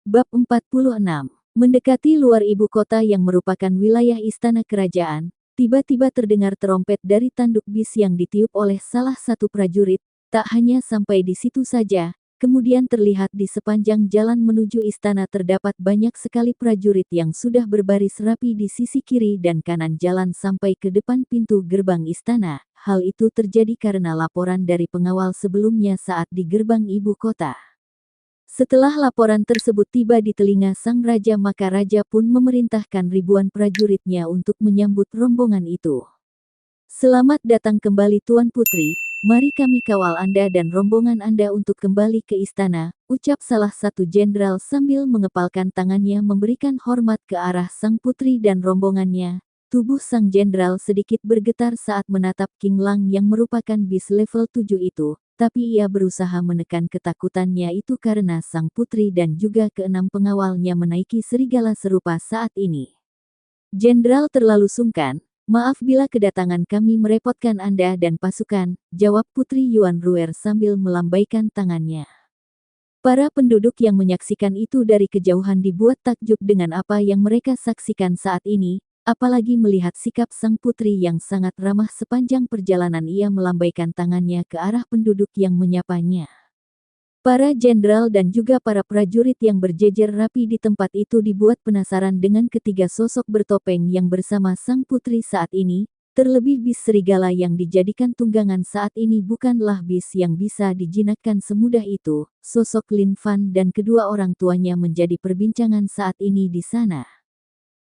Bab 46. Mendekati luar ibu kota yang merupakan wilayah istana kerajaan, tiba-tiba terdengar terompet dari tanduk bis yang ditiup oleh salah satu prajurit. Tak hanya sampai di situ saja, kemudian terlihat di sepanjang jalan menuju istana terdapat banyak sekali prajurit yang sudah berbaris rapi di sisi kiri dan kanan jalan sampai ke depan pintu gerbang istana. Hal itu terjadi karena laporan dari pengawal sebelumnya saat di gerbang ibu kota. Setelah laporan tersebut tiba di telinga sang raja, maka raja pun memerintahkan ribuan prajuritnya untuk menyambut rombongan itu. "Selamat datang kembali Tuan Putri, mari kami kawal Anda dan rombongan Anda untuk kembali ke istana," ucap salah satu jenderal sambil mengepalkan tangannya memberikan hormat ke arah sang putri dan rombongannya. Tubuh sang jenderal sedikit bergetar saat menatap King Lang yang merupakan bis level 7 itu. Tapi ia berusaha menekan ketakutannya itu karena sang putri dan juga keenam pengawalnya menaiki serigala serupa saat ini. "Jenderal terlalu sungkan, maaf bila kedatangan kami merepotkan Anda dan pasukan," jawab Putri Yuan Ruer sambil melambaikan tangannya. Para penduduk yang menyaksikan itu dari kejauhan dibuat takjub dengan apa yang mereka saksikan saat ini. Apalagi melihat sikap sang putri yang sangat ramah sepanjang perjalanan ia melambaikan tangannya ke arah penduduk yang menyapanya. Para jenderal dan juga para prajurit yang berjejer rapi di tempat itu dibuat penasaran dengan ketiga sosok bertopeng yang bersama sang putri saat ini. Terlebih bis serigala yang dijadikan tunggangan saat ini bukanlah bis yang bisa dijinakkan semudah itu. Sosok Lin Fan dan kedua orang tuanya menjadi perbincangan saat ini di sana.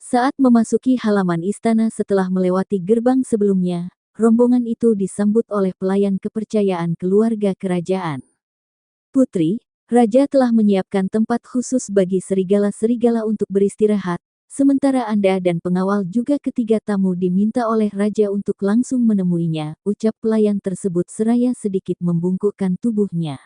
Saat memasuki halaman istana setelah melewati gerbang sebelumnya, rombongan itu disambut oleh pelayan kepercayaan keluarga kerajaan. "Putri, Raja telah menyiapkan tempat khusus bagi serigala-serigala untuk beristirahat, sementara Anda dan pengawal juga ketiga tamu diminta oleh Raja untuk langsung menemuinya," ucap pelayan tersebut seraya sedikit membungkukkan tubuhnya.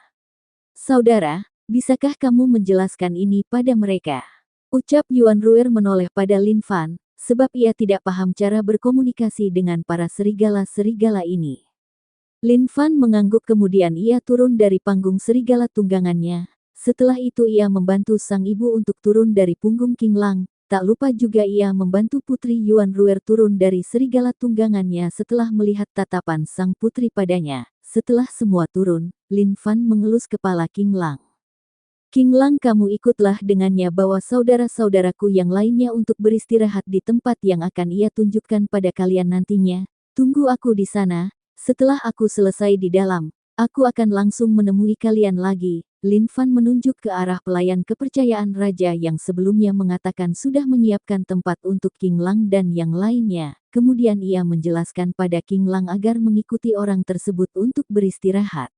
"Saudara, bisakah kamu menjelaskan ini pada mereka?" ucap Yuan Ruer menoleh pada Lin Fan, sebab ia tidak paham cara berkomunikasi dengan para serigala-serigala ini. Lin Fan mengangguk kemudian ia turun dari panggung serigala tunggangannya. Setelah itu ia membantu sang ibu untuk turun dari punggung King Lang. Tak lupa juga ia membantu Putri Yuan Ruer turun dari serigala tunggangannya setelah melihat tatapan sang putri padanya. Setelah semua turun, Lin Fan mengelus kepala King Lang. "King Lang, kamu ikutlah dengannya bawa saudara-saudaraku yang lainnya untuk beristirahat di tempat yang akan ia tunjukkan pada kalian nantinya. Tunggu aku di sana, setelah aku selesai di dalam, aku akan langsung menemui kalian lagi." Lin Fan menunjuk ke arah pelayan kepercayaan raja yang sebelumnya mengatakan sudah menyiapkan tempat untuk King Lang dan yang lainnya. Kemudian ia menjelaskan pada King Lang agar mengikuti orang tersebut untuk beristirahat.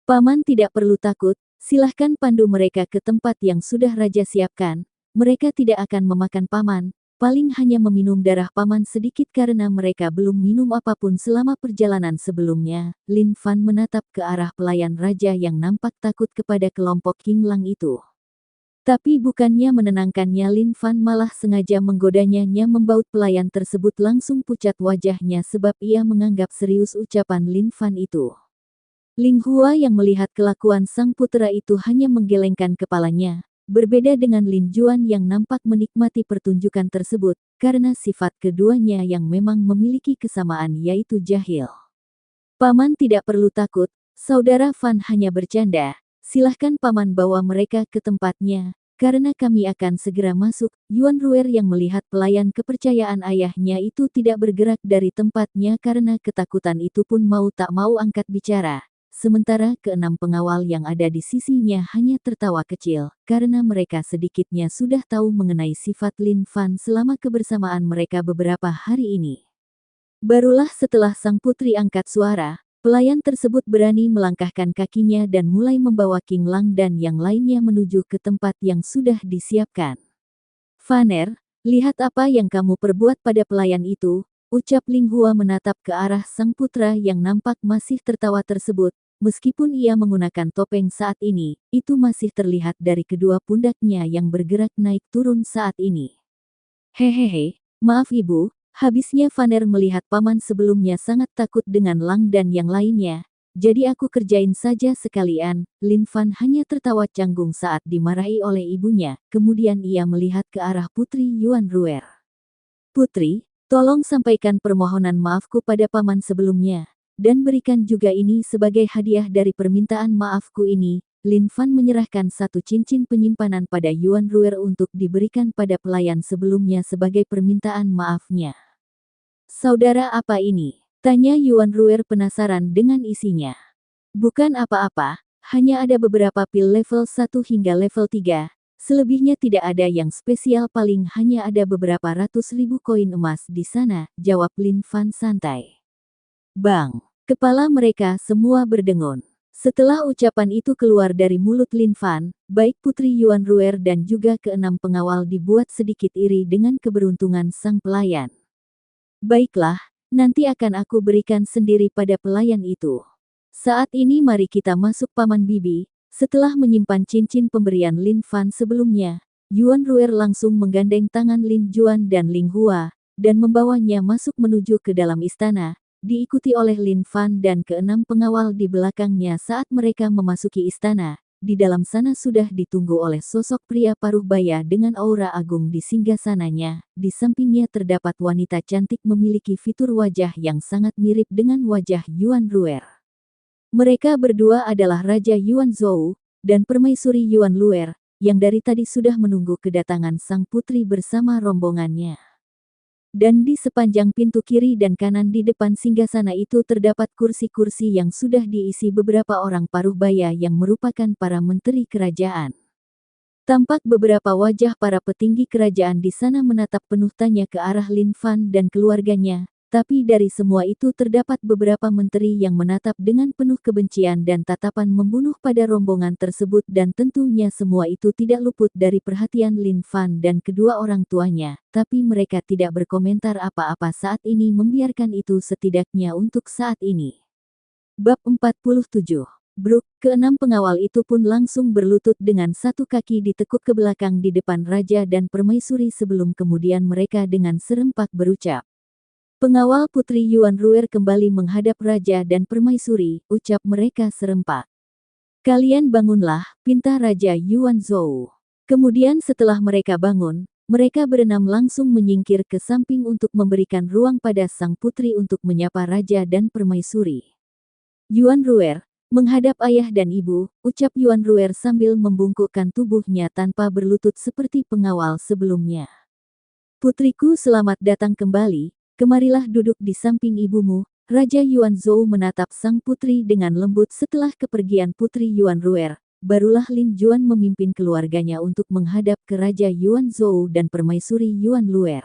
"Paman tidak perlu takut. Silahkan pandu mereka ke tempat yang sudah Raja siapkan. Mereka tidak akan memakan paman, paling hanya meminum darah paman sedikit karena mereka belum minum apapun selama perjalanan sebelumnya." Lin Fan menatap ke arah pelayan raja yang nampak takut kepada kelompok King Lang itu. Tapi bukannya menenangkannya, Lin Fan malah sengaja menggodanya. Membaut pelayan tersebut langsung pucat wajahnya sebab ia menganggap serius ucapan Lin Fan itu. Ling Hua yang melihat kelakuan sang putera itu hanya menggelengkan kepalanya, berbeda dengan Lin Juan yang nampak menikmati pertunjukan tersebut, karena sifat keduanya yang memang memiliki kesamaan yaitu jahil. "Paman tidak perlu takut, Saudara Fan hanya bercanda, silahkan paman bawa mereka ke tempatnya, karena kami akan segera masuk." Yuan Ruer yang melihat pelayan kepercayaan ayahnya itu tidak bergerak dari tempatnya karena ketakutan itu pun mau tak mau angkat bicara. Sementara keenam pengawal yang ada di sisinya hanya tertawa kecil, karena mereka sedikitnya sudah tahu mengenai sifat Lin Fan selama kebersamaan mereka beberapa hari ini. Barulah setelah sang putri angkat suara, pelayan tersebut berani melangkahkan kakinya dan mulai membawa King Lang dan yang lainnya menuju ke tempat yang sudah disiapkan. "Faner, lihat apa yang kamu perbuat pada pelayan itu," ucap Ling Hua menatap ke arah sang putra yang nampak masih tertawa tersebut. Meskipun ia menggunakan topeng saat ini, itu masih terlihat dari kedua pundaknya yang bergerak naik turun saat ini. "Hehehe, maaf ibu." Habisnya Faner melihat paman sebelumnya sangat takut dengan Lang dan yang lainnya. jadi aku kerjain saja sekalian." Lin Fan hanya tertawa canggung saat dimarahi oleh ibunya, kemudian ia melihat ke arah Putri Yuan Ruer. "Putri, tolong sampaikan permohonan maafku pada paman sebelumnya, dan berikan juga ini sebagai hadiah dari permintaan maafku ini." Lin Fan menyerahkan satu cincin penyimpanan pada Yuan Ruer untuk diberikan pada pelayan sebelumnya sebagai permintaan maafnya. "Saudara apa ini?" tanya Yuan Ruer penasaran dengan isinya. "Bukan apa-apa, hanya ada beberapa pil level 1 hingga level 3. Selebihnya tidak ada yang spesial, paling hanya ada beberapa ratus ribu koin emas di sana," jawab Lin Fan santai. Bang! Kepala mereka semua berdengun. Setelah ucapan itu keluar dari mulut Lin Fan, baik Putri Yuan Ruer dan juga keenam pengawal dibuat sedikit iri dengan keberuntungan sang pelayan. "Baiklah, nanti akan aku berikan sendiri pada pelayan itu. Saat ini mari kita masuk, Paman Bibi." Setelah menyimpan cincin pemberian Lin Fan sebelumnya, Yuan Ruer langsung menggandeng tangan Lin Juan dan Ling Hua, dan membawanya masuk menuju ke dalam istana, diikuti oleh Lin Fan dan keenam pengawal di belakangnya. Saat mereka memasuki istana, di dalam sana sudah ditunggu oleh sosok pria paruh baya dengan aura agung di singgasananya. Di sampingnya terdapat wanita cantik memiliki fitur wajah yang sangat mirip dengan wajah Yuan Ruer. Mereka berdua adalah Raja Yuan Zhou dan Permaisuri Yuan Luer, yang dari tadi sudah menunggu kedatangan sang putri bersama rombongannya. Dan di sepanjang pintu kiri dan kanan di depan singgasana itu terdapat kursi-kursi yang sudah diisi beberapa orang paruh baya yang merupakan para menteri kerajaan. Tampak beberapa wajah para petinggi kerajaan di sana menatap penuh tanya ke arah Lin Fan dan keluarganya. Tapi dari semua itu terdapat beberapa menteri yang menatap dengan penuh kebencian dan tatapan membunuh pada rombongan tersebut, dan tentunya semua itu tidak luput dari perhatian Lin Fan dan kedua orang tuanya, tapi mereka tidak berkomentar apa-apa saat ini, membiarkan itu setidaknya untuk saat ini. Bab 47. Bruk, keenam pengawal itu pun langsung berlutut dengan satu kaki ditekuk ke belakang di depan raja dan permaisuri sebelum kemudian mereka dengan serempak berucap. "Pengawal Putri Yuan Ruer kembali menghadap raja dan permaisuri," ucap mereka serempak. "Kalian bangunlah," pinta Raja Yuan Zhou. Kemudian setelah mereka bangun, mereka berenam langsung menyingkir ke samping untuk memberikan ruang pada sang putri untuk menyapa raja dan permaisuri. "Yuan Ruer, menghadap ayah dan ibu," ucap Yuan Ruer sambil membungkukkan tubuhnya tanpa berlutut seperti pengawal sebelumnya. "Putriku, selamat datang kembali. Kemarilah duduk di samping ibumu." Raja Yuan Zhou menatap sang putri dengan lembut. Setelah kepergian Putri Yuan Ruer, barulah Lin Juan memimpin keluarganya untuk menghadap ke Raja Yuan Zhou dan Permaisuri Yuan Luer.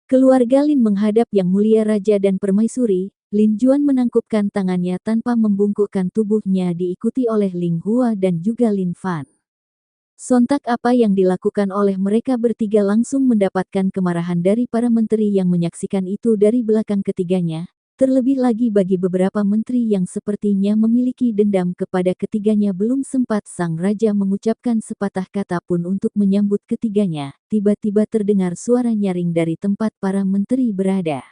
Keluarga Lin menghadap Yang Mulia Raja dan Permaisuri. Lin Juan menangkupkan tangannya tanpa membungkukkan tubuhnya, diikuti oleh Ling Hua dan juga Lin Fan. Sontak apa yang dilakukan oleh mereka bertiga langsung mendapatkan kemarahan dari para menteri yang menyaksikan itu dari belakang ketiganya, terlebih lagi bagi beberapa menteri yang sepertinya memiliki dendam kepada ketiganya. Belum sempat sang raja mengucapkan sepatah kata pun untuk menyambut ketiganya, tiba-tiba terdengar suara nyaring dari tempat para menteri berada.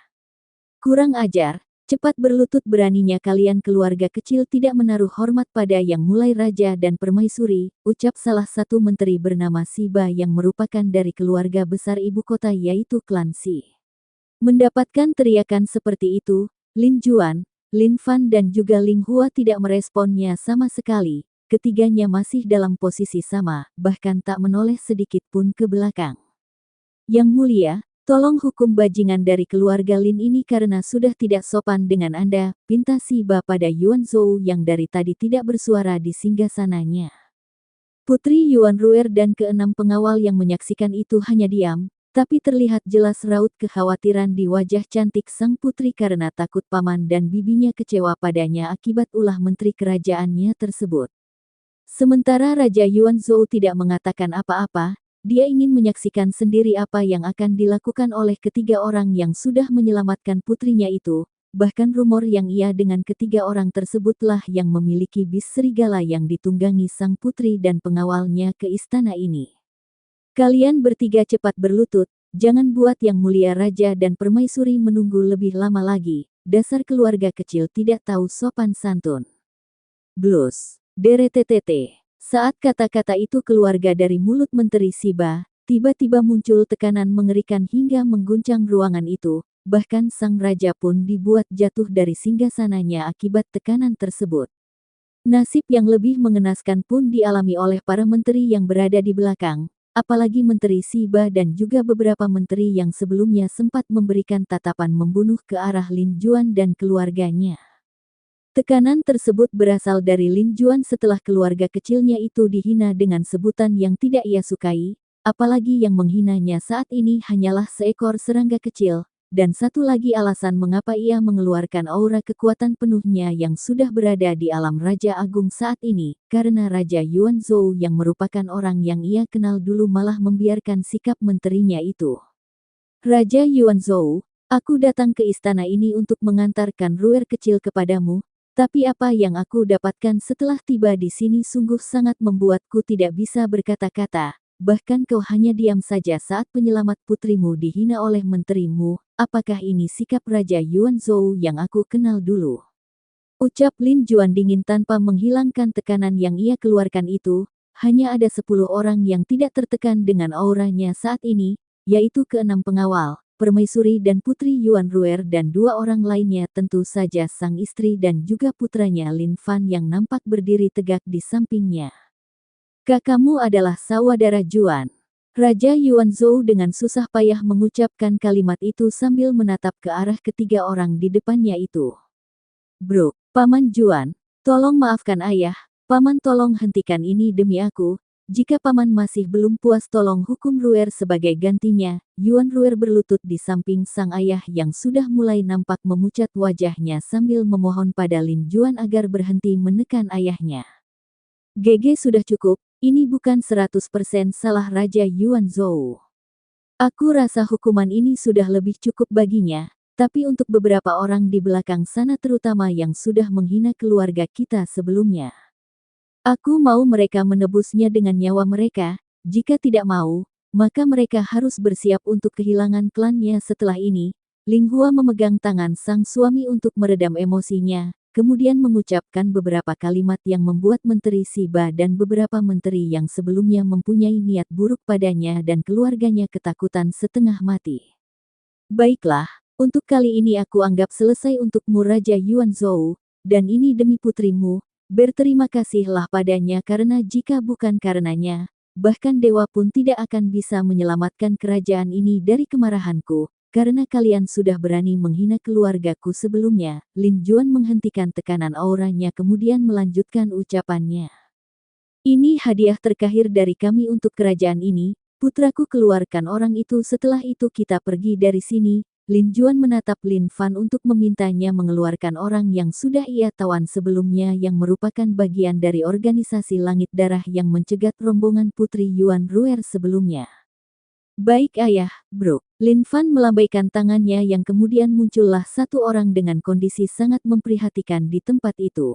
"Kurang ajar! Cepat berlutut, beraninya kalian keluarga kecil tidak menaruh hormat pada Yang Mulai Raja dan Permaisuri," ucap salah satu menteri bernama Siba yang merupakan dari keluarga besar ibu kota yaitu klan Si. Mendapatkan teriakan seperti itu, Lin Juan, Lin Fan dan juga Ling Hua tidak meresponnya sama sekali. Ketiganya masih dalam posisi sama, bahkan tak menoleh sedikit pun ke belakang. "Yang Mulia, tolong hukum bajingan dari keluarga Lin ini karena sudah tidak sopan dengan Anda," pinta Siba pada Yuan Zhou yang dari tadi tidak bersuara di singgasananya. Putri Yuan Ruer dan keenam pengawal yang menyaksikan itu hanya diam, tapi terlihat jelas raut kekhawatiran di wajah cantik sang putri karena takut paman dan bibinya kecewa padanya akibat ulah menteri kerajaannya tersebut. Sementara Raja Yuan Zhou tidak mengatakan apa-apa. Dia ingin menyaksikan sendiri apa yang akan dilakukan oleh ketiga orang yang sudah menyelamatkan putrinya itu. Bahkan rumor yang ia dengan ketiga orang tersebutlah yang memiliki bis serigala yang ditunggangi sang putri dan pengawalnya ke istana ini. "Kalian bertiga cepat berlutut, jangan buat Yang Mulia Raja dan Permaisuri menunggu lebih lama lagi," dasar keluarga kecil tidak tahu sopan santun. Blus. Deretetete. Saat kata-kata itu keluar dari mulut Menteri Siba, tiba-tiba muncul tekanan mengerikan hingga mengguncang ruangan itu, bahkan sang raja pun dibuat jatuh dari singgasananya akibat tekanan tersebut. Nasib yang lebih mengenaskan pun dialami oleh para menteri yang berada di belakang, apalagi Menteri Siba dan juga beberapa menteri yang sebelumnya sempat memberikan tatapan membunuh ke arah Lin Juan dan keluarganya. Tekanan tersebut berasal dari Lin Juan setelah keluarga kecilnya itu dihina dengan sebutan yang tidak ia sukai, apalagi yang menghinanya saat ini hanyalah seekor serangga kecil, dan satu lagi alasan mengapa ia mengeluarkan aura kekuatan penuhnya yang sudah berada di alam Raja Agung saat ini, karena Raja Yuanzhou yang merupakan orang yang ia kenal dulu malah membiarkan sikap menterinya itu. Raja Yuanzhou, aku datang ke istana ini untuk mengantarkan ruer kecil kepadamu. Tapi apa yang aku dapatkan setelah tiba di sini sungguh sangat membuatku tidak bisa berkata-kata, bahkan kau hanya diam saja saat penyelamat putrimu dihina oleh menterimu, apakah ini sikap Raja Yuanzhou yang aku kenal dulu? Ucap Lin Juan dingin tanpa menghilangkan tekanan yang ia keluarkan itu, hanya ada 10 orang yang tidak tertekan dengan auranya saat ini, yaitu ke-6 pengawal. Permaisuri dan Putri Yuan Ruer dan 2 orang lainnya tentu saja sang istri dan juga putranya Lin Fan yang nampak berdiri tegak di sampingnya. Kakakmu adalah saudara Juan. Raja Yuanzhou dengan susah payah mengucapkan kalimat itu sambil menatap ke arah ketiga orang di depannya itu. Bro, Paman Juan, tolong maafkan ayah, Paman tolong hentikan ini demi aku. Jika Paman masih belum puas tolong hukum Ruer sebagai gantinya. Yuan Ruer berlutut di samping sang ayah yang sudah mulai nampak memucat wajahnya sambil memohon pada Lin Juan agar berhenti menekan ayahnya. GG sudah cukup, ini bukan 100% salah Raja Yuanzhou. Aku rasa hukuman ini sudah lebih cukup baginya, tapi untuk beberapa orang di belakang sana terutama yang sudah menghina keluarga kita sebelumnya. Aku mau mereka menebusnya dengan nyawa mereka, jika tidak mau, maka mereka harus bersiap untuk kehilangan klannya setelah ini. Ling Hua memegang tangan sang suami untuk meredam emosinya, kemudian mengucapkan beberapa kalimat yang membuat Menteri Siba dan beberapa menteri yang sebelumnya mempunyai niat buruk padanya dan keluarganya ketakutan setengah mati. Baiklah, untuk kali ini aku anggap selesai untukmu Raja Yuanzhou, dan ini demi putrimu. Berterima kasihlah padanya karena jika bukan karenanya, bahkan dewa pun tidak akan bisa menyelamatkan kerajaan ini dari kemarahanku, karena kalian sudah berani menghina keluargaku sebelumnya. Lin Juan menghentikan tekanan auranya kemudian melanjutkan ucapannya. Ini hadiah terkahir dari kami untuk kerajaan ini, putraku keluarkan orang itu setelah itu kita pergi dari sini. Lin Juan menatap Lin Fan untuk memintanya mengeluarkan orang yang sudah ia tawan sebelumnya yang merupakan bagian dari organisasi Langit Darah yang mencegat rombongan Putri Yuan Ruer sebelumnya. Baik ayah, bro. Lin Fan melambaikan tangannya yang kemudian muncullah satu orang dengan kondisi sangat memprihatinkan di tempat itu.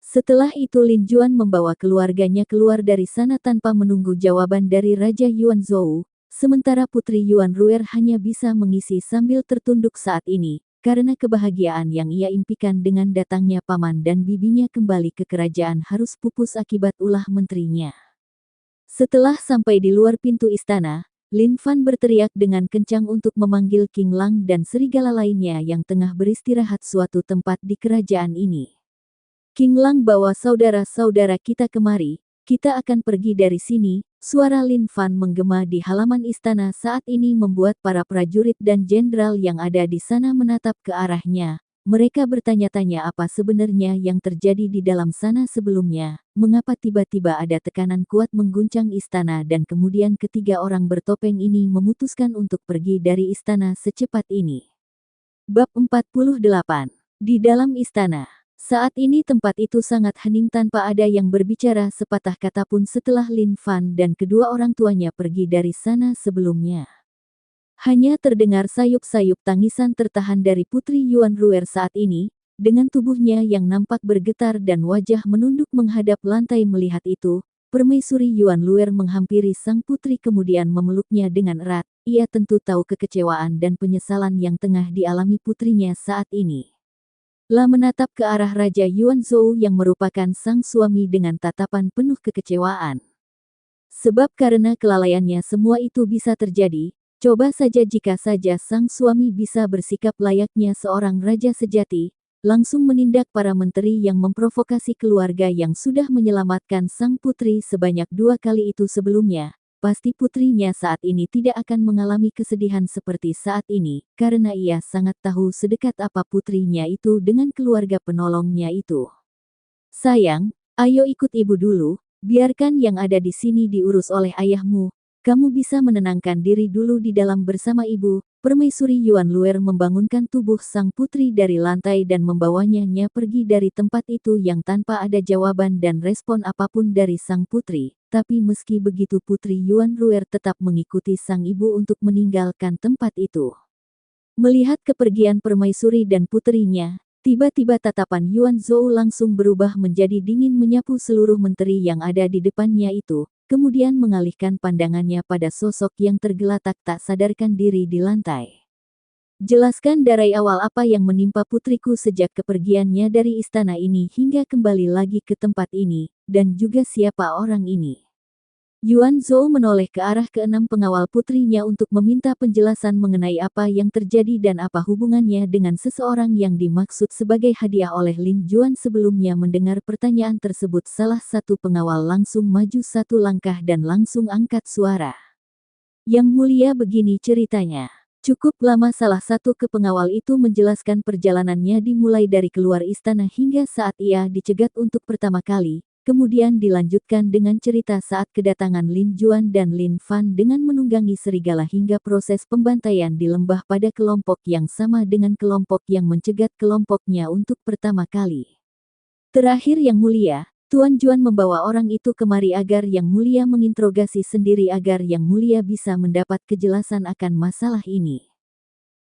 Setelah itu Lin Juan membawa keluarganya keluar dari sana tanpa menunggu jawaban dari Raja Yuanzhou. Sementara Putri Yuan Ruer hanya bisa mengisi sambil tertunduk saat ini, karena kebahagiaan yang ia impikan dengan datangnya paman dan bibinya kembali ke kerajaan harus pupus akibat ulah menterinya. Setelah sampai di luar pintu istana, Lin Fan berteriak dengan kencang untuk memanggil King Lang dan serigala lainnya yang tengah beristirahat suatu tempat di kerajaan ini. King Lang bawa saudara-saudara kita kemari, kita akan pergi dari sini. Suara Lin Fan menggema di halaman istana saat ini membuat para prajurit dan jenderal yang ada di sana menatap ke arahnya. Mereka bertanya-tanya apa sebenarnya yang terjadi di dalam sana sebelumnya, mengapa tiba-tiba ada tekanan kuat mengguncang istana dan kemudian ketiga orang bertopeng ini memutuskan untuk pergi dari istana secepat ini. Bab 48. Di dalam istana. Saat ini tempat itu sangat hening tanpa ada yang berbicara sepatah kata pun setelah Lin Fan dan kedua orang tuanya pergi dari sana sebelumnya. Hanya terdengar sayup-sayup tangisan tertahan dari Putri Yuan Ruer saat ini, dengan tubuhnya yang nampak bergetar dan wajah menunduk menghadap lantai melihat itu, Permaisuri Yuan Luer menghampiri sang putri kemudian memeluknya dengan erat. Ia tentu tahu kekecewaan dan penyesalan yang tengah dialami putrinya saat ini. La menatap ke arah Raja Yuan Zhou yang merupakan sang suami dengan tatapan penuh kekecewaan. Sebab karena kelalaiannya semua itu bisa terjadi, coba saja jika saja sang suami bisa bersikap layaknya seorang raja sejati, langsung menindak para menteri yang memprovokasi keluarga yang sudah menyelamatkan sang putri sebanyak 2 kali itu sebelumnya. Pasti putrinya saat ini tidak akan mengalami kesedihan seperti saat ini, karena ia sangat tahu sedekat apa putrinya itu dengan keluarga penolongnya itu. Sayang, ayo ikut ibu dulu, biarkan yang ada di sini diurus oleh ayahmu. Kamu bisa menenangkan diri dulu di dalam bersama ibu. Permaisuri Yuan Luer membangunkan tubuh sang putri dari lantai dan membawanya pergi dari tempat itu yang tanpa ada jawaban dan respon apapun dari sang putri. Tapi meski begitu putri Yuan Luer tetap mengikuti sang ibu untuk meninggalkan tempat itu. Melihat kepergian permaisuri dan putrinya, tiba-tiba tatapan Yuan Zhou langsung berubah menjadi dingin menyapu seluruh menteri yang ada di depannya itu, kemudian mengalihkan pandangannya pada sosok yang tergeletak tak sadarkan diri di lantai. Jelaskan dari awal apa yang menimpa putriku sejak kepergiannya dari istana ini hingga kembali lagi ke tempat ini, dan juga siapa orang ini. Yuan Zhou menoleh ke arah keenam pengawal putrinya untuk meminta penjelasan mengenai apa yang terjadi dan apa hubungannya dengan seseorang yang dimaksud sebagai hadiah oleh Lin Juan. Sebelumnya mendengar pertanyaan tersebut, salah satu pengawal langsung maju satu langkah dan langsung angkat suara. Yang mulia, begini ceritanya. Cukup lama salah satu kepengawal itu menjelaskan perjalanannya dimulai dari keluar istana hingga saat ia dicegat untuk pertama kali. Kemudian dilanjutkan dengan cerita saat kedatangan Lin Juan dan Lin Fan dengan menunggangi serigala hingga proses pembantaian di lembah pada kelompok yang sama dengan kelompok yang mencegat kelompoknya untuk pertama kali. Terakhir yang mulia, Tuan Juan membawa orang itu kemari agar yang mulia menginterogasi sendiri agar yang mulia bisa mendapat kejelasan akan masalah ini.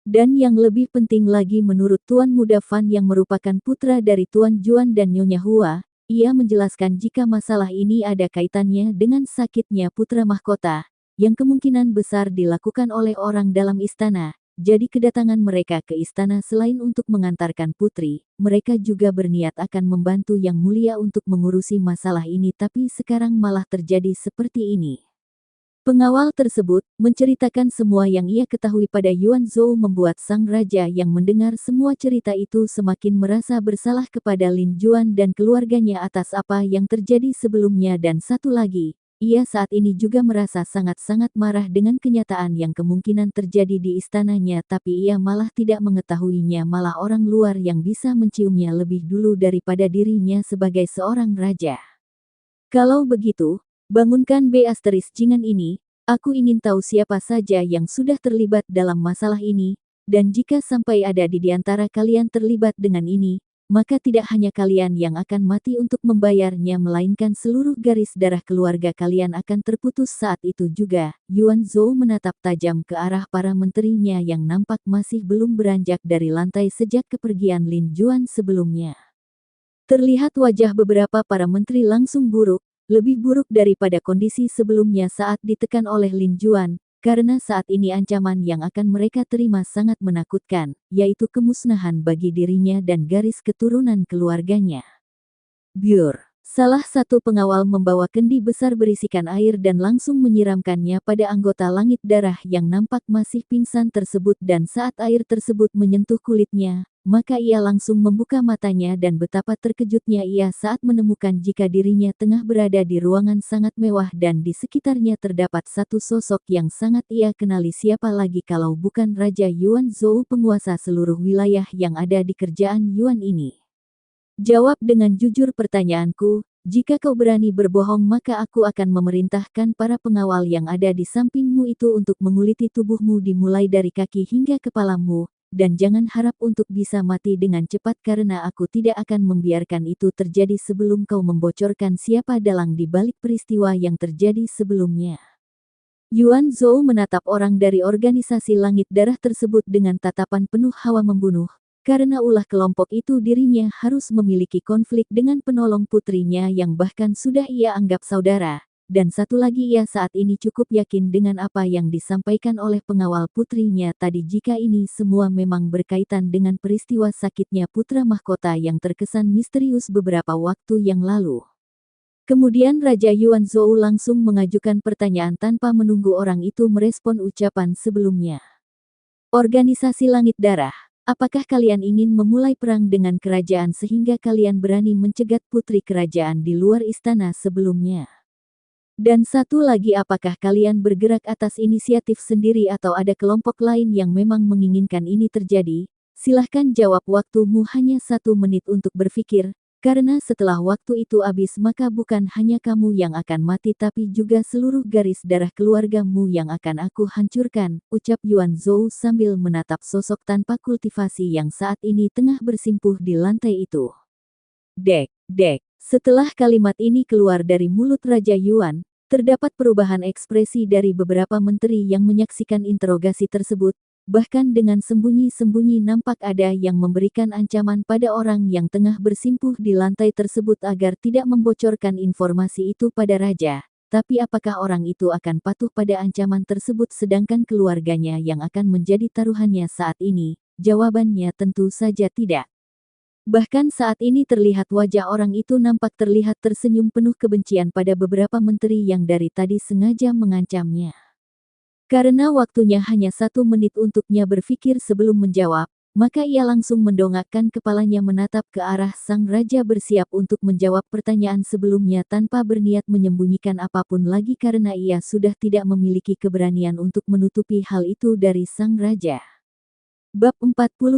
Dan yang lebih penting lagi menurut Tuan Muda Fan yang merupakan putra dari Tuan Juan dan Nyonya Hua, ia menjelaskan jika masalah ini ada kaitannya dengan sakitnya putra mahkota, yang kemungkinan besar dilakukan oleh orang dalam istana. Jadi kedatangan mereka ke istana selain untuk mengantarkan putri, mereka juga berniat akan membantu yang mulia untuk mengurusi masalah ini, tapi sekarang malah terjadi seperti ini. Pengawal tersebut menceritakan semua yang ia ketahui pada Yuan Zhou membuat sang raja yang mendengar semua cerita itu semakin merasa bersalah kepada Lin Juan dan keluarganya atas apa yang terjadi sebelumnya, dan satu lagi, ia saat ini juga merasa sangat-sangat marah dengan kenyataan yang kemungkinan terjadi di istananya, tapi ia malah tidak mengetahuinya, malah orang luar yang bisa menciumnya lebih dulu daripada dirinya sebagai seorang raja. Kalau begitu, bangunkan jingan ini, aku ingin tahu siapa saja yang sudah terlibat dalam masalah ini, dan jika sampai ada di antara kalian terlibat dengan ini, maka tidak hanya kalian yang akan mati untuk membayarnya melainkan seluruh garis darah keluarga kalian akan terputus. Saat itu juga, Yuan Zhou menatap tajam ke arah para menterinya yang nampak masih belum beranjak dari lantai sejak kepergian Lin Juan sebelumnya. Terlihat wajah beberapa para menteri langsung buruk, lebih buruk daripada kondisi sebelumnya saat ditekan oleh Lin Juan, karena saat ini ancaman yang akan mereka terima sangat menakutkan, yaitu kemusnahan bagi dirinya dan garis keturunan keluarganya. Biur, salah satu pengawal membawa kendi besar berisikan air dan langsung menyiramkannya pada anggota langit darah yang nampak masih pingsan tersebut, dan saat air tersebut menyentuh kulitnya, maka ia langsung membuka matanya dan betapa terkejutnya ia saat menemukan jika dirinya tengah berada di ruangan sangat mewah dan di sekitarnya terdapat satu sosok yang sangat ia kenali, siapa lagi kalau bukan Raja Yuan Zhou, penguasa seluruh wilayah yang ada di kerajaan Yuan ini. Jawab dengan jujur pertanyaanku, jika kau berani berbohong maka aku akan memerintahkan para pengawal yang ada di sampingmu itu untuk menguliti tubuhmu dimulai dari kaki hingga kepalamu. Dan jangan harap untuk bisa mati dengan cepat karena aku tidak akan membiarkan itu terjadi sebelum kau membocorkan siapa dalang di balik peristiwa yang terjadi sebelumnya. Yuan Zhou menatap orang dari organisasi langit darah tersebut dengan tatapan penuh hawa membunuh. Karena ulah kelompok itu dirinya harus memiliki konflik dengan penolong putrinya yang bahkan sudah ia anggap saudara. Dan satu lagi ia saat ini cukup yakin dengan apa yang disampaikan oleh pengawal putrinya tadi jika ini semua memang berkaitan dengan peristiwa sakitnya putra mahkota yang terkesan misterius beberapa waktu yang lalu. Kemudian Raja Yuanzhou langsung mengajukan pertanyaan tanpa menunggu orang itu merespon ucapan sebelumnya. Organisasi Langit Darah, apakah kalian ingin memulai perang dengan kerajaan sehingga kalian berani mencegat putri kerajaan di luar istana sebelumnya? Dan satu lagi, apakah kalian bergerak atas inisiatif sendiri atau ada kelompok lain yang memang menginginkan ini terjadi? Silahkan jawab, waktumu hanya 1 menit untuk berpikir, karena setelah waktu itu habis maka bukan hanya kamu yang akan mati tapi juga seluruh garis darah keluargamu yang akan aku hancurkan, ucap Yuanzhou sambil menatap sosok tanpa kultivasi yang saat ini tengah bersimpuh di lantai itu. Dek. Setelah kalimat ini keluar dari mulut Raja Yuan, terdapat perubahan ekspresi dari beberapa menteri yang menyaksikan interogasi tersebut, bahkan dengan sembunyi-sembunyi nampak ada yang memberikan ancaman pada orang yang tengah bersimpuh di lantai tersebut agar tidak membocorkan informasi itu pada raja. Tapi apakah orang itu akan patuh pada ancaman tersebut sedangkan keluarganya yang akan menjadi taruhannya saat ini? Jawabannya tentu saja tidak. Bahkan saat ini terlihat wajah orang itu nampak terlihat tersenyum penuh kebencian pada beberapa menteri yang dari tadi sengaja mengancamnya. Karena waktunya hanya 1 menit untuknya berpikir sebelum menjawab, maka ia langsung mendongakkan kepalanya menatap ke arah sang raja bersiap untuk menjawab pertanyaan sebelumnya tanpa berniat menyembunyikan apapun lagi karena ia sudah tidak memiliki keberanian untuk menutupi hal itu dari sang raja. Bab 49.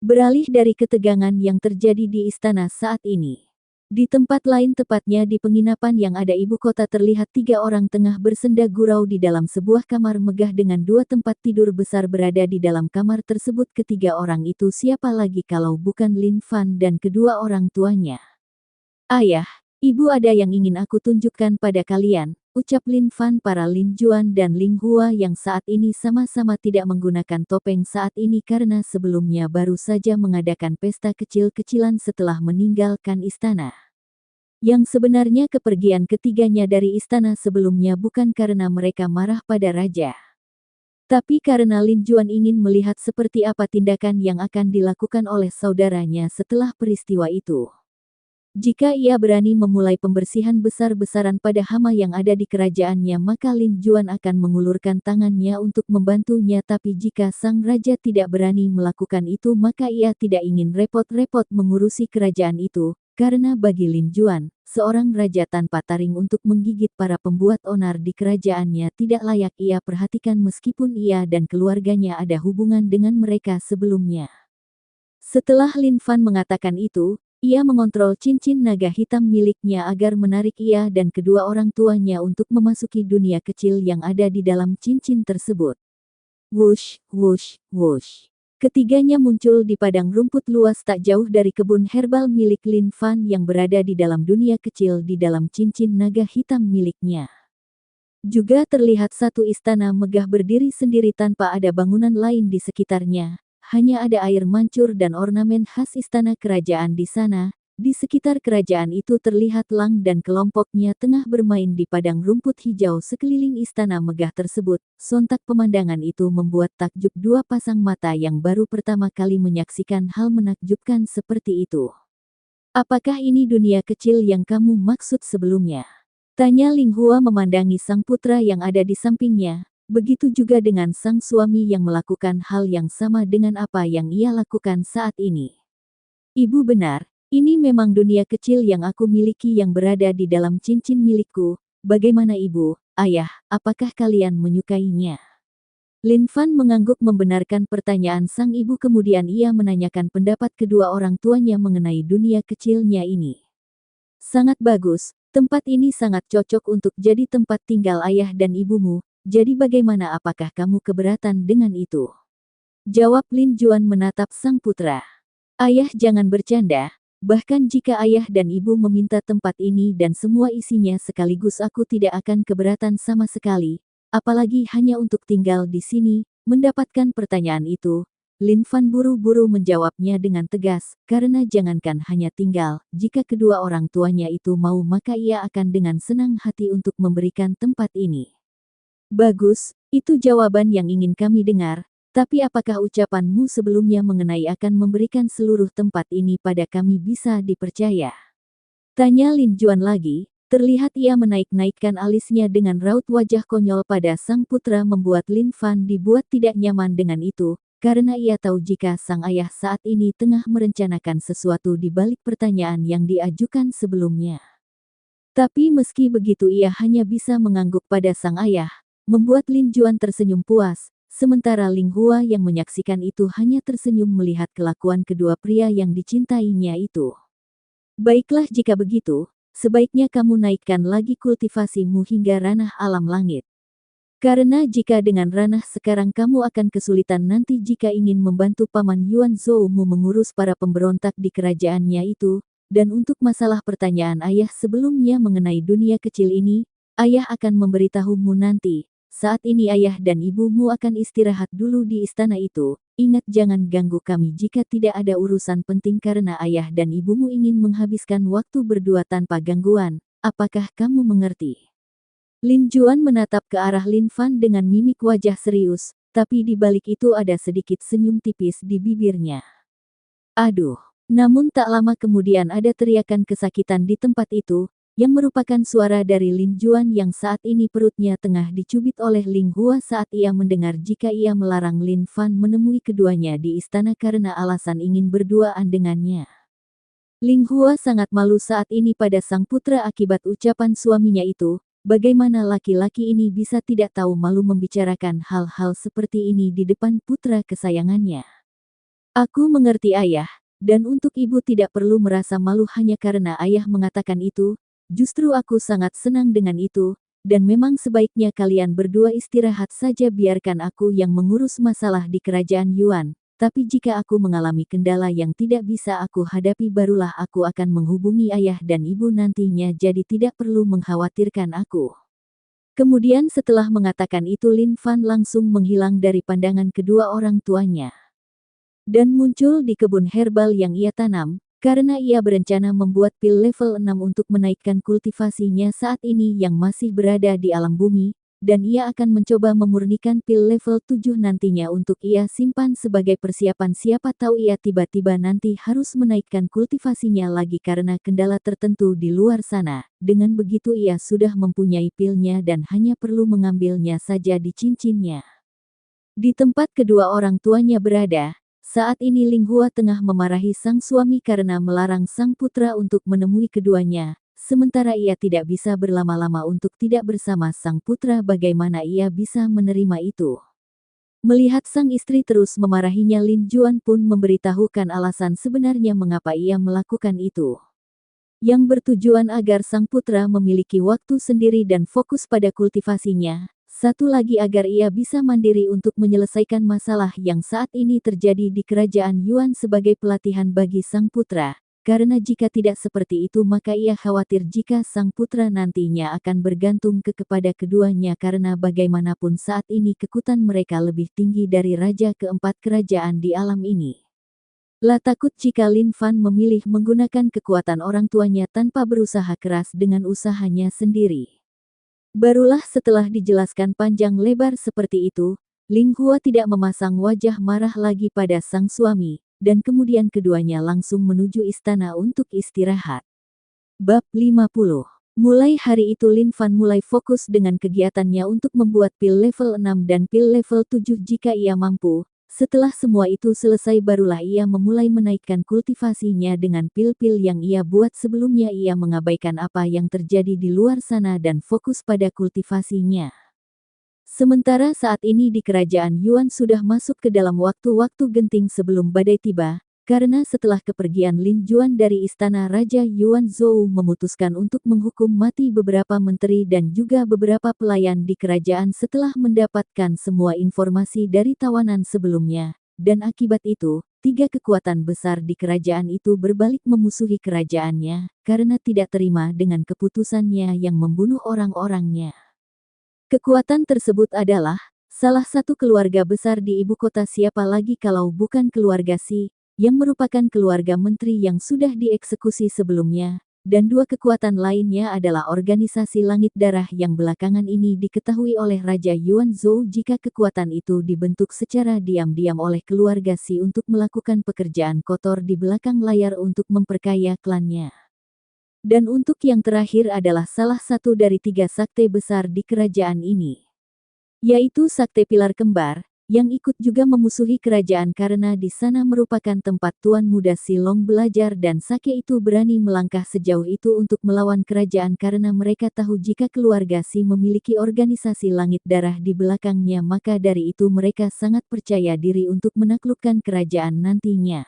Beralih dari ketegangan yang terjadi di istana saat ini. Di tempat lain, tepatnya di penginapan yang ada ibu kota, terlihat 3 orang tengah bersenda gurau di dalam sebuah kamar megah dengan 2 tempat tidur besar berada di dalam kamar tersebut. Ketiga orang itu siapa lagi kalau bukan Lin Fan dan kedua orang tuanya. Ayah, ibu, ada yang ingin aku tunjukkan pada kalian, ucap Lin Fan para Lin Juan dan Ling Hua yang saat ini sama-sama tidak menggunakan topeng saat ini karena sebelumnya baru saja mengadakan pesta kecil-kecilan setelah meninggalkan istana. Yang sebenarnya kepergian ketiganya dari istana sebelumnya bukan karena mereka marah pada raja. Tapi karena Lin Juan ingin melihat seperti apa tindakan yang akan dilakukan oleh saudaranya setelah peristiwa itu. Jika ia berani memulai pembersihan besar-besaran pada hama yang ada di kerajaannya maka Lin Juan akan mengulurkan tangannya untuk membantunya, tapi jika sang raja tidak berani melakukan itu maka ia tidak ingin repot-repot mengurusi kerajaan itu, karena bagi Lin Juan, seorang raja tanpa taring untuk menggigit para pembuat onar di kerajaannya tidak layak ia perhatikan meskipun ia dan keluarganya ada hubungan dengan mereka sebelumnya. Setelah Lin Fan mengatakan itu, ia mengontrol cincin naga hitam miliknya agar menarik ia dan kedua orang tuanya untuk memasuki dunia kecil yang ada di dalam cincin tersebut. Wush, wush, wush. Ketiganya muncul di padang rumput luas tak jauh dari kebun herbal milik Lin Fan yang berada di dalam dunia kecil di dalam cincin naga hitam miliknya. Juga terlihat satu istana megah berdiri sendiri tanpa ada bangunan lain di sekitarnya. Hanya ada air mancur dan ornamen khas istana kerajaan di sana. Di sekitar kerajaan itu terlihat Lang dan kelompoknya tengah bermain di padang rumput hijau sekeliling istana megah tersebut. Sontak pemandangan itu membuat takjub 2 pasang mata yang baru pertama kali menyaksikan hal menakjubkan seperti itu. Apakah ini dunia kecil yang kamu maksud sebelumnya? Tanya Ling Hua memandangi sang putra yang ada di sampingnya. Begitu juga dengan sang suami yang melakukan hal yang sama dengan apa yang ia lakukan saat ini. Ibu benar, ini memang dunia kecil yang aku miliki yang berada di dalam cincin milikku. Bagaimana ibu, ayah, apakah kalian menyukainya? Lin Fan mengangguk membenarkan pertanyaan sang ibu, kemudian ia menanyakan pendapat kedua orang tuanya mengenai dunia kecilnya ini. Sangat bagus, tempat ini sangat cocok untuk jadi tempat tinggal ayah dan ibumu. Jadi bagaimana, apakah kamu keberatan dengan itu? Jawab Lin Juan menatap sang putra. Ayah jangan bercanda, bahkan jika ayah dan ibu meminta tempat ini dan semua isinya sekaligus aku tidak akan keberatan sama sekali, apalagi hanya untuk tinggal di sini. Mendapatkan pertanyaan itu, Lin Fan buru-buru menjawabnya dengan tegas, karena jangankan hanya tinggal, jika kedua orang tuanya itu mau maka ia akan dengan senang hati untuk memberikan tempat ini. Bagus, itu jawaban yang ingin kami dengar, tapi apakah ucapanmu sebelumnya mengenai akan memberikan seluruh tempat ini pada kami bisa dipercaya? Tanya Lin Juan lagi, terlihat ia menaik-naikkan alisnya dengan raut wajah konyol pada sang putra membuat Lin Fan dibuat tidak nyaman dengan itu. Karena ia tahu jika sang ayah saat ini tengah merencanakan sesuatu di balik pertanyaan yang diajukan sebelumnya. Tapi meski begitu ia hanya bisa mengangguk pada sang ayah, membuat Lin Juan tersenyum puas, sementara Ling Hua yang menyaksikan itu hanya tersenyum melihat kelakuan kedua pria yang dicintainya itu. Baiklah jika begitu, sebaiknya kamu naikkan lagi kultivasimu hingga ranah alam langit. Karena jika dengan ranah sekarang kamu akan kesulitan nanti jika ingin membantu Paman Yuan Zhoumu mengurus para pemberontak di kerajaannya itu, dan untuk masalah pertanyaan ayah sebelumnya mengenai dunia kecil ini, ayah akan memberitahumu nanti. Saat ini ayah dan ibumu akan istirahat dulu di istana itu, ingat jangan ganggu kami jika tidak ada urusan penting karena ayah dan ibumu ingin menghabiskan waktu berdua tanpa gangguan, apakah kamu mengerti? Lin Juan menatap ke arah Lin Fan dengan mimik wajah serius, tapi di balik itu ada sedikit senyum tipis di bibirnya. Aduh, namun tak lama kemudian ada teriakan kesakitan di tempat itu, yang merupakan suara dari Lin Juan yang saat ini perutnya tengah dicubit oleh Ling Hua saat ia mendengar jika ia melarang Lin Fan menemui keduanya di istana karena alasan ingin berduaan dengannya. Ling Hua sangat malu saat ini pada sang putra akibat ucapan suaminya itu. Bagaimana laki-laki ini bisa tidak tahu malu membicarakan hal-hal seperti ini di depan putra kesayangannya? Aku mengerti ayah, dan untuk ibu tidak perlu merasa malu hanya karena ayah mengatakan itu, justru aku sangat senang dengan itu, dan memang sebaiknya kalian berdua istirahat saja biarkan aku yang mengurus masalah di kerajaan Yuan. Tapi jika aku mengalami kendala yang tidak bisa aku hadapi barulah aku akan menghubungi ayah dan ibu nantinya jadi tidak perlu mengkhawatirkan aku. Kemudian setelah mengatakan itu Lin Fan langsung menghilang dari pandangan kedua orang tuanya. Dan muncul di kebun herbal yang ia tanam, karena ia berencana membuat pil level 6 untuk menaikkan kultivasinya saat ini yang masih berada di alam bumi. Dan ia akan mencoba memurnikan pil level 7 nantinya untuk ia simpan sebagai persiapan siapa tahu ia tiba-tiba nanti harus menaikkan kultivasinya lagi karena kendala tertentu di luar sana. Dengan begitu ia sudah mempunyai pilnya dan hanya perlu mengambilnya saja di cincinnya. Di tempat kedua orang tuanya berada, saat ini Ling Hua tengah memarahi sang suami karena melarang sang putra untuk menemui keduanya. Sementara ia tidak bisa berlama-lama untuk tidak bersama sang putra bagaimana ia bisa menerima itu. Melihat sang istri terus memarahinya Lin Juan pun memberitahukan alasan sebenarnya mengapa ia melakukan itu. Yang bertujuan agar sang putra memiliki waktu sendiri dan fokus pada kultivasinya. Satu lagi agar ia bisa mandiri untuk menyelesaikan masalah yang saat ini terjadi di kerajaan Yuan sebagai pelatihan bagi sang putra. Karena jika tidak seperti itu maka ia khawatir jika sang putra nantinya akan bergantung kepada keduanya karena bagaimanapun saat ini kekuatan mereka lebih tinggi dari raja keempat kerajaan di alam ini. Lah takut jika Lin Fan memilih menggunakan kekuatan orang tuanya tanpa berusaha keras dengan usahanya sendiri. Barulah setelah dijelaskan panjang lebar seperti itu, Ling Hua tidak memasang wajah marah lagi pada sang suami. Dan kemudian keduanya langsung menuju istana untuk istirahat. Bab 50. Mulai hari itu Lin Fan mulai fokus dengan kegiatannya untuk membuat pil level 6 dan pil level 7 jika ia mampu. Setelah semua itu selesai barulah ia memulai menaikkan kultivasinya dengan pil-pil yang ia buat sebelumnya ia mengabaikan apa yang terjadi di luar sana dan fokus pada kultivasinya. Sementara saat ini di kerajaan Yuan sudah masuk ke dalam waktu-waktu genting sebelum badai tiba, karena setelah kepergian Lin Juan dari istana Raja Yuan Zhou memutuskan untuk menghukum mati beberapa menteri dan juga beberapa pelayan di kerajaan setelah mendapatkan semua informasi dari tawanan sebelumnya, dan akibat itu, 3 kekuatan besar di kerajaan itu berbalik memusuhi kerajaannya, karena tidak terima dengan keputusannya yang membunuh orang-orangnya. Kekuatan tersebut adalah Salah satu keluarga besar di ibu kota siapa lagi kalau bukan keluarga Xi, yang merupakan keluarga menteri yang sudah dieksekusi sebelumnya, dan dua kekuatan lainnya adalah organisasi Langit Darah yang belakangan ini diketahui oleh Raja Yuanzhou jika kekuatan itu dibentuk secara diam-diam oleh keluarga Xi untuk melakukan pekerjaan kotor di belakang layar untuk memperkaya klannya. Dan untuk yang terakhir adalah salah satu dari 3 sakte besar di kerajaan ini, yaitu Sakte Pilar Kembar, yang ikut juga memusuhi kerajaan karena di sana merupakan tempat Tuan Muda Silong belajar dan Sake itu berani melangkah sejauh itu untuk melawan kerajaan karena mereka tahu jika keluarga Si memiliki organisasi Langit Darah di belakangnya maka dari itu mereka sangat percaya diri untuk menaklukkan kerajaan nantinya.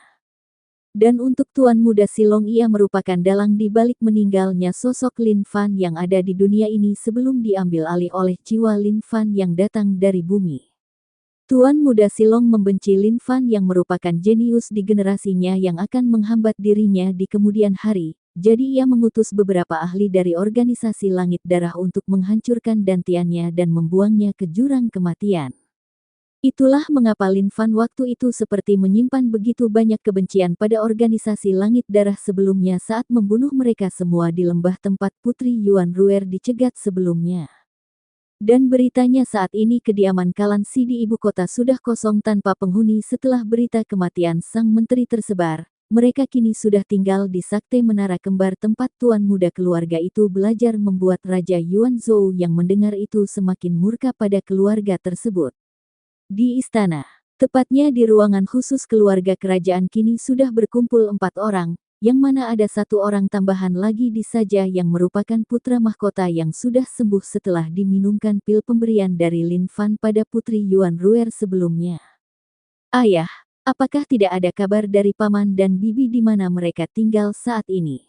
Dan untuk Tuan Muda Silong ia merupakan dalang di balik meninggalnya sosok Lin Fan yang ada di dunia ini sebelum diambil alih oleh jiwa Lin Fan yang datang dari bumi. Tuan Muda Silong membenci Lin Fan yang merupakan jenius di generasinya yang akan menghambat dirinya di kemudian hari, jadi ia mengutus beberapa ahli dari organisasi Langit Darah untuk menghancurkan dantiannya dan membuangnya ke jurang kematian. Itulah mengapa Lin Fan waktu itu seperti menyimpan begitu banyak kebencian pada organisasi Langit Darah sebelumnya saat membunuh mereka semua di lembah tempat Putri Yuan Ruer dicegat sebelumnya. Dan beritanya saat ini kediaman Kalan Si di ibu kota sudah kosong tanpa penghuni setelah berita kematian sang menteri tersebar. Mereka kini sudah tinggal di Sakte Menara Kembar tempat Tuan Muda keluarga itu belajar membuat Raja Yuanzhou yang mendengar itu semakin murka pada keluarga tersebut. Di istana, tepatnya di ruangan khusus keluarga kerajaan kini sudah berkumpul 4 orang, yang mana ada 1 orang tambahan lagi di saja yang merupakan putra mahkota yang sudah sembuh setelah diminumkan pil pemberian dari Lin Fan pada Putri Yuan Ruer sebelumnya. Ayah, apakah tidak ada kabar dari paman dan bibi di mana mereka tinggal saat ini?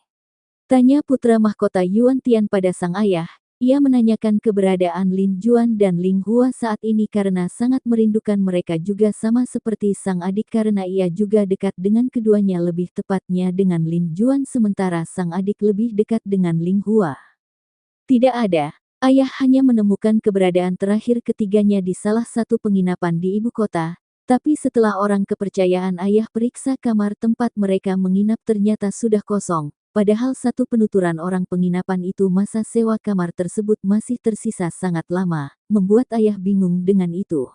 Tanya putra mahkota Yuan Tian pada sang ayah. Ia menanyakan keberadaan Lin Juan dan Ling Hua saat ini karena sangat merindukan mereka juga sama seperti sang adik karena ia juga dekat dengan keduanya lebih tepatnya dengan Lin Juan sementara sang adik lebih dekat dengan Ling Hua. Tidak ada, ayah hanya menemukan keberadaan terakhir ketiganya di salah satu penginapan di ibu kota, tapi setelah orang kepercayaan ayah periksa kamar tempat mereka menginap ternyata sudah kosong. Padahal satu penuturan orang penginapan itu masa sewa kamar tersebut masih tersisa sangat lama, membuat ayah bingung dengan itu.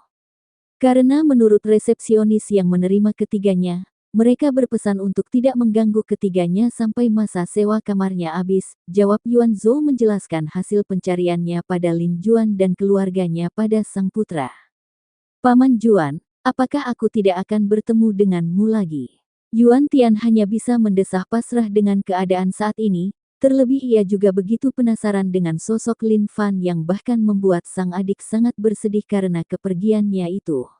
Karena menurut resepsionis yang menerima ketiganya, mereka berpesan untuk tidak mengganggu ketiganya sampai masa sewa kamarnya habis, jawab Yuanzhou menjelaskan hasil pencariannya pada Lin Juan dan keluarganya pada sang putra. Paman Juan, apakah aku tidak akan bertemu denganmu lagi? Yuan Tian hanya bisa mendesah pasrah dengan keadaan saat ini, terlebih ia juga begitu penasaran dengan sosok Lin Fan yang bahkan membuat sang adik sangat bersedih karena kepergiannya itu.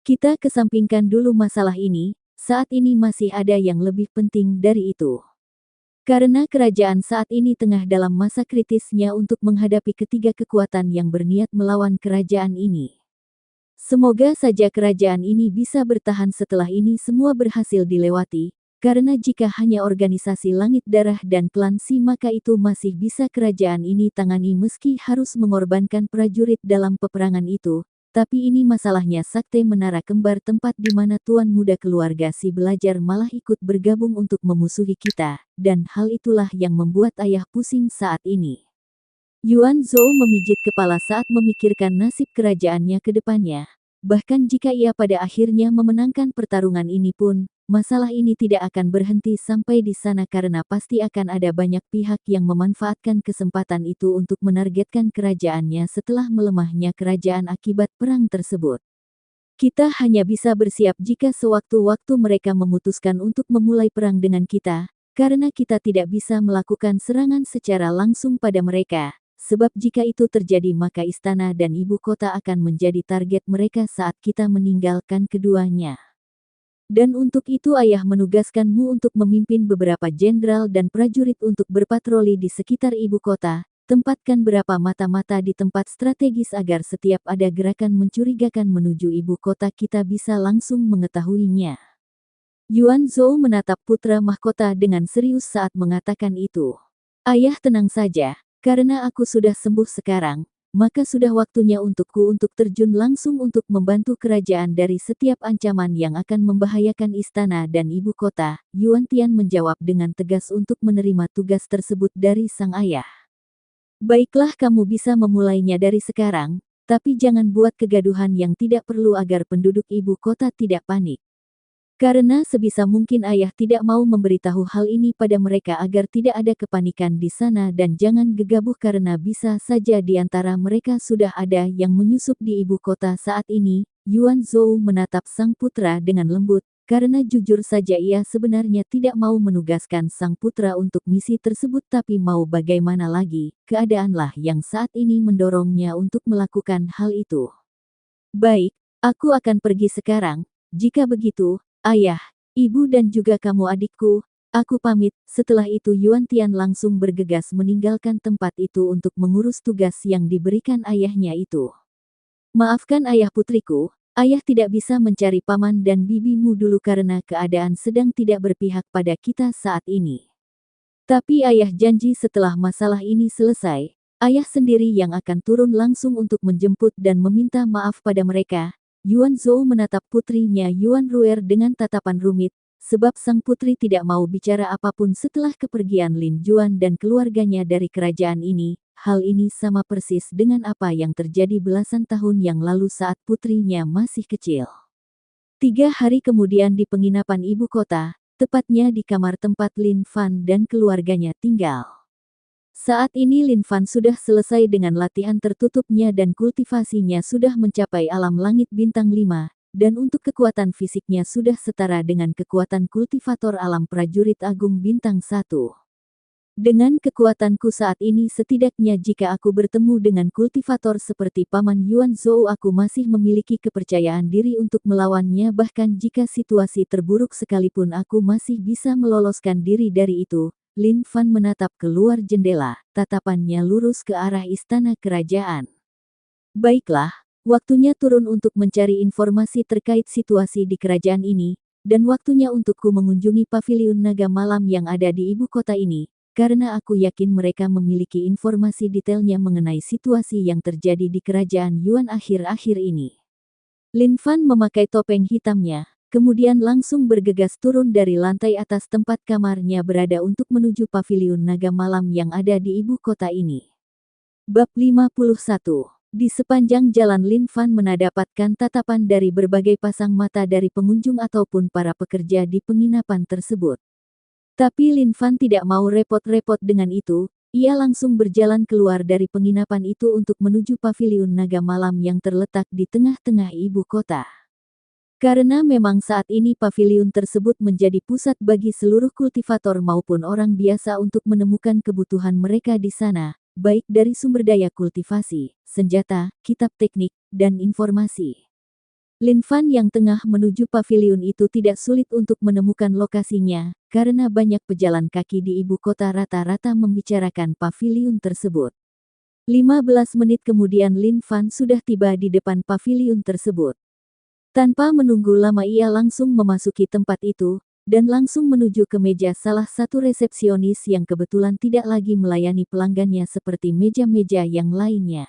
Kita kesampingkan dulu masalah ini, saat ini masih ada yang lebih penting dari itu. Karena kerajaan saat ini tengah dalam masa kritisnya untuk menghadapi ketiga kekuatan yang berniat melawan kerajaan ini. Semoga saja kerajaan ini bisa bertahan setelah ini semua berhasil dilewati, karena jika hanya organisasi Langit Darah dan klan Si maka itu masih bisa kerajaan ini tangani meski harus mengorbankan prajurit dalam peperangan itu, tapi ini masalahnya Sakte Menara Kembar tempat di mana Tuan Muda keluarga Si belajar malah ikut bergabung untuk memusuhi kita, dan hal itulah yang membuat ayah pusing saat ini. Yuanzhou memijit kepala saat memikirkan nasib kerajaannya ke depannya. Bahkan jika ia pada akhirnya memenangkan pertarungan ini pun, masalah ini tidak akan berhenti sampai di sana karena pasti akan ada banyak pihak yang memanfaatkan kesempatan itu untuk menargetkan kerajaannya setelah melemahnya kerajaan akibat perang tersebut. Kita hanya bisa bersiap jika sewaktu-waktu mereka memutuskan untuk memulai perang dengan kita, karena kita tidak bisa melakukan serangan secara langsung pada mereka. Sebab jika itu terjadi maka istana dan ibu kota akan menjadi target mereka saat kita meninggalkan keduanya. Dan untuk itu ayah menugaskanmu untuk memimpin beberapa jenderal dan prajurit untuk berpatroli di sekitar ibu kota, tempatkan beberapa mata-mata di tempat strategis agar setiap ada gerakan mencurigakan menuju ibu kota kita bisa langsung mengetahuinya. Yuanzhou menatap putra mahkota dengan serius saat mengatakan itu. Ayah tenang saja. Karena aku sudah sembuh sekarang, maka sudah waktunya untukku untuk terjun langsung untuk membantu kerajaan dari setiap ancaman yang akan membahayakan istana dan ibu kota. Yuan Tian menjawab dengan tegas untuk menerima tugas tersebut dari sang ayah. Baiklah, kamu bisa memulainya dari sekarang, tapi jangan buat kegaduhan yang tidak perlu agar penduduk ibu kota tidak panik. Karena sebisa mungkin ayah tidak mau memberitahu hal ini pada mereka agar tidak ada kepanikan di sana, dan jangan gegabah karena bisa saja di antara mereka sudah ada yang menyusup di ibu kota saat ini. Yuan Zhou menatap sang putra dengan lembut, karena jujur saja ia sebenarnya tidak mau menugaskan sang putra untuk misi tersebut, tapi mau bagaimana lagi, keadaanlah yang saat ini mendorongnya untuk melakukan hal itu. Baik, aku akan pergi sekarang. Jika begitu, ayah, ibu dan juga kamu adikku, aku pamit. Setelah itu Yuan Tian langsung bergegas meninggalkan tempat itu untuk mengurus tugas yang diberikan ayahnya itu. Maafkan ayah putriku, ayah tidak bisa mencari paman dan bibimu dulu karena keadaan sedang tidak berpihak pada kita saat ini. Tapi ayah janji setelah masalah ini selesai, ayah sendiri yang akan turun langsung untuk menjemput dan meminta maaf pada mereka. Yuan Zhou menatap putrinya Yuan Ruer dengan tatapan rumit, sebab sang putri tidak mau bicara apapun setelah kepergian Lin Juan dan keluarganya dari kerajaan ini. Hal ini sama persis dengan apa yang terjadi belasan tahun yang lalu saat putrinya masih kecil. 3 hari kemudian di penginapan ibu kota, tepatnya di kamar tempat Lin Fan dan keluarganya tinggal. Saat ini Lin Fan sudah selesai dengan latihan tertutupnya dan kultivasinya sudah mencapai alam langit bintang 5, dan untuk kekuatan fisiknya sudah setara dengan kekuatan kultivator alam prajurit agung bintang 1. Dengan kekuatanku saat ini, setidaknya jika aku bertemu dengan kultivator seperti Paman Yuan Zhou, aku masih memiliki kepercayaan diri untuk melawannya. Bahkan jika situasi terburuk sekalipun aku masih bisa meloloskan diri dari itu. Lin Fan menatap keluar jendela, tatapannya lurus ke arah istana kerajaan. Baiklah, waktunya turun untuk mencari informasi terkait situasi di kerajaan ini, dan waktunya untukku mengunjungi paviliun naga malam yang ada di ibu kota ini, karena aku yakin mereka memiliki informasi detailnya mengenai situasi yang terjadi di kerajaan Yuan akhir-akhir ini. Lin Fan memakai topeng hitamnya, kemudian langsung bergegas turun dari lantai atas tempat kamarnya berada untuk menuju paviliun naga malam yang ada di ibu kota ini. Bab 51. Di sepanjang jalan Lin Fan mendapatkan tatapan dari berbagai pasang mata dari pengunjung ataupun para pekerja di penginapan tersebut. Tapi Lin Fan tidak mau repot-repot dengan itu, ia langsung berjalan keluar dari penginapan itu untuk menuju paviliun naga malam yang terletak di tengah-tengah ibu kota. Karena memang saat ini paviliun tersebut menjadi pusat bagi seluruh kultivator maupun orang biasa untuk menemukan kebutuhan mereka di sana, baik dari sumber daya kultivasi, senjata, kitab teknik, dan informasi. Lin Fan yang tengah menuju paviliun itu tidak sulit untuk menemukan lokasinya, karena banyak pejalan kaki di ibu kota rata-rata membicarakan paviliun tersebut. 15 menit kemudian Lin Fan sudah tiba di depan paviliun tersebut. Tanpa menunggu lama ia langsung memasuki tempat itu, dan langsung menuju ke meja salah satu resepsionis yang kebetulan tidak lagi melayani pelanggannya seperti meja-meja yang lainnya.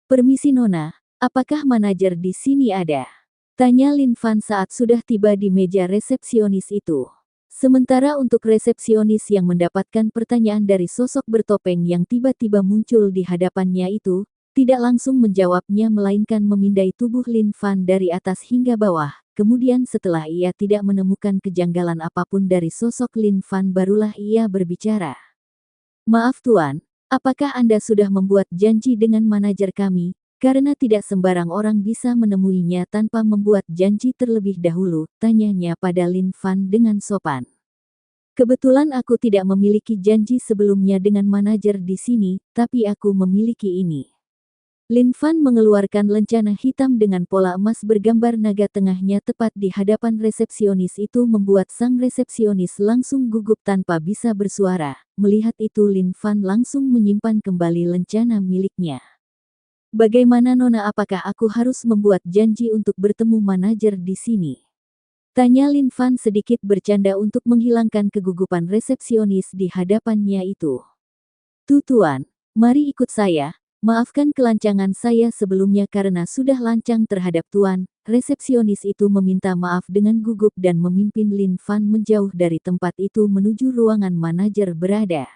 "Permisi Nona, apakah manajer di sini ada?" tanya Lin Fan saat sudah tiba di meja resepsionis itu. Sementara untuk resepsionis yang mendapatkan pertanyaan dari sosok bertopeng yang tiba-tiba muncul di hadapannya itu, tidak langsung menjawabnya melainkan memindai tubuh Lin Fan dari atas hingga bawah. Kemudian setelah ia tidak menemukan kejanggalan apapun dari sosok Lin Fan barulah ia berbicara. "Maaf Tuan, apakah Anda sudah membuat janji dengan manajer kami? Karena tidak sembarang orang bisa menemuinya tanpa membuat janji terlebih dahulu," tanyanya pada Lin Fan dengan sopan. "Kebetulan aku tidak memiliki janji sebelumnya dengan manajer di sini, tapi aku memiliki ini." Lin Fan mengeluarkan lencana hitam dengan pola emas bergambar naga tengahnya tepat di hadapan resepsionis itu membuat sang resepsionis langsung gugup tanpa bisa bersuara. Melihat itu Lin Fan langsung menyimpan kembali lencana miliknya. "Bagaimana Nona, apakah aku harus membuat janji untuk bertemu manajer di sini?" tanya Lin Fan sedikit bercanda untuk menghilangkan kegugupan resepsionis di hadapannya itu. "Tuan, mari ikut saya. Maafkan kelancangan saya sebelumnya karena sudah lancang terhadap Tuan. Resepsionis itu meminta maaf dengan gugup dan memimpin Lin Fan menjauh dari tempat itu menuju ruangan manajer berada.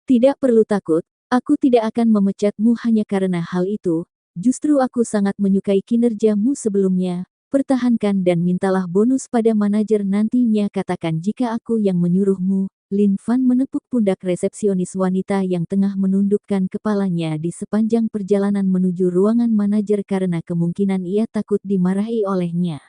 Tidak perlu takut, aku tidak akan memecatmu hanya karena hal itu. Justru aku sangat menyukai kinerjamu sebelumnya. Pertahankan dan mintalah bonus pada manajer nantinya, katakan jika aku yang menyuruhmu. Lin Fan menepuk pundak resepsionis wanita yang tengah menundukkan kepalanya di sepanjang perjalanan menuju ruangan manajer karena kemungkinan ia takut dimarahi olehnya.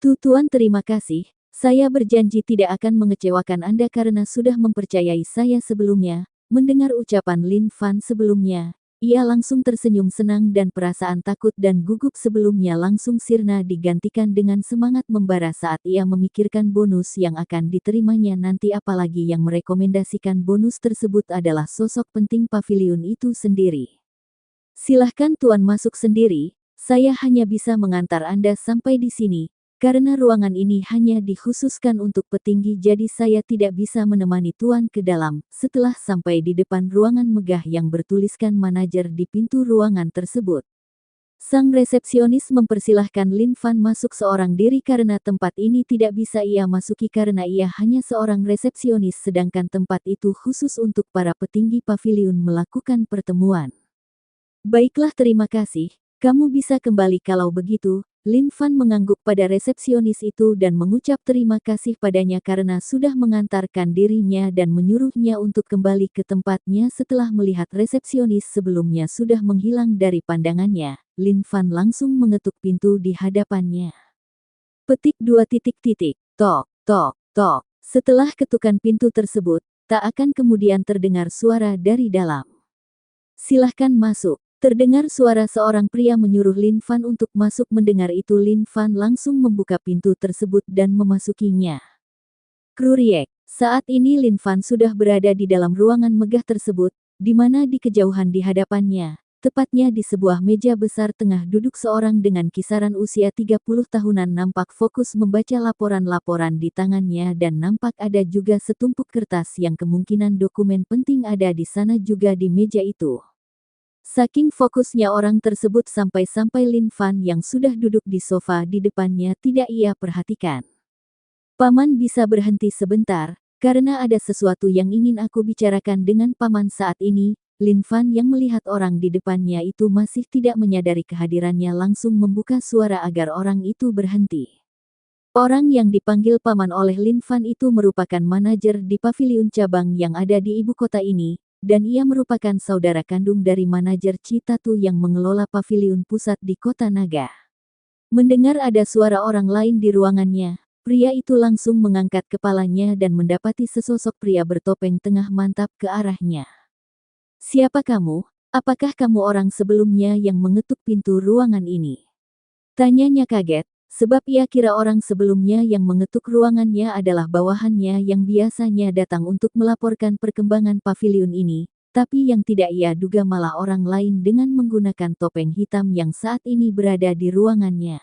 Tuan, terima kasih. Saya berjanji tidak akan mengecewakan Anda karena sudah mempercayai saya sebelumnya. Mendengar ucapan Lin Fan sebelumnya, ia langsung tersenyum senang dan perasaan takut dan gugup sebelumnya langsung sirna digantikan dengan semangat membara saat ia memikirkan bonus yang akan diterimanya nanti, apalagi yang merekomendasikan bonus tersebut adalah sosok penting pavilion itu sendiri. Silahkan Tuan masuk sendiri, saya hanya bisa mengantar Anda sampai di sini. Karena ruangan ini hanya dikhususkan untuk petinggi, jadi saya tidak bisa menemani Tuan ke dalam. Setelah sampai di depan ruangan megah yang bertuliskan manajer di pintu ruangan tersebut, sang resepsionis mempersilahkan Lin Fan masuk seorang diri karena tempat ini tidak bisa ia masuki karena ia hanya seorang resepsionis, sedangkan tempat itu khusus untuk para petinggi pavilion melakukan pertemuan. Baiklah, terima kasih. Kamu bisa kembali kalau begitu. Lin Fan mengangguk pada resepsionis itu dan mengucap terima kasih padanya karena sudah mengantarkan dirinya dan menyuruhnya untuk kembali ke tempatnya. Setelah melihat resepsionis sebelumnya sudah menghilang dari pandangannya, Lin Fan langsung mengetuk pintu di hadapannya. Petik 2 titik titik, tok, tok, tok. Setelah ketukan pintu tersebut, tak akan kemudian terdengar suara dari dalam. Silahkan masuk. Terdengar suara seorang pria menyuruh Lin Fan untuk masuk. Mendengar itu Lin Fan langsung membuka pintu tersebut dan memasukinya. Kruriek. Saat ini Lin Fan sudah berada di dalam ruangan megah tersebut, di mana di kejauhan di hadapannya, tepatnya di sebuah meja besar tengah duduk seorang dengan kisaran usia 30 tahunan nampak fokus membaca laporan-laporan di tangannya dan nampak ada juga setumpuk kertas yang kemungkinan dokumen penting ada di sana juga di meja itu. Saking fokusnya orang tersebut sampai-sampai Lin Fan yang sudah duduk di sofa di depannya tidak ia perhatikan. Paman, bisa berhenti sebentar, karena ada sesuatu yang ingin aku bicarakan dengan Paman saat ini. Lin Fan yang melihat orang di depannya itu masih tidak menyadari kehadirannya langsung membuka suara agar orang itu berhenti. Orang yang dipanggil Paman oleh Lin Fan itu merupakan manajer di pavilion cabang yang ada di ibu kota ini. Dan ia merupakan saudara kandung dari manajer Citatu yang mengelola pavilion pusat di kota Naga. Mendengar ada suara orang lain di ruangannya, pria itu langsung mengangkat kepalanya dan mendapati sesosok pria bertopeng tengah mantap ke arahnya. Siapa kamu? Apakah kamu orang sebelumnya yang mengetuk pintu ruangan ini? Tanyanya kaget, sebab ia kira orang sebelumnya yang mengetuk ruangannya adalah bawahannya yang biasanya datang untuk melaporkan perkembangan pavilion ini, tapi yang tidak ia duga malah orang lain dengan menggunakan topeng hitam yang saat ini berada di ruangannya.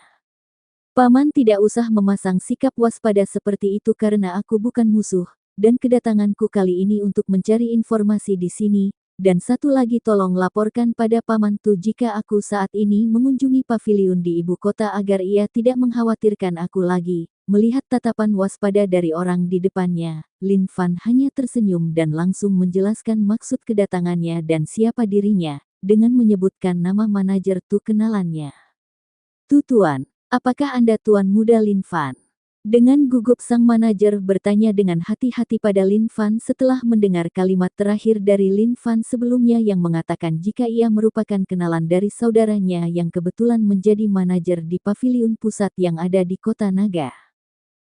Paman tidak usah memasang sikap waspada seperti itu karena aku bukan musuh, dan kedatanganku kali ini untuk mencari informasi di sini. Dan satu lagi, tolong laporkan pada Paman Tu jika aku saat ini mengunjungi pavilion di ibu kota agar ia tidak mengkhawatirkan aku lagi. Melihat tatapan waspada dari orang di depannya, Lin Fan hanya tersenyum dan langsung menjelaskan maksud kedatangannya dan siapa dirinya, dengan menyebutkan nama manajer Tu kenalannya. Tuan, apakah Anda Tuan Muda Lin Fan? Dengan gugup sang manajer bertanya dengan hati-hati pada Lin Fan setelah mendengar kalimat terakhir dari Lin Fan sebelumnya yang mengatakan jika ia merupakan kenalan dari saudaranya yang kebetulan menjadi manajer di pavilion pusat yang ada di kota Naga.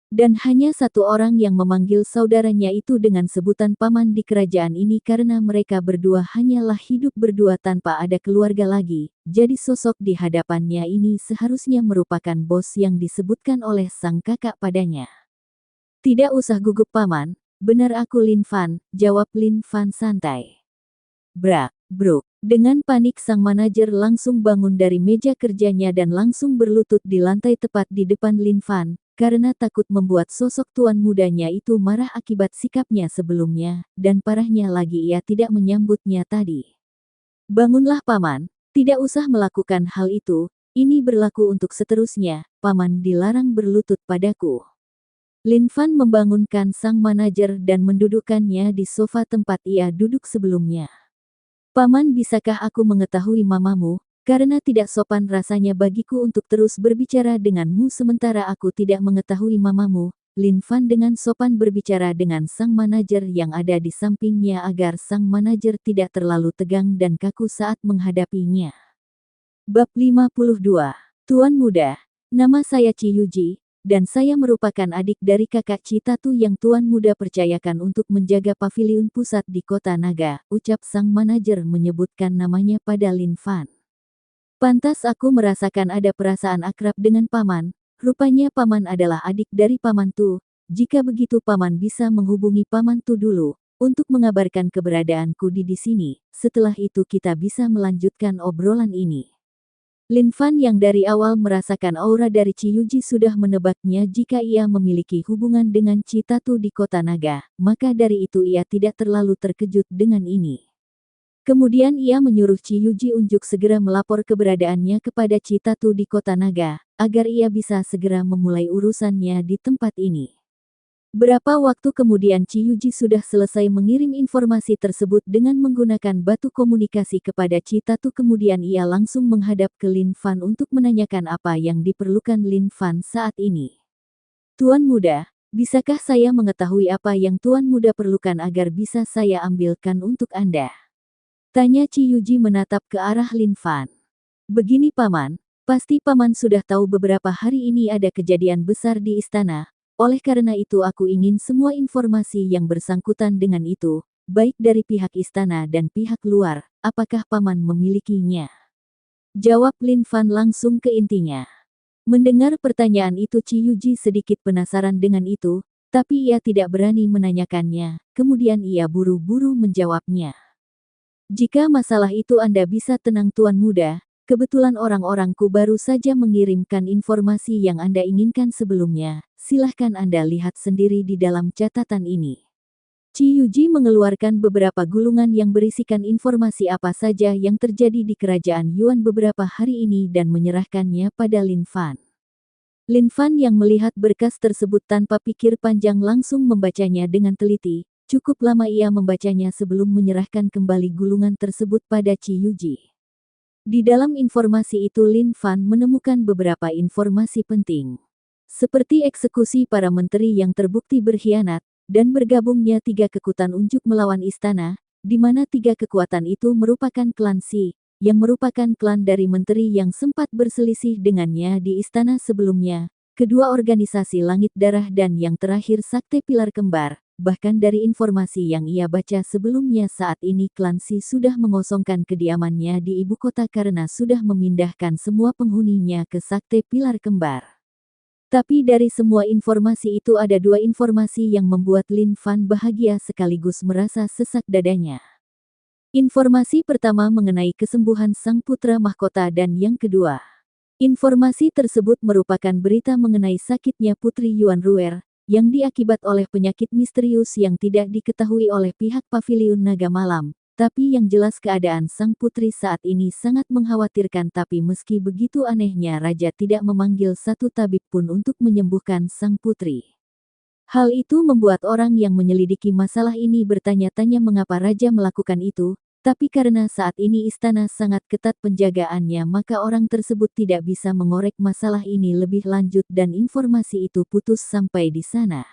Dan hanya satu orang yang memanggil saudaranya itu dengan sebutan paman di kerajaan ini karena mereka berdua hanyalah hidup berdua tanpa ada keluarga lagi. Jadi sosok di hadapannya ini seharusnya merupakan bos yang disebutkan oleh sang kakak padanya. Tidak usah gugup Paman, benar aku Lin Fan, jawab Lin Fan santai. Brak, bruk. Dengan panik sang manajer langsung bangun dari meja kerjanya dan langsung berlutut di lantai tepat di depan Lin Fan. Karena takut membuat sosok tuan mudanya itu marah akibat sikapnya sebelumnya, dan parahnya lagi ia tidak menyambutnya tadi. Bangunlah paman, tidak usah melakukan hal itu, ini berlaku untuk seterusnya, paman dilarang berlutut padaku. Lin Fan membangunkan sang manajer dan mendudukkannya di sofa tempat ia duduk sebelumnya. Paman, bisakah aku mengetahui mamamu, karena tidak sopan rasanya bagiku untuk terus berbicara denganmu sementara aku tidak mengetahui mamamu. Lin Fan dengan sopan berbicara dengan sang manajer yang ada di sampingnya agar sang manajer tidak terlalu tegang dan kaku saat menghadapinya. Bab 52. Tuan Muda, nama saya Ci Yuji, dan saya merupakan adik dari kakak Citatu yang Tuan Muda percayakan untuk menjaga paviliun pusat di kota Naga, ucap sang manajer menyebutkan namanya pada Lin Fan. Pantas aku merasakan ada perasaan akrab dengan paman, rupanya paman adalah adik dari paman Tu. Jika begitu paman bisa menghubungi paman Tu dulu, untuk mengabarkan keberadaanku di sini, setelah itu kita bisa melanjutkan obrolan ini. Lin Fan yang dari awal merasakan aura dari Ci Yuji sudah menebaknya jika ia memiliki hubungan dengan Citatu di kota Naga, maka dari itu ia tidak terlalu terkejut dengan ini. Kemudian ia menyuruh Ci Yuji untuk segera melapor keberadaannya kepada Citatu di kota Naga, agar ia bisa segera memulai urusannya di tempat ini. Berapa waktu kemudian Ci Yuji sudah selesai mengirim informasi tersebut dengan menggunakan batu komunikasi kepada Citatu, kemudian ia langsung menghadap ke Lin Fan untuk menanyakan apa yang diperlukan Lin Fan saat ini. Tuan Muda, bisakah saya mengetahui apa yang Tuan Muda perlukan agar bisa saya ambilkan untuk Anda? Tanya Ci Yuji menatap ke arah Lin Fan. Begini paman, pasti paman sudah tahu beberapa hari ini ada kejadian besar di istana. Oleh karena itu aku ingin semua informasi yang bersangkutan dengan itu, baik dari pihak istana dan pihak luar, apakah paman memilikinya? Jawab Lin Fan langsung ke intinya. Mendengar pertanyaan itu Ci Yuji sedikit penasaran dengan itu, tapi ia tidak berani menanyakannya, kemudian ia buru-buru menjawabnya. Jika masalah itu Anda bisa tenang Tuan Muda, kebetulan orang-orangku baru saja mengirimkan informasi yang Anda inginkan sebelumnya. Silahkan Anda lihat sendiri di dalam catatan ini. Ci Yuji mengeluarkan beberapa gulungan yang berisikan informasi apa saja yang terjadi di kerajaan Yuan beberapa hari ini dan menyerahkannya pada Lin Fan. Lin Fan yang melihat berkas tersebut tanpa pikir panjang langsung membacanya dengan teliti. Cukup lama ia membacanya sebelum menyerahkan kembali gulungan tersebut pada Ci Yuji. Di dalam informasi itu Lin Fan menemukan beberapa informasi penting. Seperti eksekusi para menteri yang terbukti berkhianat, dan bergabungnya 3 kekuatan unjuk melawan istana, di mana 3 kekuatan itu merupakan klan Si, yang merupakan klan dari menteri yang sempat berselisih dengannya di istana sebelumnya, kedua organisasi Langit Darah dan yang terakhir Sakte Pilar Kembar. Bahkan dari informasi yang ia baca sebelumnya saat ini klan Si sudah mengosongkan kediamannya di ibu kota karena sudah memindahkan semua penghuninya ke Sakte Pilar Kembar. Tapi dari semua informasi itu ada 2 informasi yang membuat Lin Fan bahagia sekaligus merasa sesak dadanya. Informasi pertama mengenai kesembuhan sang putra mahkota dan yang kedua. Informasi tersebut merupakan berita mengenai sakitnya Putri Yuan Ruer, yang diakibat oleh penyakit misterius yang tidak diketahui oleh pihak Paviliun Naga Malam, tapi yang jelas keadaan sang putri saat ini sangat mengkhawatirkan. Tapi meski begitu anehnya raja tidak memanggil satu tabib pun untuk menyembuhkan sang putri. Hal itu membuat orang yang menyelidiki masalah ini bertanya-tanya mengapa raja melakukan itu, tapi karena saat ini istana sangat ketat penjagaannya maka orang tersebut tidak bisa mengorek masalah ini lebih lanjut dan informasi itu putus sampai di sana.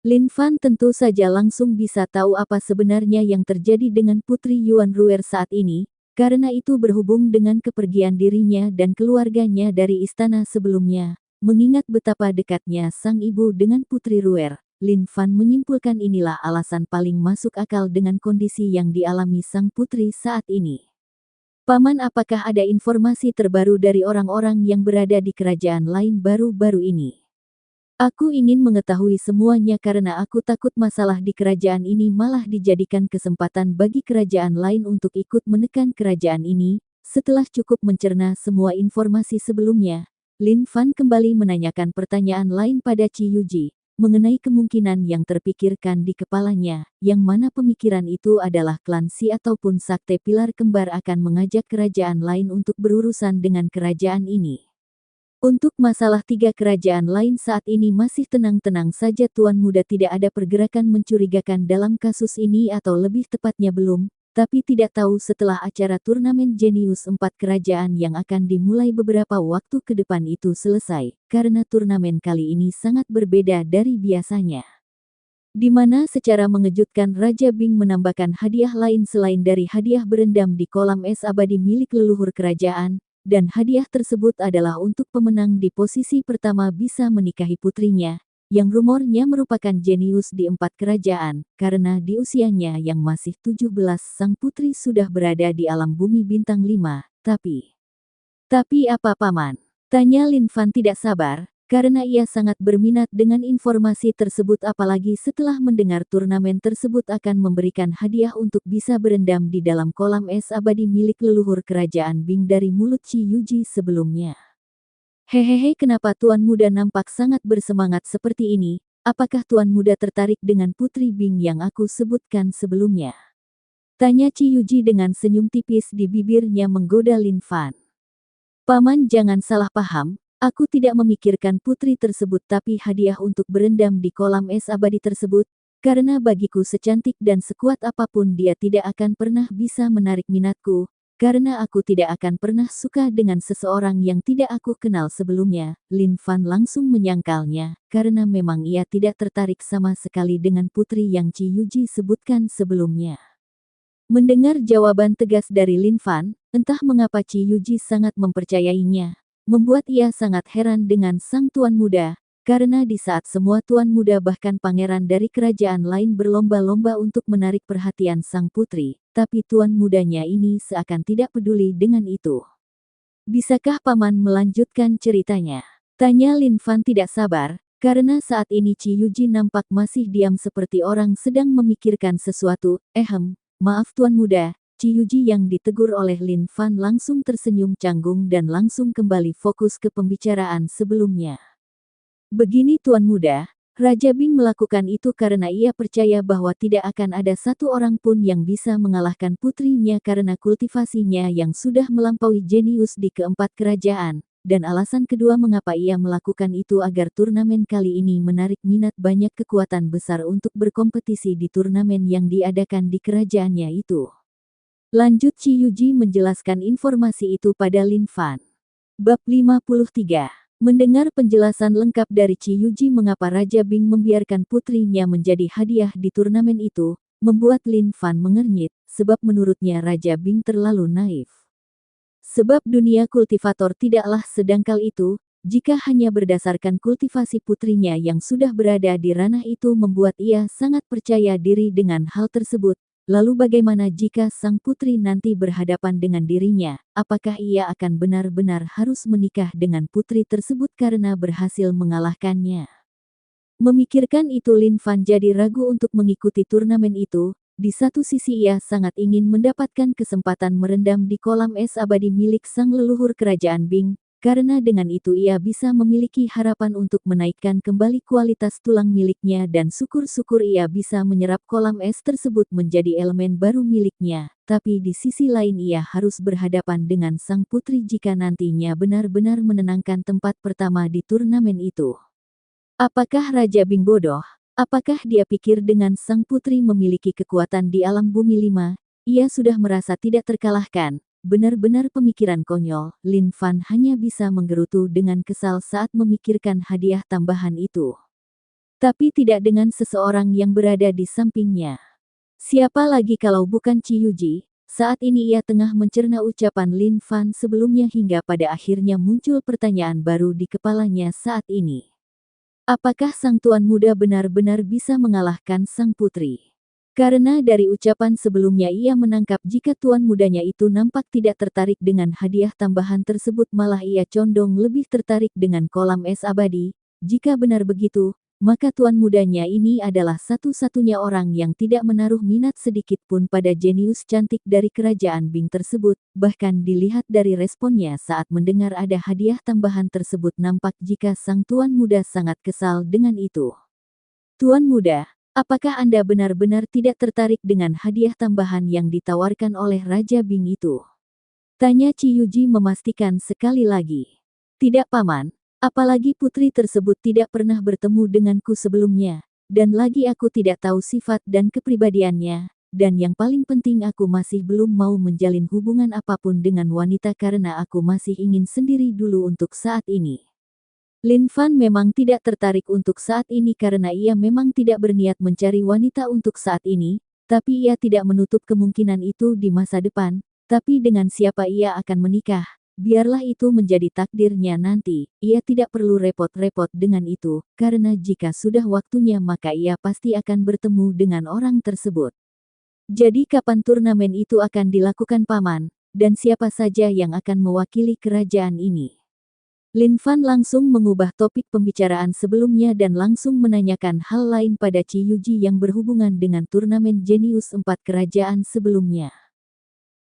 Lin Fan tentu saja langsung bisa tahu apa sebenarnya yang terjadi dengan Putri Yuan Ruer saat ini, karena itu berhubung dengan kepergian dirinya dan keluarganya dari istana sebelumnya, mengingat betapa dekatnya sang ibu dengan Putri Ruer. Lin Fan menyimpulkan inilah alasan paling masuk akal dengan kondisi yang dialami sang putri saat ini. Paman, apakah ada informasi terbaru dari orang-orang yang berada di kerajaan lain baru-baru ini? Aku ingin mengetahui semuanya karena aku takut masalah di kerajaan ini malah dijadikan kesempatan bagi kerajaan lain untuk ikut menekan kerajaan ini. Setelah cukup mencerna semua informasi sebelumnya, Lin Fan kembali menanyakan pertanyaan lain pada Ci Yuji. mengenai kemungkinan yang terpikirkan di kepalanya, yang mana pemikiran itu adalah klan Si ataupun sakte pilar kembar akan mengajak kerajaan lain untuk berurusan dengan kerajaan ini. Untuk masalah 3 kerajaan lain saat ini masih tenang-tenang saja. Tuan Muda tidak ada pergerakan mencurigakan dalam kasus ini atau lebih tepatnya belum, tapi tidak tahu setelah acara turnamen jenius 4 kerajaan yang akan dimulai beberapa waktu ke depan itu selesai, karena turnamen kali ini sangat berbeda dari biasanya. Di mana secara mengejutkan Raja Bing menambahkan hadiah lain selain dari hadiah berendam di kolam es abadi milik leluhur kerajaan, dan hadiah tersebut adalah untuk pemenang di posisi pertama bisa menikahi putrinya, yang rumornya merupakan jenius di 4 kerajaan, karena di usianya yang masih 17 sang putri sudah berada di alam bumi bintang 5, tapi apa paman? Tanya Lin Fan tidak sabar, karena ia sangat berminat dengan informasi tersebut apalagi setelah mendengar turnamen tersebut akan memberikan hadiah untuk bisa berendam di dalam kolam es abadi milik leluhur kerajaan Bing dari mulut Ci Yuji sebelumnya. Hehehe, kenapa Tuan Muda nampak sangat bersemangat seperti ini? Apakah Tuan Muda tertarik dengan Putri Bing yang aku sebutkan sebelumnya? Tanya Ci Yuji dengan senyum tipis di bibirnya menggoda Lin Fan. Paman, jangan salah paham, aku tidak memikirkan putri tersebut tapi hadiah untuk berendam di kolam es abadi tersebut, karena bagiku secantik dan sekuat apapun dia tidak akan pernah bisa menarik minatku. Karena aku tidak akan pernah suka dengan seseorang yang tidak aku kenal sebelumnya. Lin Fan langsung menyangkalnya, karena memang ia tidak tertarik sama sekali dengan putri yang Ci Yuji sebutkan sebelumnya. Mendengar jawaban tegas dari Lin Fan, entah mengapa Ci Yuji sangat mempercayainya, membuat ia sangat heran dengan sang tuan muda, karena di saat semua tuan muda bahkan pangeran dari kerajaan lain berlomba-lomba untuk menarik perhatian sang putri, tapi tuan mudanya ini seakan tidak peduli dengan itu. Bisakah paman melanjutkan ceritanya? Tanya Lin Fan tidak sabar, karena saat ini Ci Yuji nampak masih diam seperti orang sedang memikirkan sesuatu. Maaf tuan muda. Ci Yuji yang ditegur oleh Lin Fan langsung tersenyum canggung dan langsung kembali fokus ke pembicaraan sebelumnya. Begini tuan muda, Raja Bing melakukan itu karena ia percaya bahwa tidak akan ada satu orang pun yang bisa mengalahkan putrinya karena kultivasinya yang sudah melampaui jenius di keempat kerajaan. Dan alasan kedua mengapa ia melakukan itu agar turnamen kali ini menarik minat banyak kekuatan besar untuk berkompetisi di turnamen yang diadakan di kerajaannya itu. Lanjut Ci Yuji menjelaskan informasi itu pada Lin Fan. Bab 53. Mendengar penjelasan lengkap dari Ci Yuji mengapa Raja Bing membiarkan putrinya menjadi hadiah di turnamen itu, membuat Lin Fan mengernyit, sebab menurutnya Raja Bing terlalu naif. Sebab dunia kultivator tidaklah sedangkal itu, jika hanya berdasarkan kultivasi putrinya yang sudah berada di ranah itu membuat ia sangat percaya diri dengan hal tersebut. Lalu bagaimana jika sang putri nanti berhadapan dengan dirinya, apakah ia akan benar-benar harus menikah dengan putri tersebut karena berhasil mengalahkannya? Memikirkan itu Lin Fan jadi ragu untuk mengikuti turnamen itu. Di satu sisi ia sangat ingin mendapatkan kesempatan merendam di kolam es abadi milik sang leluhur kerajaan Bing, karena dengan itu ia bisa memiliki harapan untuk menaikkan kembali kualitas tulang miliknya dan syukur-syukur ia bisa menyerap kolam es tersebut menjadi elemen baru miliknya. Tapi di sisi lain ia harus berhadapan dengan sang putri jika nantinya benar-benar menenangkan tempat pertama di turnamen itu. Apakah Raja Bing bodoh? Apakah dia pikir dengan sang putri memiliki kekuatan di alam bumi 5, ia sudah merasa tidak terkalahkan? Benar-benar pemikiran konyol. Lin Fan hanya bisa menggerutu dengan kesal saat memikirkan hadiah tambahan itu. Tapi tidak dengan seseorang yang berada di sampingnya. Siapa lagi kalau bukan Ci Yuji? Saat ini ia tengah mencerna ucapan Lin Fan sebelumnya hingga pada akhirnya muncul pertanyaan baru di kepalanya saat ini. Apakah sang tuan muda benar-benar bisa mengalahkan sang putri? Karena dari ucapan sebelumnya ia menangkap jika tuan mudanya itu nampak tidak tertarik dengan hadiah tambahan tersebut malah ia condong lebih tertarik dengan kolam es abadi. Jika benar begitu, maka tuan mudanya ini adalah satu-satunya orang yang tidak menaruh minat sedikit pun pada jenius cantik dari kerajaan Bing tersebut. Bahkan dilihat dari responnya saat mendengar ada hadiah tambahan tersebut nampak jika sang tuan muda sangat kesal dengan itu. Tuan muda, apakah Anda benar-benar tidak tertarik dengan hadiah tambahan yang ditawarkan oleh Raja Bing itu? Tanya Ci Yuji memastikan sekali lagi. Tidak paman, apalagi putri tersebut tidak pernah bertemu denganku sebelumnya, dan lagi aku tidak tahu sifat dan kepribadiannya, dan yang paling penting aku masih belum mau menjalin hubungan apapun dengan wanita karena aku masih ingin sendiri dulu untuk saat ini. Lin Fan memang tidak tertarik untuk saat ini karena ia memang tidak berniat mencari wanita untuk saat ini, tapi ia tidak menutup kemungkinan itu di masa depan. Tapi dengan siapa ia akan menikah, biarlah itu menjadi takdirnya nanti, ia tidak perlu repot-repot dengan itu, karena jika sudah waktunya maka ia pasti akan bertemu dengan orang tersebut. Jadi kapan turnamen itu akan dilakukan paman, dan siapa saja yang akan mewakili kerajaan ini? Lin Fan langsung mengubah topik pembicaraan sebelumnya dan langsung menanyakan hal lain pada Ci Yuji yang berhubungan dengan turnamen Jenius 4 kerajaan sebelumnya.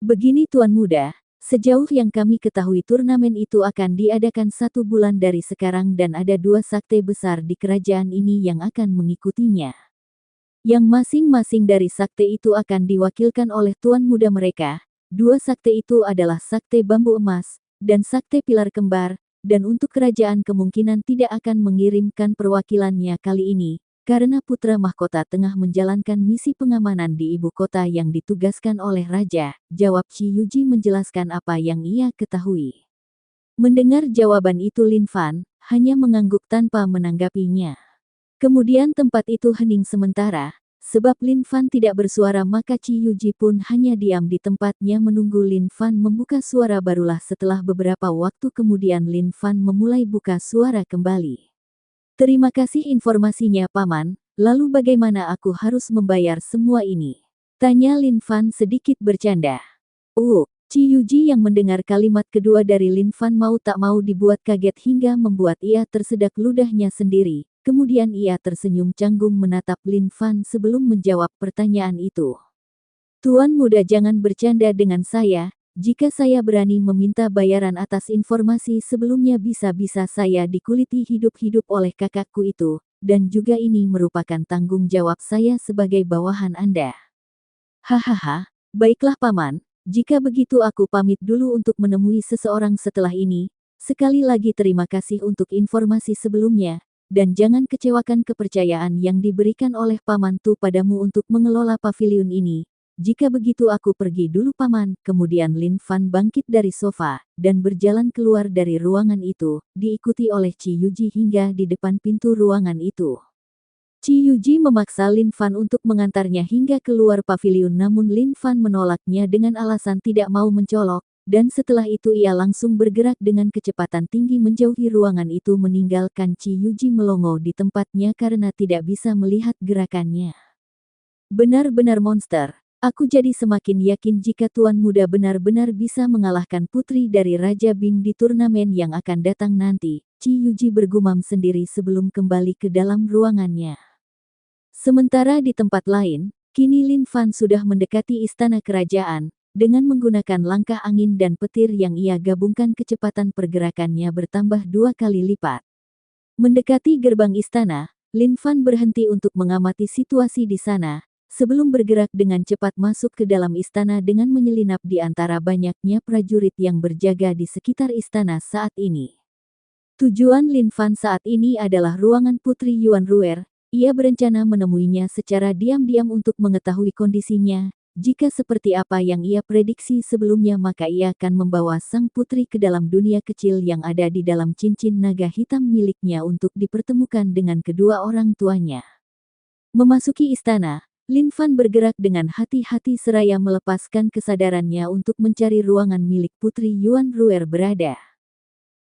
Begini Tuan Muda, sejauh yang kami ketahui turnamen itu akan diadakan 1 bulan dari sekarang dan ada 2 sakte besar di kerajaan ini yang akan mengikutinya. Yang masing-masing dari sakte itu akan diwakilkan oleh Tuan Muda mereka. 2 sakte itu adalah Sakte Bambu Emas dan Sakte Pilar Kembar, dan untuk kerajaan kemungkinan tidak akan mengirimkan perwakilannya kali ini. Karena putra mahkota tengah menjalankan misi pengamanan di ibu kota yang ditugaskan oleh raja, jawab Ci Yuji menjelaskan apa yang ia ketahui. Mendengar jawaban itu Lin Fan hanya mengangguk tanpa menanggapinya. Kemudian tempat itu hening sementara, sebab Lin Fan tidak bersuara maka Ci Yuji pun hanya diam di tempatnya menunggu Lin Fan membuka suara barulah setelah beberapa waktu kemudian Lin Fan memulai buka suara kembali. Terima kasih informasinya paman, lalu bagaimana aku harus membayar semua ini? Tanya Lin Fan sedikit bercanda. Ci Yuji yang mendengar kalimat kedua dari Lin Fan mau tak mau dibuat kaget hingga membuat ia tersedak ludahnya sendiri. Kemudian ia tersenyum canggung menatap Lin Fan sebelum menjawab pertanyaan itu. Tuan muda jangan bercanda dengan saya. Jika saya berani meminta bayaran atas informasi sebelumnya bisa-bisa saya dikuliti hidup-hidup oleh kakakku itu, dan juga ini merupakan tanggung jawab saya sebagai bawahan Anda. Hahaha, baiklah paman, jika begitu aku pamit dulu untuk menemui seseorang setelah ini. Sekali lagi terima kasih untuk informasi sebelumnya, dan jangan kecewakan kepercayaan yang diberikan oleh Paman Tu padamu untuk mengelola paviliun ini. Jika begitu aku pergi dulu paman. Kemudian Lin Fan bangkit dari sofa, dan berjalan keluar dari ruangan itu, diikuti oleh Ci Yuji hingga di depan pintu ruangan itu. Ci Yuji memaksa Lin Fan untuk mengantarnya hingga keluar paviliun namun Lin Fan menolaknya dengan alasan tidak mau mencolok, dan setelah itu ia langsung bergerak dengan kecepatan tinggi menjauhi ruangan itu meninggalkan Ci Yuji melongo di tempatnya karena tidak bisa melihat gerakannya. Benar-benar monster. Aku jadi semakin yakin jika Tuan Muda benar-benar bisa mengalahkan putri dari Raja Bing di turnamen yang akan datang nanti, Ci Yuji bergumam sendiri sebelum kembali ke dalam ruangannya. Sementara di tempat lain, kini Lin Fan sudah mendekati istana kerajaan, dengan menggunakan langkah angin dan petir yang ia gabungkan kecepatan pergerakannya bertambah 2 kali lipat. Mendekati gerbang istana, Lin Fan berhenti untuk mengamati situasi di sana, sebelum bergerak dengan cepat masuk ke dalam istana dengan menyelinap di antara banyaknya prajurit yang berjaga di sekitar istana saat ini. Tujuan Lin Fan saat ini adalah ruangan Putri Yuan Ruer. Ia berencana menemuinya secara diam-diam untuk mengetahui kondisinya. Jika seperti apa yang ia prediksi sebelumnya maka ia akan membawa sang putri ke dalam dunia kecil yang ada di dalam cincin naga hitam miliknya untuk dipertemukan dengan kedua orang tuanya. Memasuki istana, Lin Fan bergerak dengan hati-hati seraya melepaskan kesadarannya untuk mencari ruangan milik Putri Yuan Ruer berada.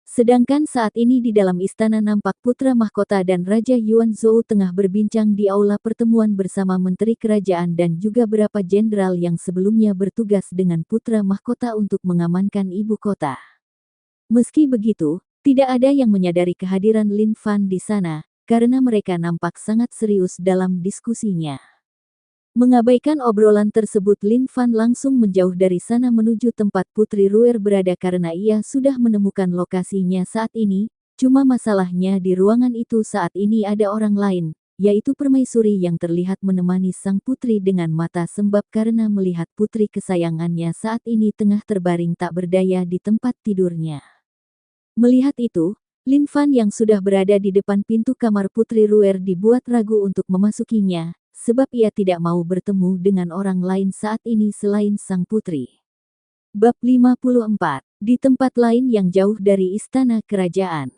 Sedangkan saat ini di dalam istana nampak putra mahkota dan Raja Yuan Zhou tengah berbincang di aula pertemuan bersama menteri kerajaan dan juga beberapa jenderal yang sebelumnya bertugas dengan putra mahkota untuk mengamankan ibu kota. Meski begitu, tidak ada yang menyadari kehadiran Lin Fan di sana, karena mereka nampak sangat serius dalam diskusinya. Mengabaikan obrolan tersebut Lin Fan langsung menjauh dari sana menuju tempat Putri Ruer berada karena ia sudah menemukan lokasinya saat ini, cuma masalahnya di ruangan itu saat ini ada orang lain, yaitu permaisuri yang terlihat menemani sang putri dengan mata sembab karena melihat putri kesayangannya saat ini tengah terbaring tak berdaya di tempat tidurnya. Melihat itu, Lin Fan yang sudah berada di depan pintu kamar Putri Ruer dibuat ragu untuk memasukinya, sebab ia tidak mau bertemu dengan orang lain saat ini selain sang putri. Bab 54. Di tempat lain yang jauh dari istana kerajaan.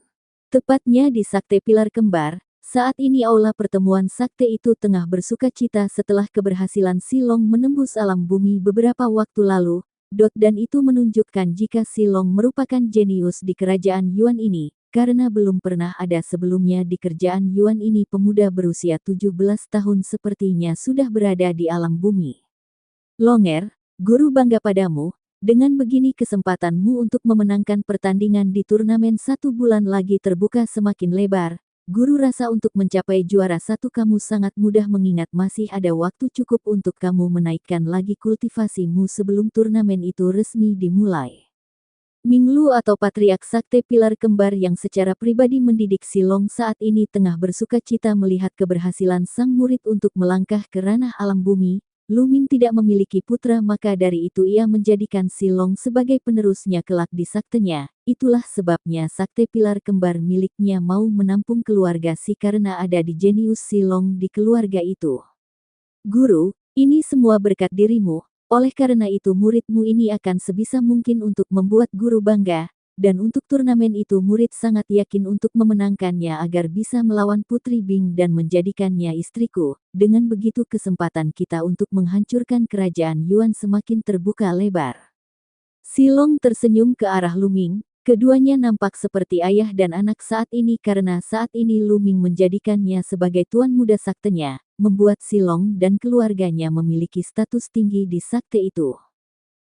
Tepatnya di Sakte Pilar Kembar, saat ini aula pertemuan Sakte itu tengah bersuka cita setelah keberhasilan Silong menembus alam bumi beberapa waktu lalu, dan itu menunjukkan jika Silong merupakan jenius di kerajaan Yuan ini, karena belum pernah ada sebelumnya di kerajaan Yuan ini pemuda berusia 17 tahun sepertinya sudah berada di alam bumi. Longer, guru bangga padamu. Dengan begini kesempatanmu untuk memenangkan pertandingan di turnamen 1 bulan lagi terbuka semakin lebar. Guru rasa untuk mencapai juara 1 kamu sangat mudah mengingat masih ada waktu cukup untuk kamu menaikkan lagi kultivasimu sebelum turnamen itu resmi dimulai. Minglu atau Patriark Sakte Pilar Kembar yang secara pribadi mendidik Silong saat ini tengah bersuka cita melihat keberhasilan sang murid untuk melangkah ke ranah alam bumi. Lu Ming tidak memiliki putra maka dari itu ia menjadikan Silong sebagai penerusnya kelak di saktenya. Itulah sebabnya Sakte Pilar Kembar miliknya mau menampung keluarga Si karena ada di jenius Silong di keluarga itu. Guru, ini semua berkat dirimu, oleh karena itu muridmu ini akan sebisa mungkin untuk membuat guru bangga. Dan untuk turnamen itu murid sangat yakin untuk memenangkannya agar bisa melawan Putri Bing dan menjadikannya istriku. Dengan begitu kesempatan kita untuk menghancurkan kerajaan Yuan semakin terbuka lebar. Silong tersenyum ke arah Lu Ming. Keduanya nampak seperti ayah dan anak saat ini karena saat ini Lu Ming menjadikannya sebagai tuan muda saktenya, membuat Silong dan keluarganya memiliki status tinggi di sakte itu.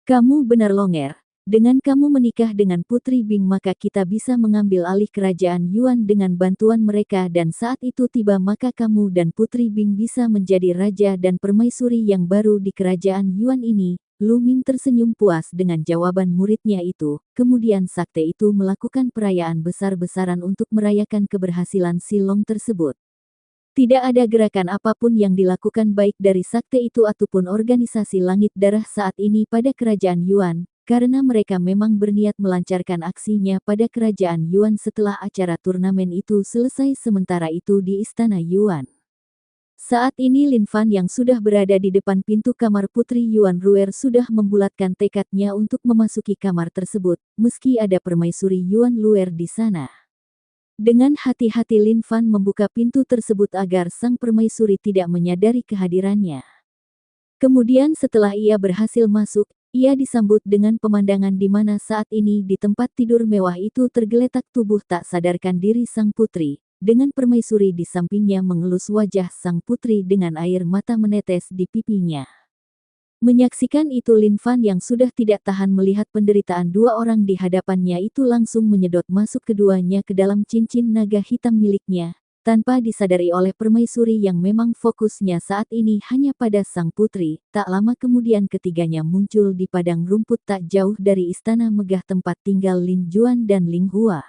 Kamu benar Longer. Dengan kamu menikah dengan Putri Bing maka kita bisa mengambil alih kerajaan Yuan dengan bantuan mereka dan saat itu tiba maka kamu dan Putri Bing bisa menjadi raja dan permaisuri yang baru di kerajaan Yuan ini. Lu Ming tersenyum puas dengan jawaban muridnya itu, kemudian sakte itu melakukan perayaan besar-besaran untuk merayakan keberhasilan Silong tersebut. Tidak ada gerakan apapun yang dilakukan baik dari sakte itu ataupun organisasi langit darah saat ini pada kerajaan Yuan. Karena mereka memang berniat melancarkan aksinya pada kerajaan Yuan setelah acara turnamen itu selesai sementara itu di istana Yuan. Saat ini Lin Fan yang sudah berada di depan pintu kamar Putri Yuan Ruer sudah membulatkan tekadnya untuk memasuki kamar tersebut, meski ada permaisuri Yuan Ruer di sana. Dengan hati-hati Lin Fan membuka pintu tersebut agar sang permaisuri tidak menyadari kehadirannya. Kemudian setelah ia berhasil masuk, ia disambut dengan pemandangan di mana saat ini di tempat tidur mewah itu tergeletak tubuh tak sadarkan diri sang putri, dengan permaisuri di sampingnya mengelus wajah sang putri dengan air mata menetes di pipinya. Menyaksikan itu Lin Fan yang sudah tidak tahan melihat penderitaan dua orang di hadapannya itu langsung menyedot masuk keduanya ke dalam cincin naga hitam miliknya, tanpa disadari oleh permaisuri yang memang fokusnya saat ini hanya pada sang putri. Tak lama kemudian ketiganya muncul di padang rumput tak jauh dari istana megah tempat tinggal Lin Juan dan Ling Hua.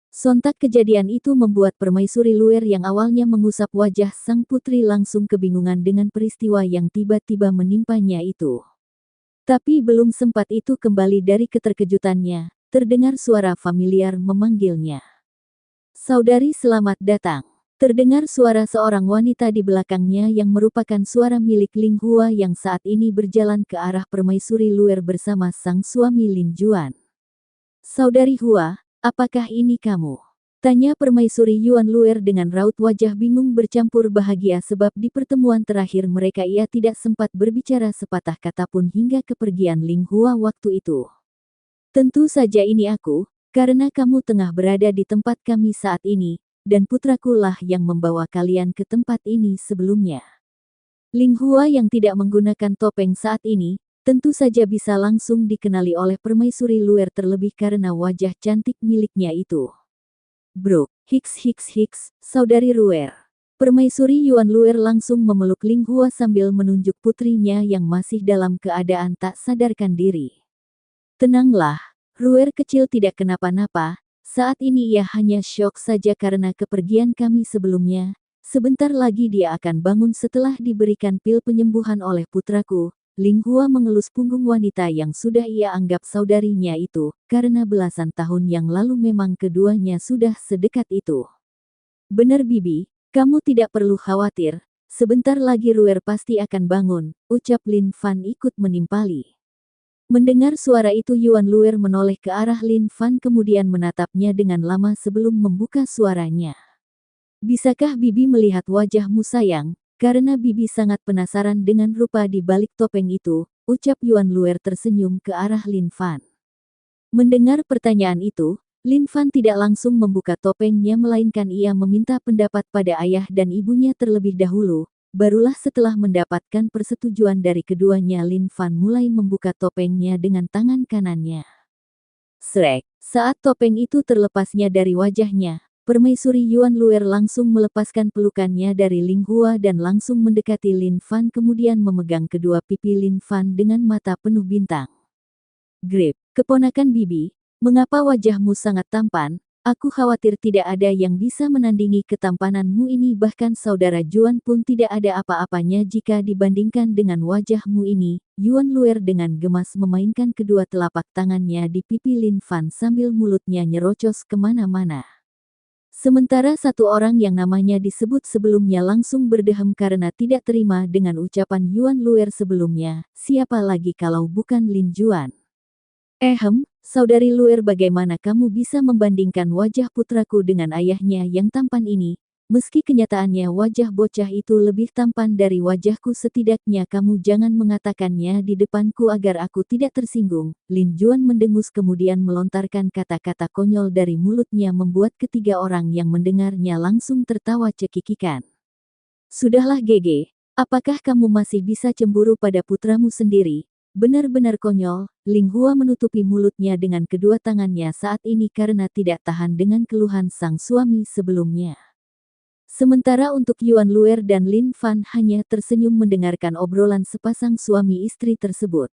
Sontak kejadian itu membuat permaisuri Luer yang awalnya mengusap wajah sang putri langsung kebingungan dengan peristiwa yang tiba-tiba menimpanya itu. Tapi belum sempat itu kembali dari keterkejutannya, terdengar suara familiar memanggilnya. Saudari selamat datang. Terdengar suara seorang wanita di belakangnya yang merupakan suara milik Ling Hua yang saat ini berjalan ke arah permaisuri Luer bersama sang suami Lin Juan. Saudari Hua, apakah ini kamu? Tanya permaisuri Yuan Luer dengan raut wajah bingung bercampur bahagia sebab di pertemuan terakhir mereka ia tidak sempat berbicara sepatah kata pun hingga kepergian Ling Hua waktu itu. Tentu saja ini aku. Karena kamu tengah berada di tempat kami saat ini, dan putraku lah yang membawa kalian ke tempat ini sebelumnya. Ling Hua yang tidak menggunakan topeng saat ini, tentu saja bisa langsung dikenali oleh permaisuri Luer terlebih karena wajah cantik miliknya itu. Bro, hiks, saudari Luer. Permaisuri Yuan Luer langsung memeluk Ling Hua sambil menunjuk putrinya yang masih dalam keadaan tak sadarkan diri. Tenanglah. Ruer kecil tidak kenapa-napa, saat ini ia hanya syok saja karena kepergian kami sebelumnya, Sebentar lagi dia akan bangun setelah diberikan pil penyembuhan oleh putraku. Ling Hua mengelus punggung wanita yang sudah ia anggap saudarinya itu, karena belasan tahun yang lalu memang keduanya sudah sedekat itu. Benar Bibi, kamu tidak perlu khawatir, sebentar lagi Ruer pasti akan bangun, ucap Lin Fan ikut menimpali. Mendengar suara itu Yuan Luer menoleh ke arah Lin Fan kemudian menatapnya dengan lama sebelum membuka suaranya. Bisakah Bibi melihat wajahmu sayang, karena Bibi sangat penasaran dengan rupa di balik topeng itu, ucap Yuan Luer tersenyum ke arah Lin Fan. Mendengar pertanyaan itu, Lin Fan tidak langsung membuka topengnya melainkan ia meminta pendapat pada ayah dan ibunya terlebih dahulu, barulah setelah mendapatkan persetujuan dari keduanya Lin Fan mulai membuka topengnya dengan tangan kanannya. Srek, saat topeng itu terlepasnya dari wajahnya, Permaisuri Yuan Luer langsung melepaskan pelukannya dari Ling Hua dan langsung mendekati Lin Fan kemudian memegang kedua pipi Lin Fan dengan mata penuh bintang. Grip, keponakan Bibi, mengapa wajahmu sangat tampan? Aku khawatir tidak ada yang bisa menandingi ketampananmu ini bahkan saudara Juan pun tidak ada apa-apanya jika dibandingkan dengan wajahmu ini. Yuan Luer dengan gemas memainkan kedua telapak tangannya di pipi Lin Fan sambil mulutnya nyerocos kemana-mana. Sementara satu orang yang namanya disebut sebelumnya langsung berdehem karena tidak terima dengan ucapan Yuan Luer sebelumnya, siapa lagi kalau bukan Lin Juan. Saudari Luer bagaimana kamu bisa membandingkan wajah putraku dengan ayahnya yang tampan ini, meski kenyataannya wajah bocah itu lebih tampan dari wajahku setidaknya kamu jangan mengatakannya di depanku agar aku tidak tersinggung. Lin Juan mendengus kemudian melontarkan kata-kata konyol dari mulutnya membuat ketiga orang yang mendengarnya langsung tertawa cekikikan. Sudahlah Gege, apakah kamu masih bisa cemburu pada putramu sendiri? Benar-benar konyol, Ling Hua menutupi mulutnya dengan kedua tangannya saat ini karena tidak tahan dengan keluhan sang suami sebelumnya. Sementara untuk Yuan Luer dan Lin Fan hanya tersenyum mendengarkan obrolan sepasang suami istri tersebut.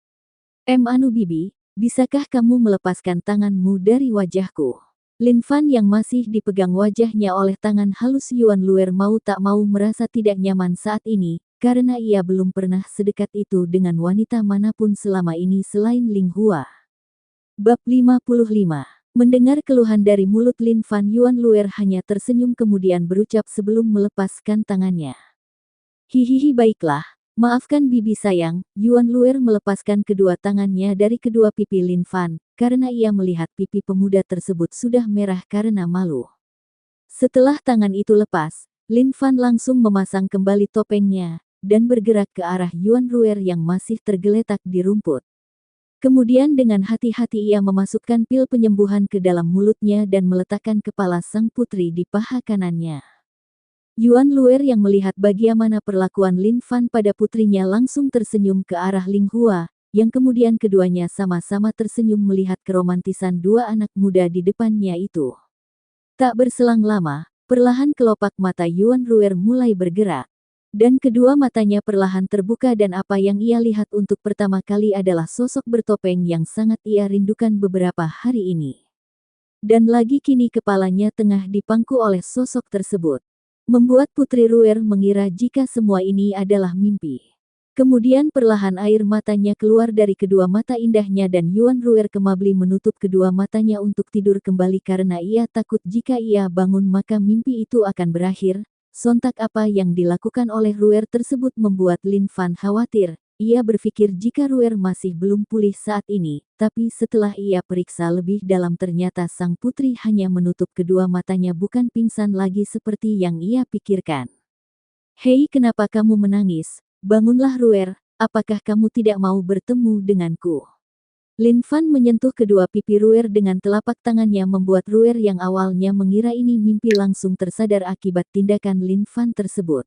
Anu Bibi, bisakah kamu melepaskan tanganmu dari wajahku? Lin Fan yang masih dipegang wajahnya oleh tangan halus Yuan Luer mau tak mau merasa tidak nyaman saat ini, karena ia belum pernah sedekat itu dengan wanita manapun selama ini selain Ling Hua. Bab 55. Mendengar keluhan dari mulut Lin Fan Yuan Luer hanya tersenyum kemudian berucap sebelum melepaskan tangannya. Hihihi baiklah, maafkan Bibi sayang, Yuan Luer melepaskan kedua tangannya dari kedua pipi Lin Fan, karena ia melihat pipi pemuda tersebut sudah merah karena malu. Setelah tangan itu lepas, Lin Fan langsung memasang kembali topengnya, dan bergerak ke arah Yuan Luer yang masih tergeletak di rumput. Kemudian dengan hati-hati ia memasukkan pil penyembuhan ke dalam mulutnya dan meletakkan kepala sang putri di paha kanannya. Yuan Luer yang melihat bagaimana perlakuan Lin Fan pada putrinya langsung tersenyum ke arah Ling Hua, yang kemudian keduanya sama-sama tersenyum melihat keromantisan dua anak muda di depannya itu. Tak berselang lama, perlahan kelopak mata Yuan Luer mulai bergerak. Dan kedua matanya perlahan terbuka dan apa yang ia lihat untuk pertama kali adalah sosok bertopeng yang sangat ia rindukan beberapa hari ini. Dan lagi kini kepalanya tengah dipangku oleh sosok tersebut. Membuat Putri Ruer mengira jika semua ini adalah mimpi. Kemudian perlahan air matanya keluar dari kedua mata indahnya dan Yuan Ruer kembali menutup kedua matanya untuk tidur kembali karena ia takut jika ia bangun maka mimpi itu akan berakhir. Sontak apa yang dilakukan oleh Ruer tersebut membuat Lin Fan khawatir. Ia berpikir jika Ruer masih belum pulih saat ini, tapi setelah ia periksa lebih dalam ternyata sang putri hanya menutup kedua matanya bukan pingsan lagi seperti yang ia pikirkan. Hei kenapa kamu menangis? Bangunlah Ruer, apakah kamu tidak mau bertemu denganku? Lin Fan menyentuh kedua pipi Ruer dengan telapak tangannya membuat Ruer yang awalnya mengira ini mimpi langsung tersadar akibat tindakan Lin Fan tersebut.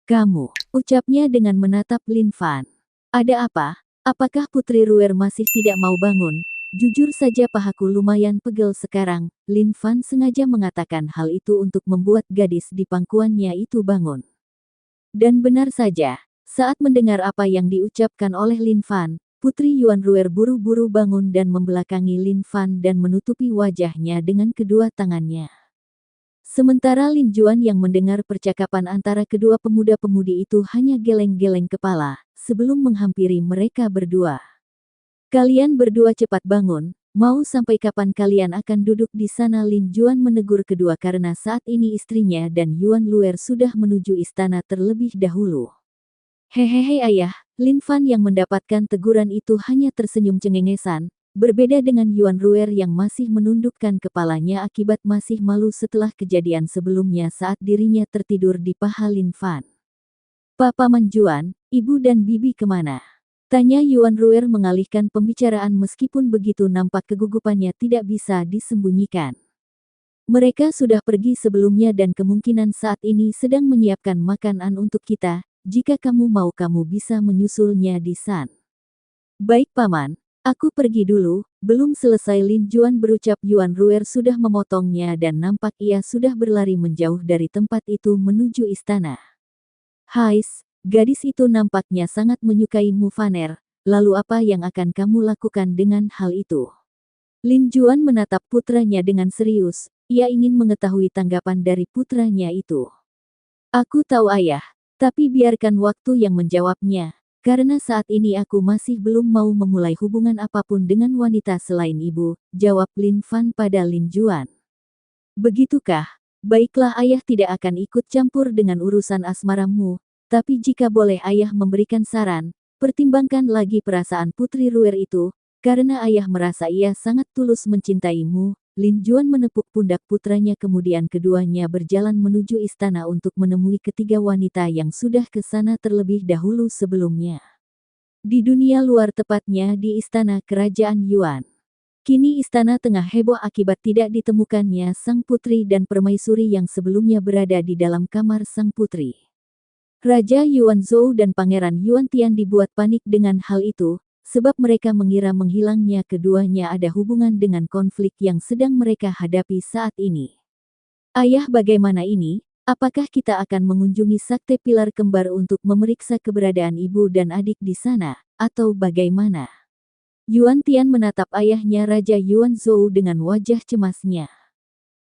Kamu, ucapnya dengan menatap Lin Fan. Ada apa? Apakah Putri Ruer masih tidak mau bangun? Jujur saja pahaku lumayan pegel sekarang. Lin Fan sengaja mengatakan hal itu untuk membuat gadis di pangkuannya itu bangun. Dan benar saja, saat mendengar apa yang diucapkan oleh Lin Fan, Putri Yuan Ruer buru-buru bangun dan membelakangi Lin Fan dan menutupi wajahnya dengan kedua tangannya. Sementara Lin Juan yang mendengar percakapan antara kedua pemuda-pemudi itu hanya geleng-geleng kepala, sebelum menghampiri mereka berdua. Kalian berdua cepat bangun, mau sampai kapan kalian akan duduk di sana? Lin Juan menegur kedua karena saat ini istrinya dan Yuan Luer sudah menuju istana terlebih dahulu. Hehehe ayah, Lin Fan yang mendapatkan teguran itu hanya tersenyum cengengesan. Berbeda dengan Yuan Ruer yang masih menundukkan kepalanya akibat masih malu setelah kejadian sebelumnya saat dirinya tertidur di paha Lin Fan. Paman Juan, ibu dan bibi kemana? Tanya Yuan Ruer mengalihkan pembicaraan meskipun begitu nampak kegugupannya tidak bisa disembunyikan. Mereka sudah pergi sebelumnya dan kemungkinan saat ini sedang menyiapkan makanan untuk kita, jika kamu mau kamu bisa menyusulnya di sana. Baik paman. Aku pergi dulu, belum selesai Lin Juan berucap Yuan Ruer sudah memotongnya dan nampak ia sudah berlari menjauh dari tempat itu menuju istana. Hais, gadis itu nampaknya sangat menyukai Mu Faner, lalu apa yang akan kamu lakukan dengan hal itu? Lin Juan menatap putranya dengan serius, ia ingin mengetahui tanggapan dari putranya itu. Aku tahu ayah, tapi biarkan waktu yang menjawabnya. Karena saat ini aku masih belum mau memulai hubungan apapun dengan wanita selain ibu, jawab Lin Fan pada Lin Juan. Begitukah? Baiklah ayah tidak akan ikut campur dengan urusan asmaramu, tapi jika boleh ayah memberikan saran, pertimbangkan lagi perasaan Putri Ruer itu, karena ayah merasa ia sangat tulus mencintaimu. Lin Juan menepuk pundak putranya kemudian keduanya berjalan menuju istana untuk menemui ketiga wanita yang sudah ke sana terlebih dahulu sebelumnya. Di dunia luar tepatnya di istana kerajaan Yuan. Kini istana tengah heboh akibat tidak ditemukannya sang putri dan permaisuri yang sebelumnya berada di dalam kamar sang putri. Raja Yuan Zhou dan Pangeran Yuan Tian dibuat panik dengan hal itu, sebab mereka mengira menghilangnya keduanya ada hubungan dengan konflik yang sedang mereka hadapi saat ini. Ayah bagaimana ini? Apakah kita akan mengunjungi Sakte Pilar Kembar untuk memeriksa keberadaan ibu dan adik di sana, atau bagaimana? Yuan Tian menatap ayahnya Raja Yuan Zhou dengan wajah cemasnya.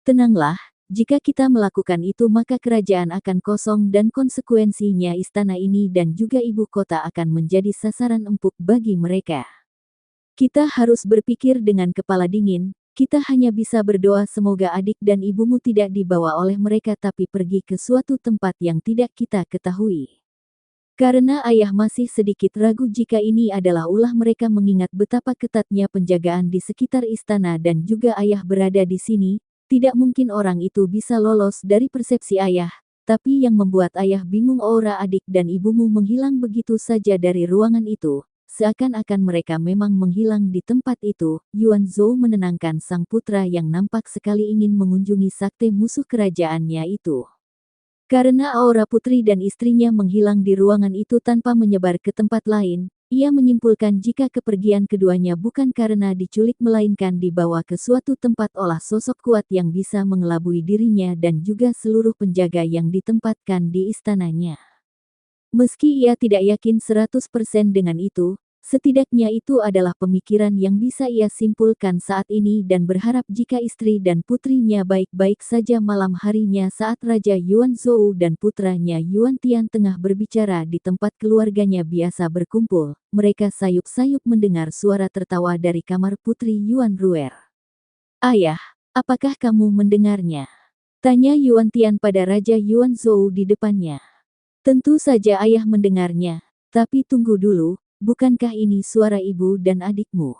Tenanglah, jika kita melakukan itu maka kerajaan akan kosong dan konsekuensinya istana ini dan juga ibu kota akan menjadi sasaran empuk bagi mereka. Kita harus berpikir dengan kepala dingin, kita hanya bisa berdoa semoga adik dan ibumu tidak dibawa oleh mereka tapi pergi ke suatu tempat yang tidak kita ketahui. Karena ayah masih sedikit ragu jika ini adalah ulah mereka mengingat betapa ketatnya penjagaan di sekitar istana dan juga ayah berada di sini. Tidak mungkin orang itu bisa lolos dari persepsi ayah, tapi yang membuat ayah bingung aura adik dan ibumu menghilang begitu saja dari ruangan itu, seakan-akan mereka memang menghilang di tempat itu. Yuan Zhou menenangkan sang putra yang nampak sekali ingin mengunjungi sakte musuh kerajaannya itu. Karena aura putri dan istrinya menghilang di ruangan itu tanpa menyebar ke tempat lain, ia menyimpulkan jika kepergian keduanya bukan karena diculik melainkan dibawa ke suatu tempat olah sosok kuat yang bisa mengelabui dirinya dan juga seluruh penjaga yang ditempatkan di istananya. Meski ia tidak yakin 100% dengan itu, setidaknya itu adalah pemikiran yang bisa ia simpulkan saat ini dan berharap jika istri dan putrinya baik-baik saja. Malam harinya saat Raja Yuan Zhou dan putranya Yuan Tian tengah berbicara di tempat keluarganya biasa berkumpul, mereka sayup-sayup mendengar suara tertawa dari kamar putri Yuan Ruer. Ayah, apakah kamu mendengarnya? Tanya Yuan Tian pada Raja Yuan Zhou di depannya. Tentu saja ayah mendengarnya, tapi tunggu dulu. Bukankah ini suara ibu dan adikmu?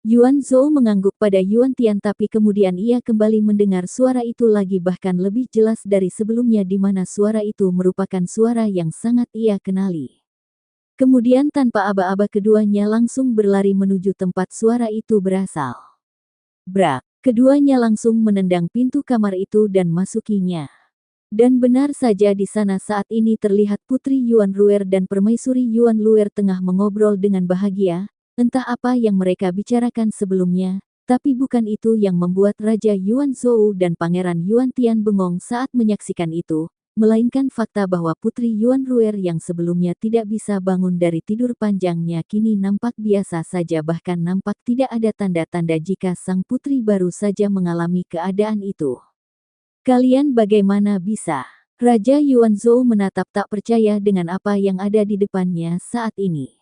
Yuan Zhou mengangguk pada Yuan Tian tapi kemudian ia kembali mendengar suara itu lagi bahkan lebih jelas dari sebelumnya di mana suara itu merupakan suara yang sangat ia kenali. Kemudian tanpa aba-aba keduanya langsung berlari menuju tempat suara itu berasal. Brak, keduanya langsung menendang pintu kamar itu dan masukinya. Dan benar saja di sana saat ini terlihat Putri Yuan Ruer dan Permaisuri Yuan Luer tengah mengobrol dengan bahagia, entah apa yang mereka bicarakan sebelumnya, tapi bukan itu yang membuat Raja Yuan Zhou dan Pangeran Yuan Tian bengong saat menyaksikan itu, melainkan fakta bahwa Putri Yuan Ruer yang sebelumnya tidak bisa bangun dari tidur panjangnya kini nampak biasa saja bahkan nampak tidak ada tanda-tanda jika sang putri baru saja mengalami keadaan itu. Kalian bagaimana bisa? Raja Yuanzhou menatap tak percaya dengan apa yang ada di depannya saat ini.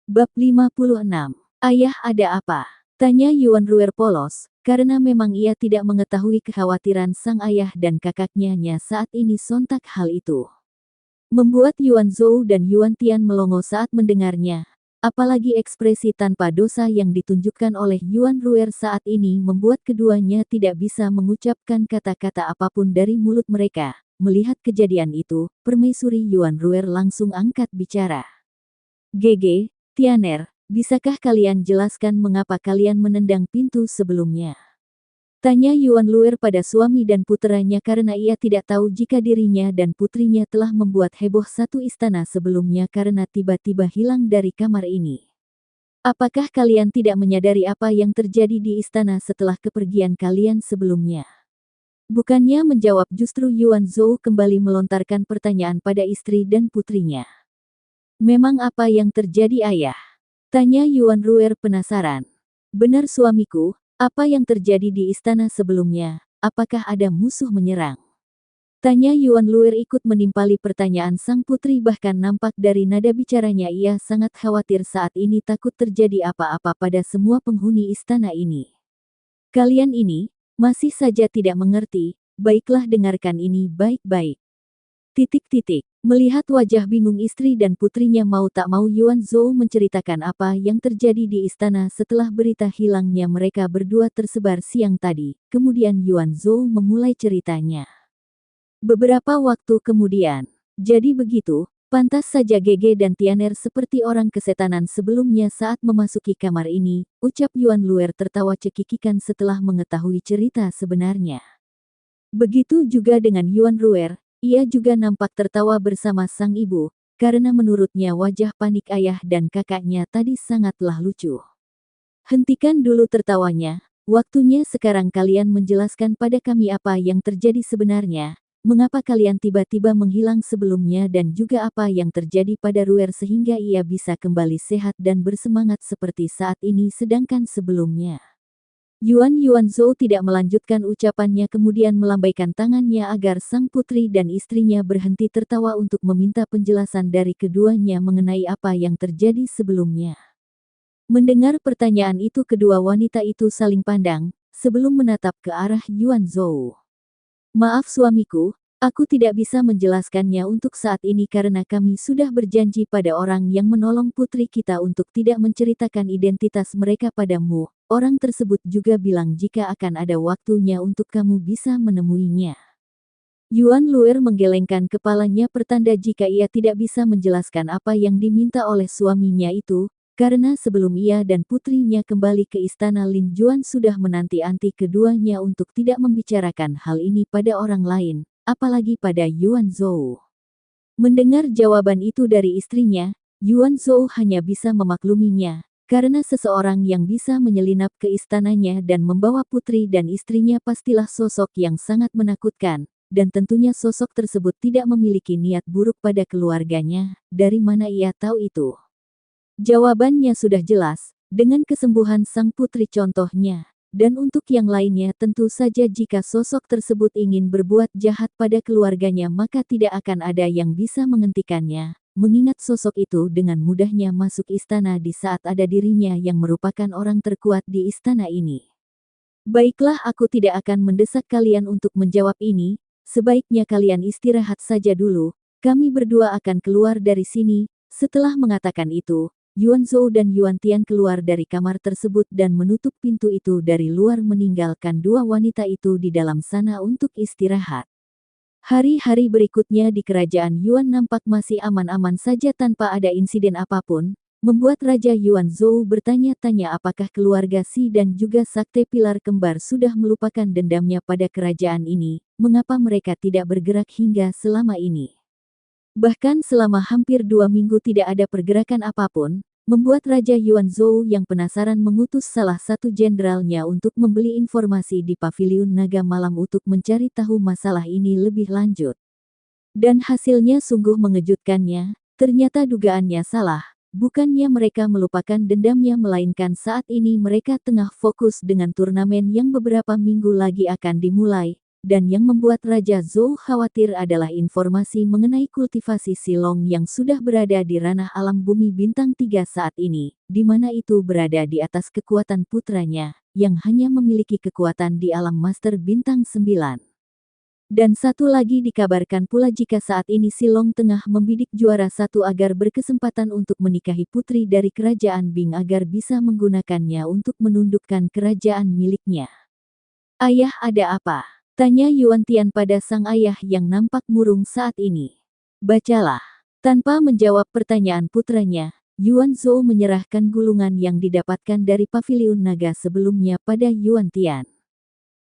Bab 56. Ayah, ada apa? Tanya Yuan Ruer polos, karena memang ia tidak mengetahui kekhawatiran sang ayah dan kakaknya saat ini. Sontak hal itu membuat Yuan Zhou dan Yuan Tian melongo saat mendengarnya. Apalagi ekspresi tanpa dosa yang ditunjukkan oleh Yuan Ruer saat ini membuat keduanya tidak bisa mengucapkan kata-kata apapun dari mulut mereka. Melihat kejadian itu, permaisuri Yuan Ruer langsung angkat bicara. "Gege, Tianer, bisakah kalian jelaskan mengapa kalian menendang pintu sebelumnya?" Tanya Yuan Ruer pada suami dan puteranya karena ia tidak tahu jika dirinya dan putrinya telah membuat heboh satu istana sebelumnya karena tiba-tiba hilang dari kamar ini. "Apakah kalian tidak menyadari apa yang terjadi di istana setelah kepergian kalian sebelumnya?" Bukannya menjawab, justru Yuan Zhou kembali melontarkan pertanyaan pada istri dan putrinya. "Memang apa yang terjadi, ayah?" Tanya Yuan Ruer penasaran. "Benar suamiku, apa yang terjadi di istana sebelumnya? Apakah ada musuh menyerang?" Tanya Yuan Ruer ikut menimpali pertanyaan sang putri, bahkan nampak dari nada bicaranya ia sangat khawatir saat ini, takut terjadi apa-apa pada semua penghuni istana ini. "Kalian ini masih saja tidak mengerti, baiklah dengarkan ini baik-baik." Melihat wajah bingung istri dan putrinya, mau tak mau Yuan Zhou menceritakan apa yang terjadi di istana setelah berita hilangnya mereka berdua tersebar siang tadi. Kemudian Yuan Zhou memulai ceritanya. Beberapa waktu kemudian, "Jadi begitu, pantas saja Gege dan Tianer seperti orang kesetanan sebelumnya saat memasuki kamar ini," ucap Yuan Ruer tertawa cekikikan setelah mengetahui cerita sebenarnya. Begitu juga dengan Yuan Ruer. Ia juga nampak tertawa bersama sang ibu, karena menurutnya wajah panik ayah dan kakaknya tadi sangatlah lucu. "Hentikan dulu tertawanya, waktunya sekarang kalian menjelaskan pada kami apa yang terjadi sebenarnya, mengapa kalian tiba-tiba menghilang sebelumnya dan juga apa yang terjadi pada Ruer sehingga ia bisa kembali sehat dan bersemangat seperti saat ini sedangkan sebelumnya." Yuan Zhou tidak melanjutkan ucapannya, kemudian melambaikan tangannya agar sang putri dan istrinya berhenti tertawa untuk meminta penjelasan dari keduanya mengenai apa yang terjadi sebelumnya. Mendengar pertanyaan itu, kedua wanita itu saling pandang, sebelum menatap ke arah Yuan Zhou. "Maaf suamiku, aku tidak bisa menjelaskannya untuk saat ini karena kami sudah berjanji pada orang yang menolong putri kita untuk tidak menceritakan identitas mereka padamu. Orang tersebut juga bilang jika akan ada waktunya untuk kamu bisa menemuinya." Yuan Ruer menggelengkan kepalanya pertanda jika ia tidak bisa menjelaskan apa yang diminta oleh suaminya itu, karena sebelum ia dan putrinya kembali ke istana Lin Juan sudah menanti-anti keduanya untuk tidak membicarakan hal ini pada orang lain, apalagi pada Yuan Zhou. Mendengar jawaban itu dari istrinya, Yuan Zhou hanya bisa memakluminya. Karena seseorang yang bisa menyelinap ke istananya dan membawa putri dan istrinya pastilah sosok yang sangat menakutkan, dan tentunya sosok tersebut tidak memiliki niat buruk pada keluarganya. Dari mana ia tahu itu? Jawabannya sudah jelas, dengan kesembuhan sang putri contohnya. Dan untuk yang lainnya tentu saja jika sosok tersebut ingin berbuat jahat pada keluarganya maka tidak akan ada yang bisa menghentikannya. Mengingat sosok itu dengan mudahnya masuk istana di saat ada dirinya yang merupakan orang terkuat di istana ini. "Baiklah, aku tidak akan mendesak kalian untuk menjawab ini, sebaiknya kalian istirahat saja dulu, kami berdua akan keluar dari sini." Setelah mengatakan itu, Yuan Zhou dan Yuan Tian keluar dari kamar tersebut dan menutup pintu itu dari luar, meninggalkan dua wanita itu di dalam sana untuk istirahat. Hari-hari berikutnya di kerajaan Yuan nampak masih aman-aman saja tanpa ada insiden apapun, membuat Raja Yuan Zhou bertanya-tanya apakah keluarga Si dan juga Sakte Pilar Kembar sudah melupakan dendamnya pada kerajaan ini, mengapa mereka tidak bergerak hingga selama ini. Bahkan selama hampir 2 minggu tidak ada pergerakan apapun, membuat Raja Yuan Zhou yang penasaran mengutus salah satu jenderalnya untuk membeli informasi di Paviliun Naga Malam untuk mencari tahu masalah ini lebih lanjut. Dan hasilnya sungguh mengejutkannya, ternyata dugaannya salah, bukannya mereka melupakan dendamnya melainkan saat ini mereka tengah fokus dengan turnamen yang beberapa minggu lagi akan dimulai, dan yang membuat Raja Zhou khawatir adalah informasi mengenai kultivasi Silong yang sudah berada di ranah alam bumi bintang 3 saat ini, di mana itu berada di atas kekuatan putranya, yang hanya memiliki kekuatan di alam master bintang 9. Dan satu lagi dikabarkan pula jika saat ini Silong tengah membidik juara satu agar berkesempatan untuk menikahi putri dari kerajaan Bing agar bisa menggunakannya untuk menundukkan kerajaan miliknya. Ayah, ada apa? Tanya Yuan Tian pada sang ayah yang nampak murung saat ini. Bacalah. Tanpa menjawab pertanyaan putranya, Yuan Zhou menyerahkan gulungan yang didapatkan dari paviliun naga sebelumnya pada Yuan Tian.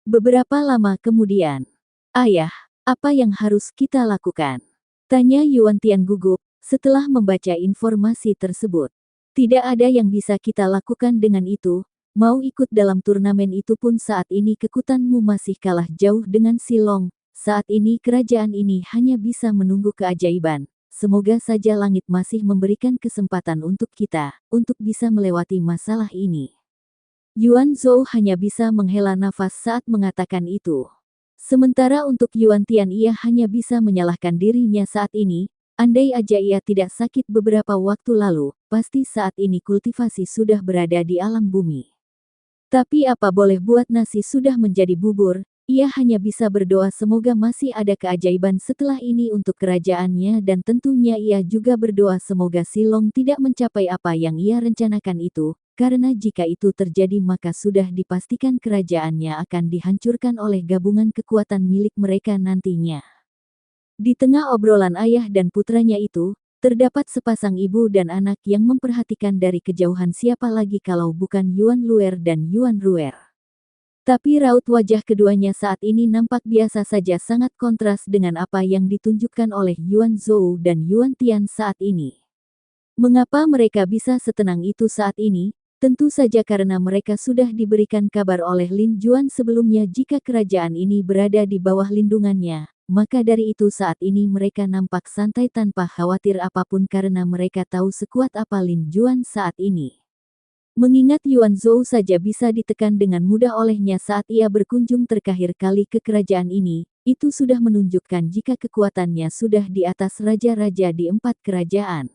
Beberapa lama kemudian, ayah, apa yang harus kita lakukan? Tanya Yuan Tian gugup setelah membaca informasi tersebut. Tidak ada yang bisa kita lakukan dengan itu. Mau ikut dalam turnamen itu pun saat ini kekuatanmu masih kalah jauh dengan Silong. Saat ini kerajaan ini hanya bisa menunggu keajaiban. Semoga saja langit masih memberikan kesempatan untuk kita, untuk bisa melewati masalah ini. Yuan Zhou hanya bisa menghela nafas saat mengatakan itu. Sementara untuk Yuan Tian ia hanya bisa menyalahkan dirinya saat ini. Andai aja ia tidak sakit beberapa waktu lalu, pasti saat ini kultivasi sudah berada di alam bumi. Tapi apa boleh buat, nasi sudah menjadi bubur, ia hanya bisa berdoa semoga masih ada keajaiban setelah ini untuk kerajaannya dan tentunya ia juga berdoa semoga Silong tidak mencapai apa yang ia rencanakan itu, karena jika itu terjadi maka sudah dipastikan kerajaannya akan dihancurkan oleh gabungan kekuatan milik mereka nantinya. Di tengah obrolan ayah dan putranya itu, terdapat sepasang ibu dan anak yang memperhatikan dari kejauhan siapa lagi kalau bukan Yuan Luer dan Yuan Ruer. Tapi raut wajah keduanya saat ini nampak biasa saja, sangat kontras dengan apa yang ditunjukkan oleh Yuan Zhou dan Yuan Tian saat ini. Mengapa mereka bisa setenang itu saat ini? Tentu saja karena mereka sudah diberikan kabar oleh Lin Juan sebelumnya jika kerajaan ini berada di bawah lindungannya. Maka dari itu saat ini mereka nampak santai tanpa khawatir apapun karena mereka tahu sekuat apa Lin Juan saat ini. Mengingat Yuan Zhou saja bisa ditekan dengan mudah olehnya saat ia berkunjung terakhir kali ke kerajaan ini, itu sudah menunjukkan jika kekuatannya sudah di atas raja-raja di 4 kerajaan.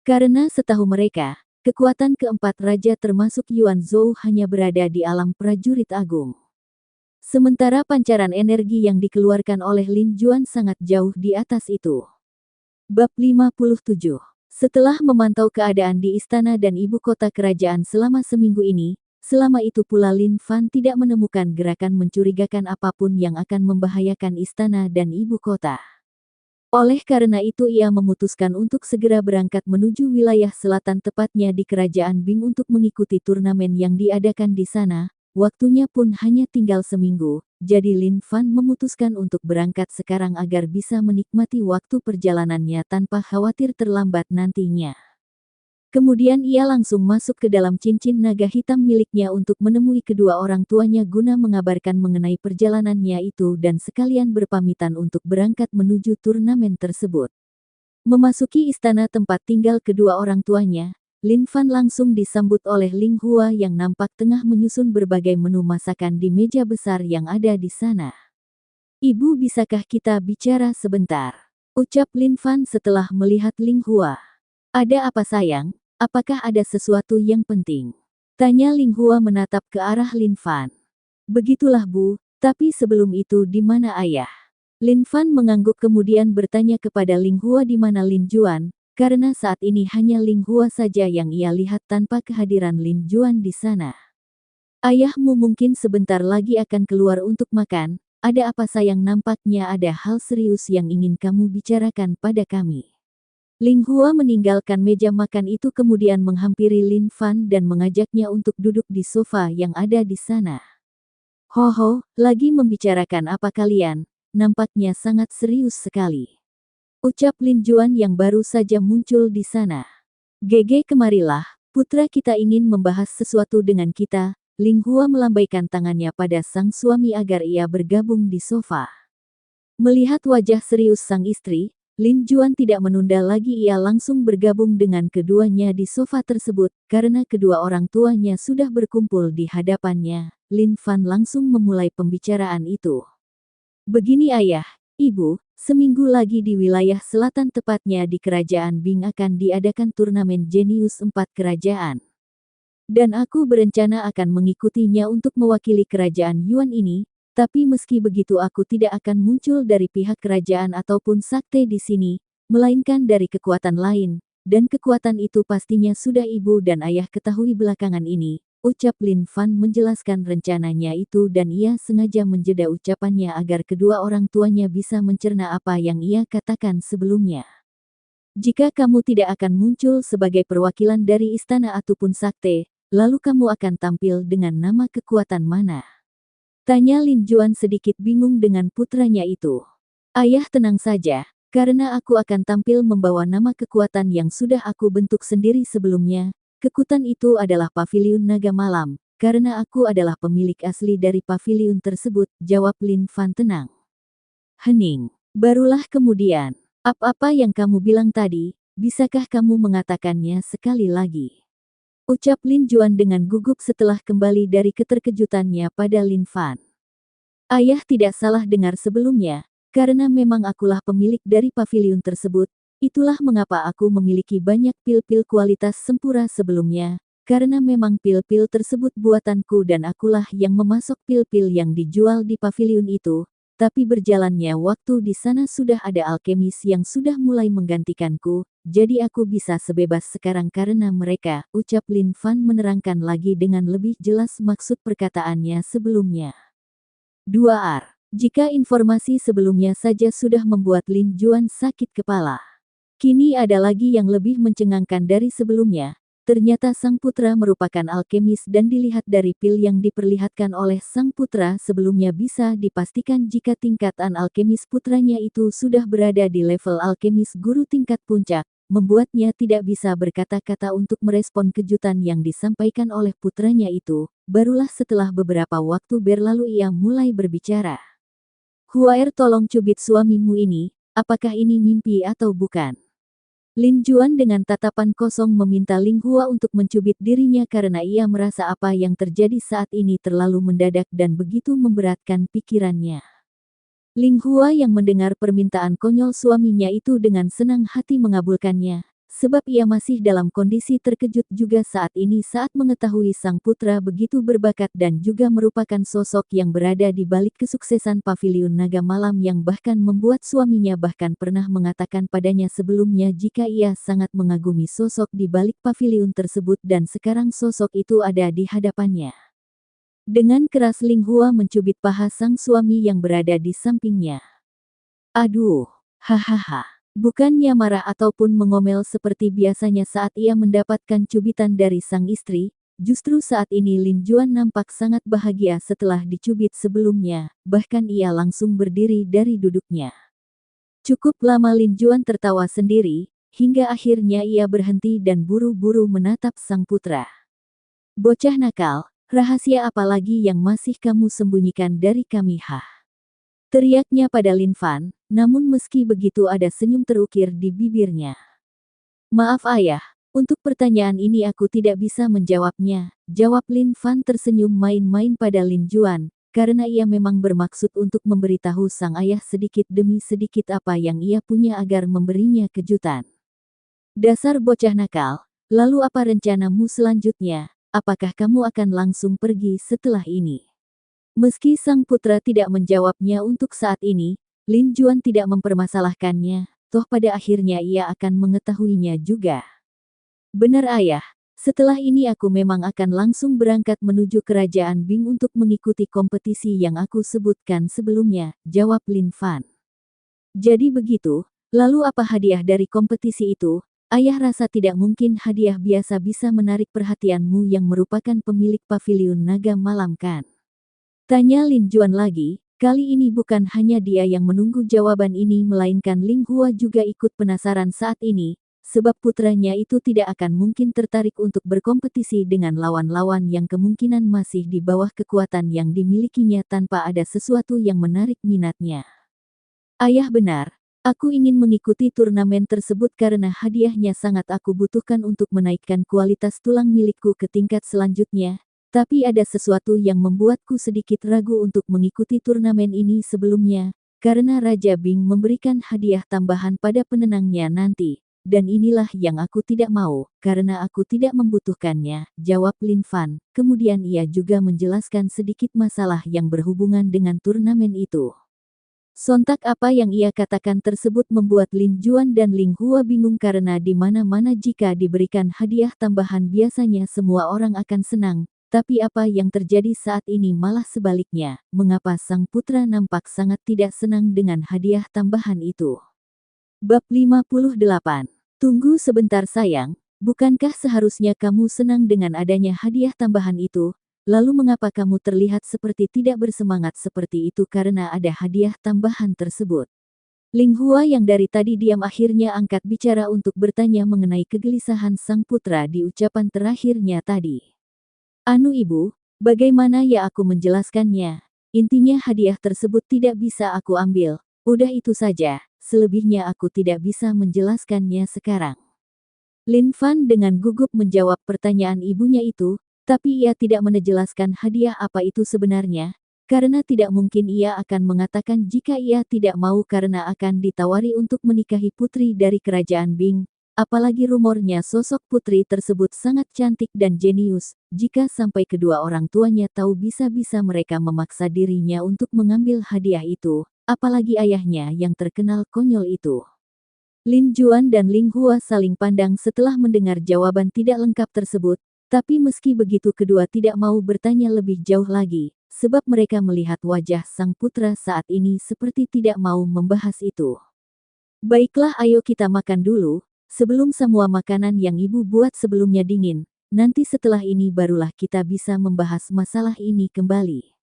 Karena setahu mereka, kekuatan keempat raja termasuk Yuan Zhou hanya berada di alam prajurit agung. Sementara pancaran energi yang dikeluarkan oleh Lin Juan sangat jauh di atas itu. Bab 57. Setelah memantau keadaan di istana dan ibu kota kerajaan selama seminggu ini, selama itu pula Lin Fan tidak menemukan gerakan mencurigakan apapun yang akan membahayakan istana dan ibu kota. Oleh karena itu ia memutuskan untuk segera berangkat menuju wilayah selatan tepatnya di kerajaan Bing untuk mengikuti turnamen yang diadakan di sana. Waktunya pun hanya tinggal seminggu, jadi Lin Fan memutuskan untuk berangkat sekarang agar bisa menikmati waktu perjalanannya tanpa khawatir terlambat nantinya. Kemudian ia langsung masuk ke dalam cincin naga hitam miliknya untuk menemui kedua orang tuanya guna mengabarkan mengenai perjalanannya itu dan sekalian berpamitan untuk berangkat menuju turnamen tersebut. Memasuki istana tempat tinggal kedua orang tuanya, Lin Fan langsung disambut oleh Ling Hua yang nampak tengah menyusun berbagai menu masakan di meja besar yang ada di sana. "Ibu, bisakah kita bicara sebentar?" ucap Lin Fan setelah melihat Ling Hua. "Ada apa sayang? Apakah ada sesuatu yang penting?" tanya Ling Hua menatap ke arah Lin Fan. "Begitulah Bu, tapi sebelum itu di mana ayah?" Lin Fan mengangguk kemudian bertanya kepada Ling Hua di mana Lin Juan. Karena saat ini hanya Ling Hua saja yang ia lihat tanpa kehadiran Lin Juan di sana. "Ayahmu mungkin sebentar lagi akan keluar untuk makan, ada apa sayang? Nampaknya ada hal serius yang ingin kamu bicarakan pada kami." Ling Hua meninggalkan meja makan itu kemudian menghampiri Lin Fan dan mengajaknya untuk duduk di sofa yang ada di sana. "Ho, lagi membicarakan apa kalian? Nampaknya sangat serius sekali," ucap Lin Juan yang baru saja muncul di sana. "Gege, kemarilah, putra kita ingin membahas sesuatu dengan kita." Ling Hua melambaikan tangannya pada sang suami agar ia bergabung di sofa. Melihat wajah serius sang istri, Lin Juan tidak menunda lagi, ia langsung bergabung dengan keduanya di sofa tersebut. Karena kedua orang tuanya sudah berkumpul di hadapannya, Lin Fan langsung memulai pembicaraan itu. Begini ayah, ibu, seminggu lagi di wilayah selatan tepatnya di Kerajaan Bing akan diadakan turnamen Jenius 4 Kerajaan. Dan aku berencana akan mengikutinya untuk mewakili Kerajaan Yuan ini, tapi meski begitu aku tidak akan muncul dari pihak kerajaan ataupun sakte di sini, melainkan dari kekuatan lain, dan kekuatan itu pastinya sudah ibu dan ayah ketahui belakangan ini. Ucap Lin Fan menjelaskan rencananya itu dan ia sengaja menjeda ucapannya agar kedua orang tuanya bisa mencerna apa yang ia katakan sebelumnya. Jika kamu tidak akan muncul sebagai perwakilan dari istana ataupun sakte, lalu kamu akan tampil dengan nama kekuatan mana? Tanya Lin Juan sedikit bingung dengan putranya itu. Ayah tenang saja, karena aku akan tampil membawa nama kekuatan yang sudah aku bentuk sendiri sebelumnya. Kekuatan itu adalah Paviliun Naga Malam, karena aku adalah pemilik asli dari paviliun tersebut, jawab Lin Fan tenang. Hening. Barulah kemudian, apa yang kamu bilang tadi, bisakah kamu mengatakannya sekali lagi? Ucap Lin Juan dengan gugup setelah kembali dari keterkejutannya pada Lin Fan. Ayah tidak salah dengar sebelumnya, karena memang akulah pemilik dari paviliun tersebut. Itulah mengapa aku memiliki banyak pil-pil kualitas sempurna sebelumnya, karena memang pil-pil tersebut buatanku dan akulah yang memasok pil-pil yang dijual di paviliun itu, tapi berjalannya waktu di sana sudah ada alkemis yang sudah mulai menggantikanku, jadi aku bisa sebebas sekarang karena mereka, ucap Lin Fan menerangkan lagi dengan lebih jelas maksud perkataannya sebelumnya. 2R. Jika informasi sebelumnya saja sudah membuat Lin Juan sakit kepala, kini ada lagi yang lebih mencengangkan dari sebelumnya. Ternyata sang putra merupakan alkemis dan dilihat dari pil yang diperlihatkan oleh sang putra sebelumnya bisa dipastikan jika tingkatan alkemis putranya itu sudah berada di level alkemis guru tingkat puncak, membuatnya tidak bisa berkata-kata untuk merespon kejutan yang disampaikan oleh putranya itu. Barulah setelah beberapa waktu berlalu ia mulai berbicara. Huaer, tolong cubit suamimu ini, apakah ini mimpi atau bukan? Lin Juan dengan tatapan kosong meminta Ling Hua untuk mencubit dirinya karena ia merasa apa yang terjadi saat ini terlalu mendadak dan begitu memberatkan pikirannya. Ling Hua yang mendengar permintaan konyol suaminya itu dengan senang hati mengabulkannya, sebab ia masih dalam kondisi terkejut juga saat ini saat mengetahui sang putra begitu berbakat dan juga merupakan sosok yang berada di balik kesuksesan Paviliun Naga Malam yang bahkan membuat suaminya bahkan pernah mengatakan padanya sebelumnya jika ia sangat mengagumi sosok di balik paviliun tersebut dan sekarang sosok itu ada di hadapannya. Dengan keras Ling Hua mencubit paha sang suami yang berada di sampingnya. Aduh, hahaha. Bukannya marah ataupun mengomel seperti biasanya saat ia mendapatkan cubitan dari sang istri, justru saat ini Lin Juan nampak sangat bahagia setelah dicubit sebelumnya, bahkan ia langsung berdiri dari duduknya. Cukup lama Lin Juan tertawa sendiri, hingga akhirnya ia berhenti dan buru-buru menatap sang putra. Bocah nakal, rahasia apa lagi yang masih kamu sembunyikan dari kami, Teriaknya pada Lin Fan, namun meski begitu ada senyum terukir di bibirnya. Maaf ayah, untuk pertanyaan ini aku tidak bisa menjawabnya, jawab Lin Fan tersenyum main-main pada Lin Juan, karena ia memang bermaksud untuk memberitahu sang ayah sedikit demi sedikit apa yang ia punya agar memberinya kejutan. Dasar bocah nakal, lalu apa rencanamu selanjutnya? Apakah kamu akan langsung pergi setelah ini? Meski sang putra tidak menjawabnya untuk saat ini, Lin Juan tidak mempermasalahkannya, toh pada akhirnya ia akan mengetahuinya juga. Benar ayah, setelah ini aku memang akan langsung berangkat menuju kerajaan Bing untuk mengikuti kompetisi yang aku sebutkan sebelumnya, jawab Lin Fan. Jadi begitu, lalu apa hadiah dari kompetisi itu? Ayah rasa tidak mungkin hadiah biasa bisa menarik perhatianmu yang merupakan pemilik paviliun naga malam kan? Tanya Lin Juan lagi, kali ini bukan hanya dia yang menunggu jawaban ini melainkan Ling Hua juga ikut penasaran saat ini, sebab putranya itu tidak akan mungkin tertarik untuk berkompetisi dengan lawan-lawan yang kemungkinan masih di bawah kekuatan yang dimilikinya tanpa ada sesuatu yang menarik minatnya. Ayah benar, aku ingin mengikuti turnamen tersebut karena hadiahnya sangat aku butuhkan untuk menaikkan kualitas tulang milikku ke tingkat selanjutnya. Tapi ada sesuatu yang membuatku sedikit ragu untuk mengikuti turnamen ini sebelumnya, karena Raja Bing memberikan hadiah tambahan pada penenangnya nanti. Dan inilah yang aku tidak mau, karena aku tidak membutuhkannya, jawab Lin Fan. Kemudian ia juga menjelaskan sedikit masalah yang berhubungan dengan turnamen itu. Sontak apa yang ia katakan tersebut membuat Lin Juan dan Ling Hua bingung karena di mana-mana jika diberikan hadiah tambahan biasanya semua orang akan senang, tapi apa yang terjadi saat ini malah sebaliknya, mengapa sang putra nampak sangat tidak senang dengan hadiah tambahan itu. Bab 58. Tunggu sebentar sayang, bukankah seharusnya kamu senang dengan adanya hadiah tambahan itu? Lalu mengapa kamu terlihat seperti tidak bersemangat seperti itu karena ada hadiah tambahan tersebut? Ling Hua yang dari tadi diam akhirnya angkat bicara untuk bertanya mengenai kegelisahan sang putra di ucapan terakhirnya tadi. Anu ibu, bagaimana ya aku menjelaskannya? Intinya hadiah tersebut tidak bisa aku ambil, udah itu saja, selebihnya aku tidak bisa menjelaskannya sekarang. Lin Fan dengan gugup menjawab pertanyaan ibunya itu, tapi ia tidak menjelaskan hadiah apa itu sebenarnya, karena tidak mungkin ia akan mengatakan jika ia tidak mau karena akan ditawari untuk menikahi putri dari kerajaan Bing, apalagi rumornya sosok putri tersebut sangat cantik dan jenius, jika sampai kedua orang tuanya tahu bisa-bisa mereka memaksa dirinya untuk mengambil hadiah itu, apalagi ayahnya yang terkenal konyol itu. Lin Juan dan Ling Hua saling pandang setelah mendengar jawaban tidak lengkap tersebut. Tapi meski begitu kedua tidak mau bertanya lebih jauh lagi, sebab mereka melihat wajah sang putra saat ini seperti tidak mau membahas itu. Baiklah ayo kita makan dulu, sebelum semua makanan yang ibu buat sebelumnya dingin, nanti setelah ini barulah kita bisa membahas masalah ini kembali.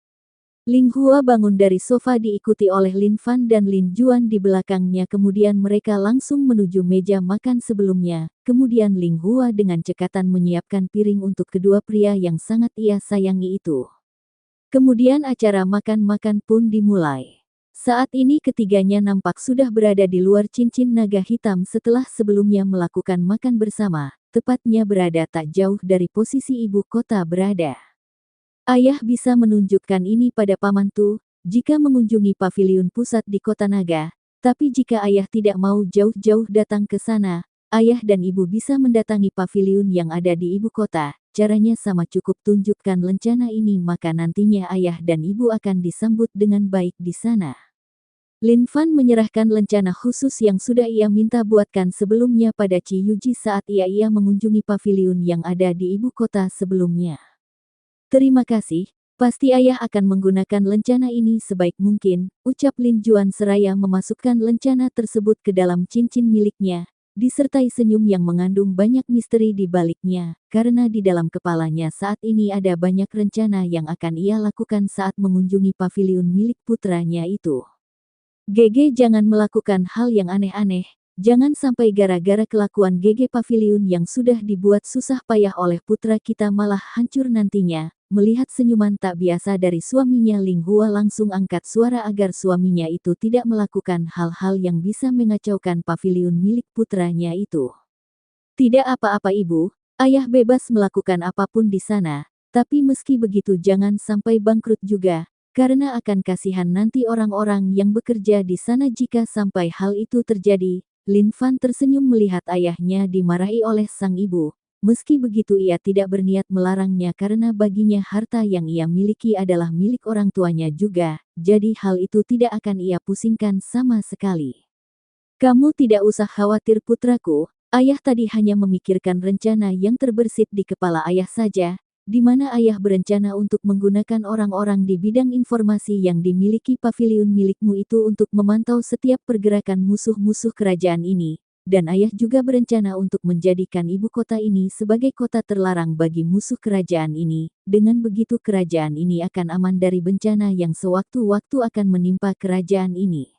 Ling Hua bangun dari sofa diikuti oleh Lin Fan dan Lin Juan di belakangnya kemudian mereka langsung menuju meja makan sebelumnya, kemudian Ling Hua dengan cekatan menyiapkan piring untuk kedua pria yang sangat ia sayangi itu. Kemudian acara makan-makan pun dimulai. Saat ini ketiganya nampak sudah berada di luar cincin naga hitam setelah sebelumnya melakukan makan bersama, tepatnya berada tak jauh dari posisi ibu kota berada. Ayah bisa menunjukkan ini pada pamantu, jika mengunjungi paviliun pusat di kota naga, tapi jika ayah tidak mau jauh-jauh datang ke sana, ayah dan ibu bisa mendatangi paviliun yang ada di ibu kota, caranya sama cukup tunjukkan lencana ini maka nantinya ayah dan ibu akan disambut dengan baik di sana. Lin Fan menyerahkan lencana khusus yang sudah ia minta buatkan sebelumnya pada Ci Yuji saat ia mengunjungi paviliun yang ada di ibu kota sebelumnya. Terima kasih, pasti ayah akan menggunakan lencana ini sebaik mungkin, ucap Lin Juan seraya memasukkan lencana tersebut ke dalam cincin miliknya, disertai senyum yang mengandung banyak misteri di baliknya, karena di dalam kepalanya saat ini ada banyak rencana yang akan ia lakukan saat mengunjungi paviliun milik putranya itu. Gege jangan melakukan hal yang aneh-aneh, jangan sampai gara-gara kelakuan Gege paviliun yang sudah dibuat susah payah oleh putra kita malah hancur nantinya. Melihat senyuman tak biasa dari suaminya Ling Hua langsung angkat suara agar suaminya itu tidak melakukan hal-hal yang bisa mengacaukan paviliun milik putranya itu. Tidak apa-apa ibu, ayah bebas melakukan apapun di sana, tapi meski begitu jangan sampai bangkrut juga, karena akan kasihan nanti orang-orang yang bekerja di sana jika sampai hal itu terjadi. Lin Fan tersenyum melihat ayahnya dimarahi oleh sang ibu. Meski begitu ia tidak berniat melarangnya karena baginya harta yang ia miliki adalah milik orang tuanya juga, jadi hal itu tidak akan ia pusingkan sama sekali. Kamu tidak usah khawatir putraku, ayah tadi hanya memikirkan rencana yang terbersit di kepala ayah saja, di mana ayah berencana untuk menggunakan orang-orang di bidang informasi yang dimiliki paviliun milikmu itu untuk memantau setiap pergerakan musuh-musuh kerajaan ini. Dan ayah juga berencana untuk menjadikan ibu kota ini sebagai kota terlarang bagi musuh kerajaan ini. Dengan begitu kerajaan ini akan aman dari bencana yang sewaktu-waktu akan menimpa kerajaan ini.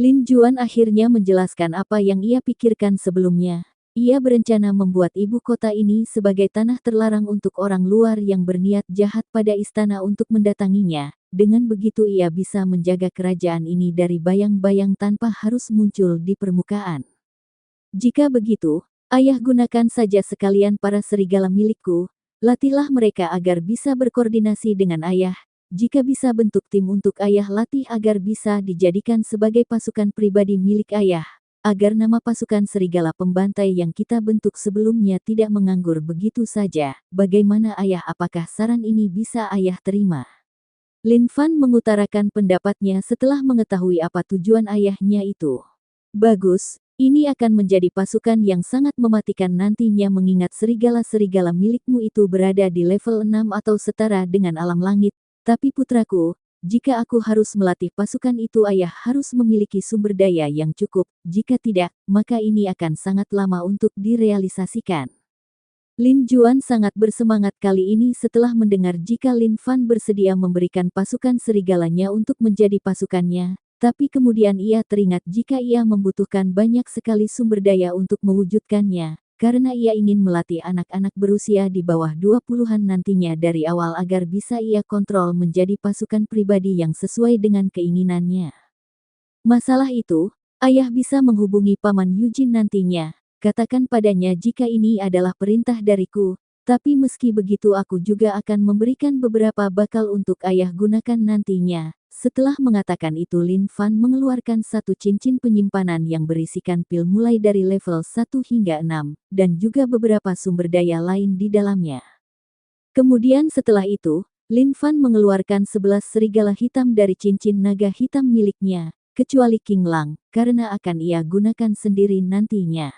Lin Juan akhirnya menjelaskan apa yang ia pikirkan sebelumnya. Ia berencana membuat ibu kota ini sebagai tanah terlarang untuk orang luar yang berniat jahat pada istana untuk mendatanginya. Dengan begitu ia bisa menjaga kerajaan ini dari bayang-bayang tanpa harus muncul di permukaan. Jika begitu, ayah gunakan saja sekalian para serigala milikku, latihlah mereka agar bisa berkoordinasi dengan ayah, jika bisa bentuk tim untuk ayah latih agar bisa dijadikan sebagai pasukan pribadi milik ayah, agar nama pasukan serigala pembantai yang kita bentuk sebelumnya tidak menganggur begitu saja. Bagaimana ayah, apakah saran ini bisa ayah terima? Lin Fan mengutarakan pendapatnya setelah mengetahui apa tujuan ayahnya itu. Bagus, ini akan menjadi pasukan yang sangat mematikan nantinya mengingat serigala-serigala milikmu itu berada di level 6 atau setara dengan alam langit. Tapi putraku, jika aku harus melatih pasukan itu ayah harus memiliki sumber daya yang cukup, jika tidak, maka ini akan sangat lama untuk direalisasikan. Lin Juan sangat bersemangat kali ini setelah mendengar jika Lin Fan bersedia memberikan pasukan serigalanya untuk menjadi pasukannya, tapi kemudian ia teringat jika ia membutuhkan banyak sekali sumber daya untuk mewujudkannya, karena ia ingin melatih anak-anak berusia di bawah 20-an nantinya dari awal agar bisa ia kontrol menjadi pasukan pribadi yang sesuai dengan keinginannya. Masalah itu, ayah bisa menghubungi Paman Eugene nantinya. Katakan padanya jika ini adalah perintah dariku, tapi meski begitu aku juga akan memberikan beberapa bakal untuk ayah gunakan nantinya. Setelah mengatakan itu Lin Fan mengeluarkan satu cincin penyimpanan yang berisikan pil mulai dari level 1 hingga 6, dan juga beberapa sumber daya lain di dalamnya. Kemudian setelah itu, Lin Fan mengeluarkan 11 serigala hitam dari cincin naga hitam miliknya, kecuali King Lang, karena akan ia gunakan sendiri nantinya.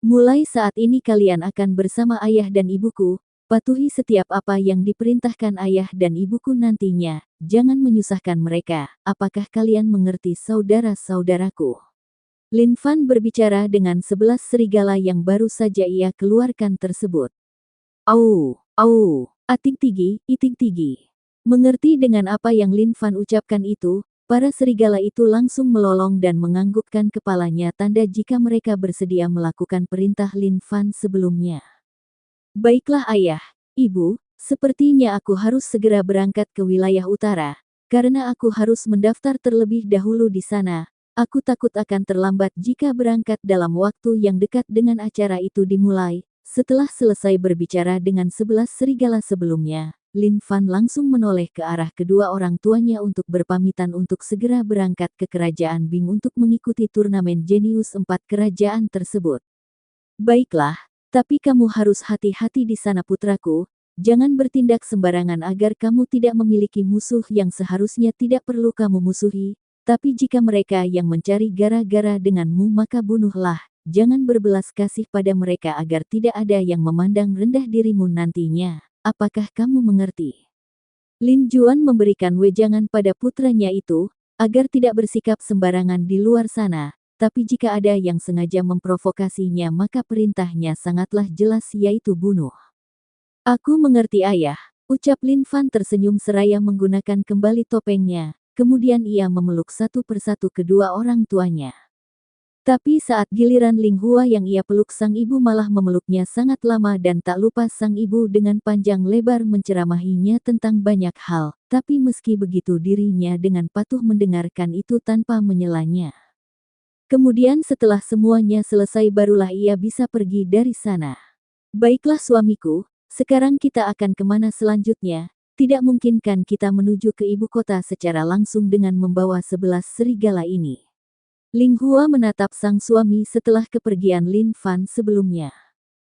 Mulai saat ini kalian akan bersama ayah dan ibuku, patuhi setiap apa yang diperintahkan ayah dan ibuku nantinya, jangan menyusahkan mereka, apakah kalian mengerti saudara-saudaraku? Lin Fan berbicara dengan 11 serigala yang baru saja ia keluarkan tersebut. Au, au, ating tigi, iting tigi. Mengerti dengan apa yang Lin Fan ucapkan itu, para serigala itu langsung melolong dan menganggukkan kepalanya tanda jika mereka bersedia melakukan perintah Lin Fan sebelumnya. Baiklah ayah, ibu, sepertinya aku harus segera berangkat ke wilayah utara, karena aku harus mendaftar terlebih dahulu di sana. Aku takut akan terlambat jika berangkat dalam waktu yang dekat dengan acara itu dimulai. Setelah selesai berbicara dengan 11 serigala sebelumnya, Lin Fan langsung menoleh ke arah kedua orang tuanya untuk berpamitan untuk segera berangkat ke kerajaan Bing untuk mengikuti turnamen Jenius 4 kerajaan tersebut. Baiklah, tapi kamu harus hati-hati di sana putraku, jangan bertindak sembarangan agar kamu tidak memiliki musuh yang seharusnya tidak perlu kamu musuhi, tapi jika mereka yang mencari gara-gara denganmu maka bunuhlah, jangan berbelas kasih pada mereka agar tidak ada yang memandang rendah dirimu nantinya. Apakah kamu mengerti? Lin Juan memberikan wejangan pada putranya itu, agar tidak bersikap sembarangan di luar sana, tapi jika ada yang sengaja memprovokasinya maka perintahnya sangatlah jelas yaitu bunuh. Aku mengerti ayah, ucap Lin Fan tersenyum seraya menggunakan kembali topengnya, kemudian ia memeluk satu persatu kedua orang tuanya. Tapi saat giliran Ling Hua yang ia peluk sang ibu malah memeluknya sangat lama dan tak lupa sang ibu dengan panjang lebar menceramahinya tentang banyak hal, tapi meski begitu dirinya dengan patuh mendengarkan itu tanpa menyelanya. Kemudian setelah semuanya selesai barulah ia bisa pergi dari sana. Baiklah suamiku, sekarang kita akan kemana selanjutnya? Tidak mungkin kan kita menuju ke ibu kota secara langsung dengan membawa 11 serigala ini. Ling Hua menatap sang suami setelah kepergian Lin Fan sebelumnya.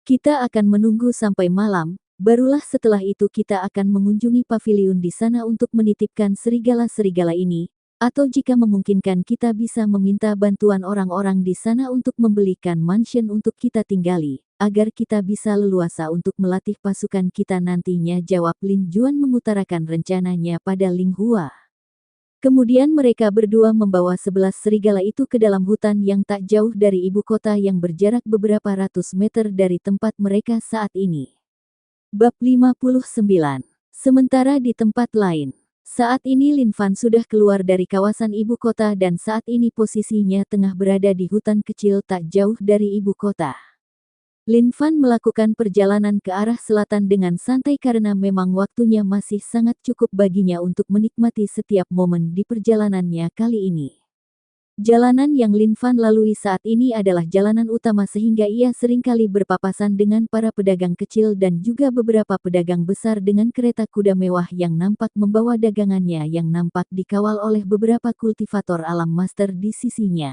Kita akan menunggu sampai malam, barulah setelah itu kita akan mengunjungi paviliun di sana untuk menitipkan serigala-serigala ini, atau jika memungkinkan kita bisa meminta bantuan orang-orang di sana untuk membelikan mansion untuk kita tinggali, agar kita bisa leluasa untuk melatih pasukan kita nantinya, jawab Lin Juan mengutarakan rencananya pada Ling Hua. Kemudian mereka berdua membawa 11 serigala itu ke dalam hutan yang tak jauh dari ibu kota yang berjarak beberapa ratus meter dari tempat mereka saat ini. Bab 59. Sementara di tempat lain, saat ini Lin Fan sudah keluar dari kawasan ibu kota dan saat ini posisinya tengah berada di hutan kecil tak jauh dari ibu kota. Lin Fan melakukan perjalanan ke arah selatan dengan santai karena memang waktunya masih sangat cukup baginya untuk menikmati setiap momen di perjalanannya kali ini. Jalanan yang Lin Fan lalui saat ini adalah jalanan utama sehingga ia seringkali berpapasan dengan para pedagang kecil dan juga beberapa pedagang besar dengan kereta kuda mewah yang nampak membawa dagangannya yang nampak dikawal oleh beberapa kultivator alam master di sisinya.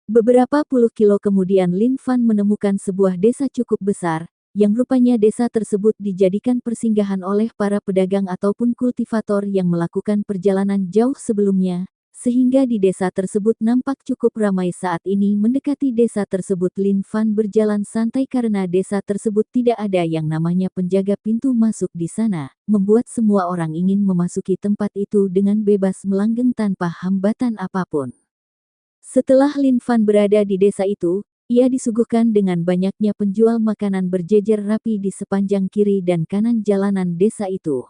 Beberapa puluh kilo kemudian Lin Fan menemukan sebuah desa cukup besar, yang rupanya desa tersebut dijadikan persinggahan oleh para pedagang ataupun kultivator yang melakukan perjalanan jauh sebelumnya. Sehingga di desa tersebut nampak cukup ramai saat ini. Mendekati desa tersebut Lin Fan berjalan santai karena desa tersebut tidak ada yang namanya penjaga pintu masuk di sana, membuat semua orang ingin memasuki tempat itu dengan bebas melanggeng tanpa hambatan apapun. Setelah Lin Fan berada di desa itu, ia disuguhkan dengan banyaknya penjual makanan berjejer rapi di sepanjang kiri dan kanan jalanan desa itu.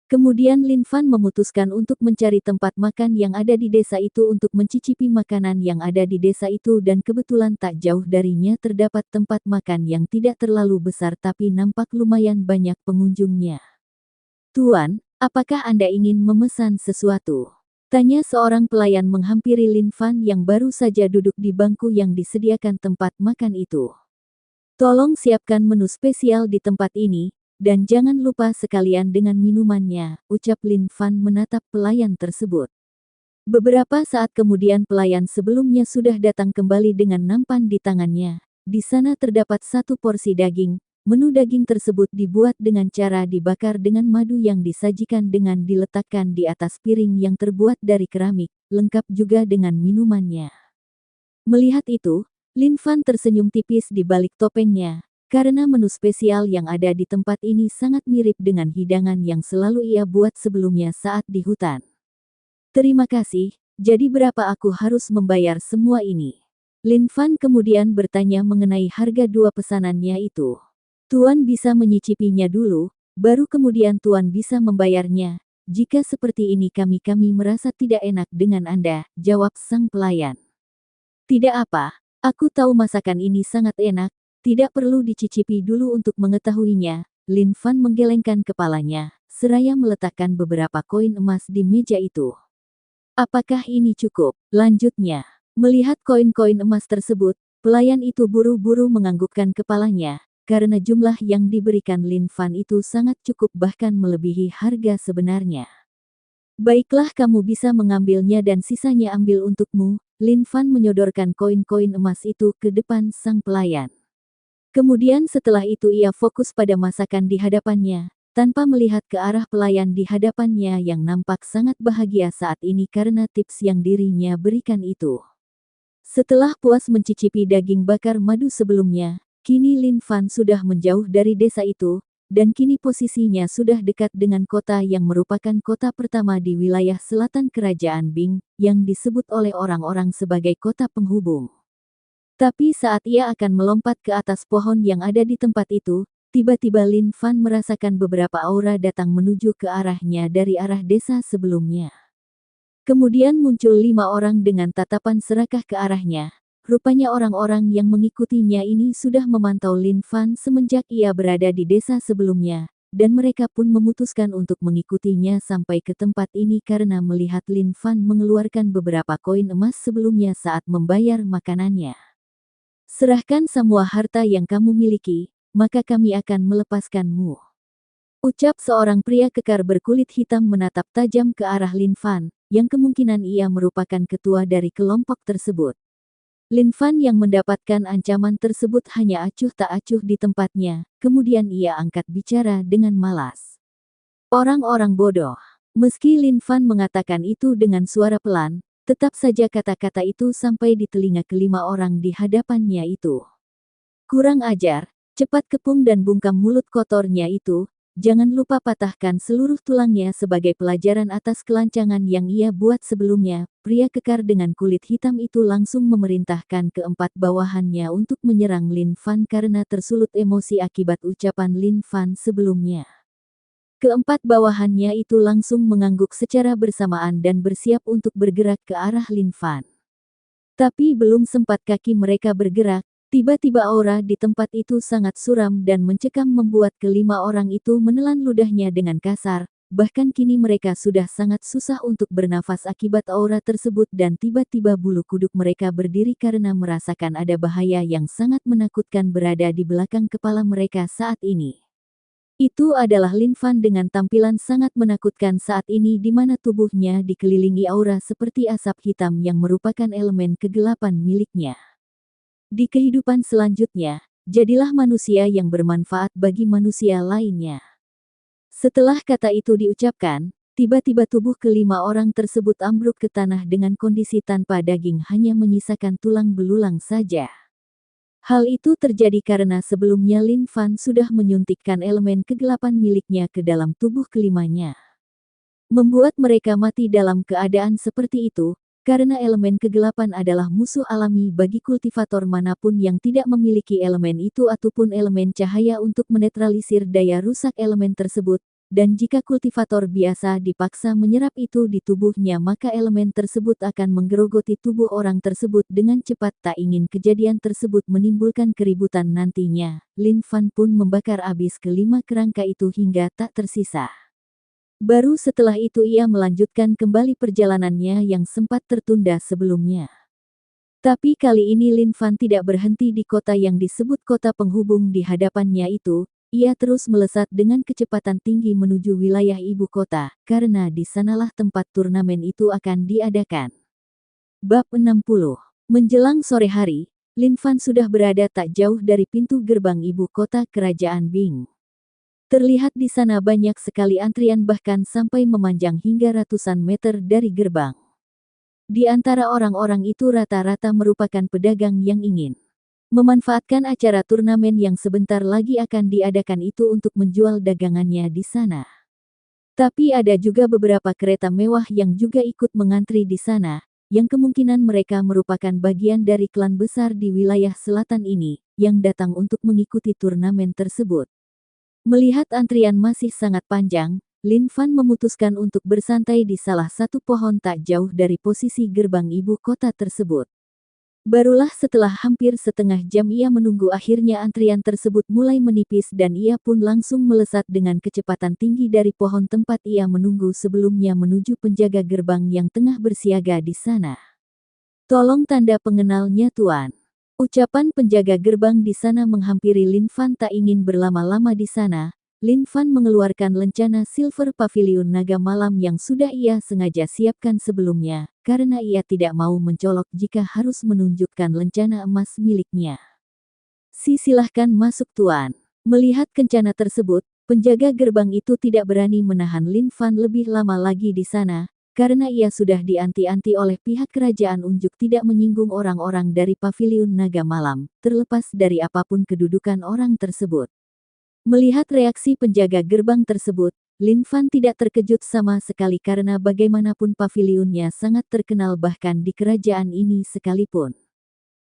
Kemudian Lin Fan memutuskan untuk mencari tempat makan yang ada di desa itu untuk mencicipi makanan yang ada di desa itu dan kebetulan tak jauh darinya terdapat tempat makan yang tidak terlalu besar tapi nampak lumayan banyak pengunjungnya. "Tuan, apakah Anda ingin memesan sesuatu?" tanya seorang pelayan menghampiri Lin Fan yang baru saja duduk di bangku yang disediakan tempat makan itu. "Tolong siapkan menu spesial di tempat ini. Dan jangan lupa sekalian dengan minumannya," ucap Lin Fan menatap pelayan tersebut. Beberapa saat kemudian pelayan sebelumnya sudah datang kembali dengan nampan di tangannya. Di sana terdapat satu porsi daging. Menu daging tersebut dibuat dengan cara dibakar dengan madu yang disajikan dengan diletakkan di atas piring yang terbuat dari keramik, lengkap juga dengan minumannya. Melihat itu, Lin Fan tersenyum tipis di balik topengnya. Karena menu spesial yang ada di tempat ini sangat mirip dengan hidangan yang selalu ia buat sebelumnya saat di hutan. "Terima kasih, jadi berapa aku harus membayar semua ini?" Lin Fan kemudian bertanya mengenai harga dua pesanannya itu. "Tuan bisa menyicipinya dulu, baru kemudian Tuan bisa membayarnya. Jika seperti ini kami merasa tidak enak dengan Anda," jawab sang pelayan. "Tidak apa, aku tahu masakan ini sangat enak. Tidak perlu dicicipi dulu untuk mengetahuinya." Lin Fan menggelengkan kepalanya, seraya meletakkan beberapa koin emas di meja itu. "Apakah ini cukup?" lanjutnya. Melihat koin-koin emas tersebut, pelayan itu buru-buru menganggukkan kepalanya, karena jumlah yang diberikan Lin Fan itu sangat cukup bahkan melebihi harga sebenarnya. "Baiklah, kamu bisa mengambilnya dan sisanya ambil untukmu." Lin Fan menyodorkan koin-koin emas itu ke depan sang pelayan. Kemudian setelah itu ia fokus pada masakan di hadapannya, tanpa melihat ke arah pelayan di hadapannya yang nampak sangat bahagia saat ini karena tips yang dirinya berikan itu. Setelah puas mencicipi daging bakar madu sebelumnya, kini Lin Fan sudah menjauh dari desa itu, dan kini posisinya sudah dekat dengan kota yang merupakan kota pertama di wilayah selatan Kerajaan Bing, yang disebut oleh orang-orang sebagai kota penghubung. Tapi saat ia akan melompat ke atas pohon yang ada di tempat itu, tiba-tiba Lin Fan merasakan beberapa aura datang menuju ke arahnya dari arah desa sebelumnya. Kemudian muncul 5 orang dengan tatapan serakah ke arahnya. Rupanya orang-orang yang mengikutinya ini sudah memantau Lin Fan semenjak ia berada di desa sebelumnya, dan mereka pun memutuskan untuk mengikutinya sampai ke tempat ini karena melihat Lin Fan mengeluarkan beberapa koin emas sebelumnya saat membayar makanannya. "Serahkan semua harta yang kamu miliki, maka kami akan melepaskanmu," ucap seorang pria kekar berkulit hitam menatap tajam ke arah Lin Fan, yang kemungkinan ia merupakan ketua dari kelompok tersebut. Lin Fan yang mendapatkan ancaman tersebut hanya acuh tak acuh di tempatnya, kemudian ia angkat bicara dengan malas. "Orang-orang bodoh." Meski Lin Fan mengatakan itu dengan suara pelan, tetap saja kata-kata itu sampai di telinga kelima orang di hadapannya itu. "Kurang ajar, cepat kepung dan bungkam mulut kotornya itu, jangan lupa patahkan seluruh tulangnya sebagai pelajaran atas kelancangan yang ia buat sebelumnya." Pria kekar dengan kulit hitam itu langsung memerintahkan keempat bawahannya untuk menyerang Lin Fan karena tersulut emosi akibat ucapan Lin Fan sebelumnya. Keempat bawahannya itu langsung mengangguk secara bersamaan dan bersiap untuk bergerak ke arah Lin Fan. Tapi belum sempat kaki mereka bergerak, tiba-tiba aura di tempat itu sangat suram dan mencekam membuat kelima orang itu menelan ludahnya dengan kasar, bahkan kini mereka sudah sangat susah untuk bernafas akibat aura tersebut dan tiba-tiba bulu kuduk mereka berdiri karena merasakan ada bahaya yang sangat menakutkan berada di belakang kepala mereka saat ini. Itu adalah Lin Fan dengan tampilan sangat menakutkan saat ini di mana tubuhnya dikelilingi aura seperti asap hitam yang merupakan elemen kegelapan miliknya. Di kehidupan selanjutnya, jadilah manusia yang bermanfaat bagi manusia lainnya. Setelah kata itu diucapkan, tiba-tiba tubuh kelima orang tersebut ambruk ke tanah dengan kondisi tanpa daging, hanya menyisakan tulang belulang saja. Hal itu terjadi karena sebelumnya Lin Fan sudah menyuntikkan elemen kegelapan miliknya ke dalam tubuh kelimanya. Membuat mereka mati dalam keadaan seperti itu, karena elemen kegelapan adalah musuh alami bagi kultivator manapun yang tidak memiliki elemen itu ataupun elemen cahaya untuk menetralisir daya rusak elemen tersebut, dan jika kultivator biasa dipaksa menyerap itu di tubuhnya maka elemen tersebut akan menggerogoti tubuh orang tersebut dengan cepat. Tak ingin kejadian tersebut menimbulkan keributan nantinya, Lin Fan pun membakar habis kelima kerangka itu hingga tak tersisa. Baru setelah itu ia melanjutkan kembali perjalanannya yang sempat tertunda sebelumnya. Tapi kali ini Lin Fan tidak berhenti di kota yang disebut kota penghubung di hadapannya itu, ia terus melesat dengan kecepatan tinggi menuju wilayah ibu kota, karena di sanalah tempat turnamen itu akan diadakan. Bab 60. Menjelang sore hari, Lin Fan sudah berada tak jauh dari pintu gerbang ibu kota kerajaan Bing. Terlihat di sana banyak sekali antrian bahkan sampai memanjang hingga ratusan meter dari gerbang. Di antara orang-orang itu rata-rata merupakan pedagang yang ingin memanfaatkan acara turnamen yang sebentar lagi akan diadakan itu untuk menjual dagangannya di sana. Tapi ada juga beberapa kereta mewah yang juga ikut mengantri di sana, yang kemungkinan mereka merupakan bagian dari klan besar di wilayah selatan ini, yang datang untuk mengikuti turnamen tersebut. Melihat antrian masih sangat panjang, Lin Fan memutuskan untuk bersantai di salah satu pohon tak jauh dari posisi gerbang ibu kota tersebut. Barulah setelah hampir setengah jam ia menunggu akhirnya antrian tersebut mulai menipis dan ia pun langsung melesat dengan kecepatan tinggi dari pohon tempat ia menunggu sebelumnya menuju penjaga gerbang yang tengah bersiaga di sana. "Tolong tanda pengenalnya Tuan." Ucapan penjaga gerbang di sana menghampiri Lin Fan tak ingin berlama-lama di sana. Lin Fan mengeluarkan lencana Silver Pavilion Naga Malam yang sudah ia sengaja siapkan sebelumnya, karena ia tidak mau mencolok jika harus menunjukkan lencana emas miliknya. Silahkan masuk Tuan." Melihat kencana tersebut, penjaga gerbang itu tidak berani menahan Lin Fan lebih lama lagi di sana, karena ia sudah dianti-anti oleh pihak kerajaan untuk tidak menyinggung orang-orang dari Pavilion Naga Malam, terlepas dari apapun kedudukan orang tersebut. Melihat reaksi penjaga gerbang tersebut, Lin Fan tidak terkejut sama sekali karena bagaimanapun pavilionnya sangat terkenal bahkan di kerajaan ini sekalipun.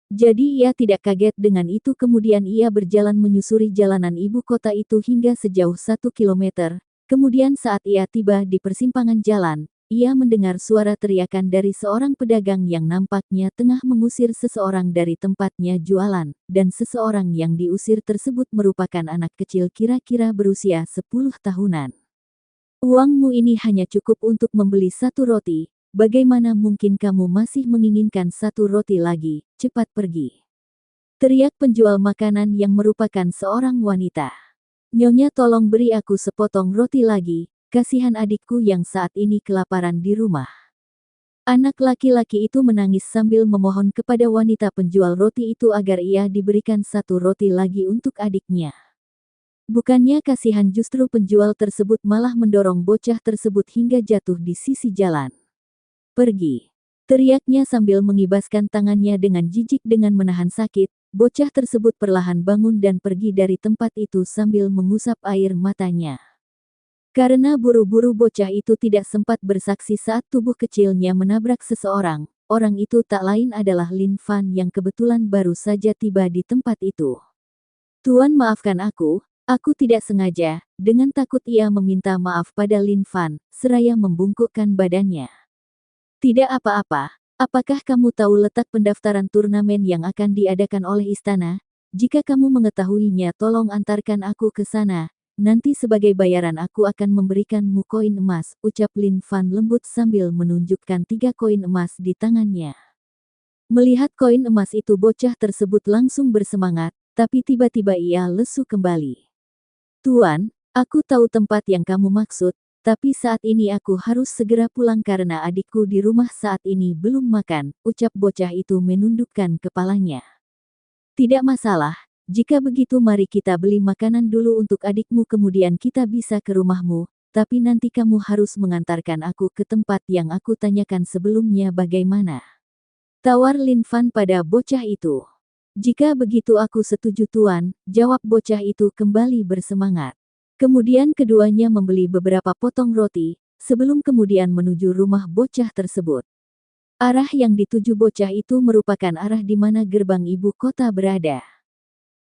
Jadi ia tidak kaget dengan itu kemudian ia berjalan menyusuri jalanan ibu kota itu hingga sejauh 1 kilometer, kemudian saat ia tiba di persimpangan jalan, ia mendengar suara teriakan dari seorang pedagang yang nampaknya tengah mengusir seseorang dari tempatnya jualan, dan seseorang yang diusir tersebut merupakan anak kecil kira-kira berusia 10 tahunan. "Uangmu ini hanya cukup untuk membeli satu roti, bagaimana mungkin kamu masih menginginkan satu roti lagi, cepat pergi." Teriak penjual makanan yang merupakan seorang wanita. "Nyonya tolong beri aku sepotong roti lagi. Kasihan adikku yang saat ini kelaparan di rumah." Anak laki-laki itu menangis sambil memohon kepada wanita penjual roti itu agar ia diberikan satu roti lagi untuk adiknya. Bukannya kasihan justru penjual tersebut malah mendorong bocah tersebut hingga jatuh di sisi jalan. "Pergi!" teriaknya sambil mengibaskan tangannya dengan jijik dengan menahan sakit. Bocah tersebut perlahan bangun dan pergi dari tempat itu sambil mengusap air matanya. Karena buru-buru bocah itu tidak sempat bersaksi saat tubuh kecilnya menabrak seseorang, orang itu tak lain adalah Lin Fan yang kebetulan baru saja tiba di tempat itu. "Tuan maafkan aku tidak sengaja." Dengan takut ia meminta maaf pada Lin Fan, seraya membungkukkan badannya. "Tidak apa-apa, apakah kamu tahu letak pendaftaran turnamen yang akan diadakan oleh istana? Jika kamu mengetahuinya tolong antarkan aku ke sana." nanti sebagai bayaran aku akan memberikanmu koin emas, ucap Lin Fan lembut sambil menunjukkan 3 koin emas di tangannya. Melihat koin emas itu bocah tersebut langsung bersemangat, tapi tiba-tiba ia lesu kembali. Tuan, aku tahu tempat yang kamu maksud, tapi saat ini aku harus segera pulang karena adikku di rumah saat ini belum makan, ucap bocah itu menundukkan kepalanya. Tidak masalah. Jika begitu mari kita beli makanan dulu untuk adikmu kemudian kita bisa ke rumahmu, tapi nanti kamu harus mengantarkan aku ke tempat yang aku tanyakan sebelumnya bagaimana? Tawar Lin Fan pada bocah itu. Jika begitu aku setuju tuan, jawab bocah itu kembali bersemangat. Kemudian keduanya membeli beberapa potong roti, sebelum kemudian menuju rumah bocah tersebut. Arah yang dituju bocah itu merupakan arah di mana gerbang ibu kota berada.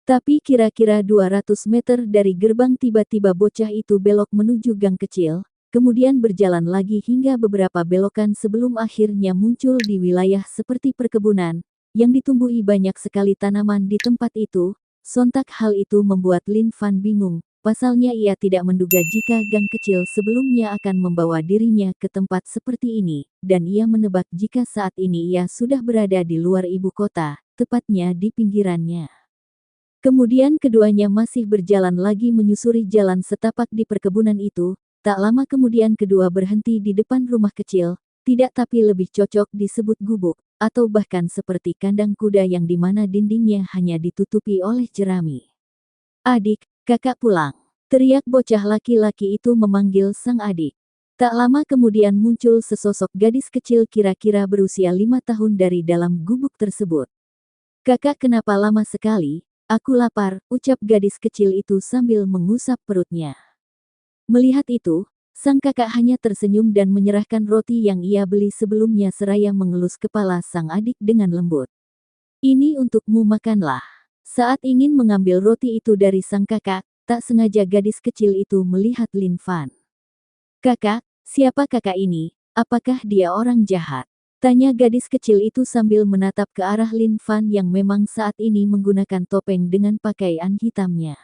Tapi kira-kira 200 meter dari gerbang tiba-tiba bocah itu belok menuju gang kecil, kemudian berjalan lagi hingga beberapa belokan sebelum akhirnya muncul di wilayah seperti perkebunan, yang ditumbuhi banyak sekali tanaman di tempat itu. Sontak hal itu membuat Lin Fan bingung, pasalnya ia tidak menduga jika gang kecil sebelumnya akan membawa dirinya ke tempat seperti ini, dan ia menebak jika saat ini ia sudah berada di luar ibu kota, tepatnya di pinggirannya. Kemudian keduanya masih berjalan lagi menyusuri jalan setapak di perkebunan itu, tak lama kemudian kedua berhenti di depan rumah kecil, tidak tapi lebih cocok disebut gubuk, atau bahkan seperti kandang kuda yang dimana dindingnya hanya ditutupi oleh jerami. Adik, kakak pulang. Teriak bocah laki-laki itu memanggil sang adik. Tak lama kemudian muncul sesosok gadis kecil kira-kira berusia 5 tahun dari dalam gubuk tersebut. Kakak kenapa lama sekali? Aku lapar, ucap gadis kecil itu sambil mengusap perutnya. Melihat itu, sang kakak hanya tersenyum dan menyerahkan roti yang ia beli sebelumnya seraya mengelus kepala sang adik dengan lembut. Ini untukmu makanlah. Saat ingin mengambil roti itu dari sang kakak, tak sengaja gadis kecil itu melihat Lin Fan. Kakak, siapa kakak ini? Apakah dia orang jahat? Tanya gadis kecil itu sambil menatap ke arah Lin Fan yang memang saat ini menggunakan topeng dengan pakaian hitamnya.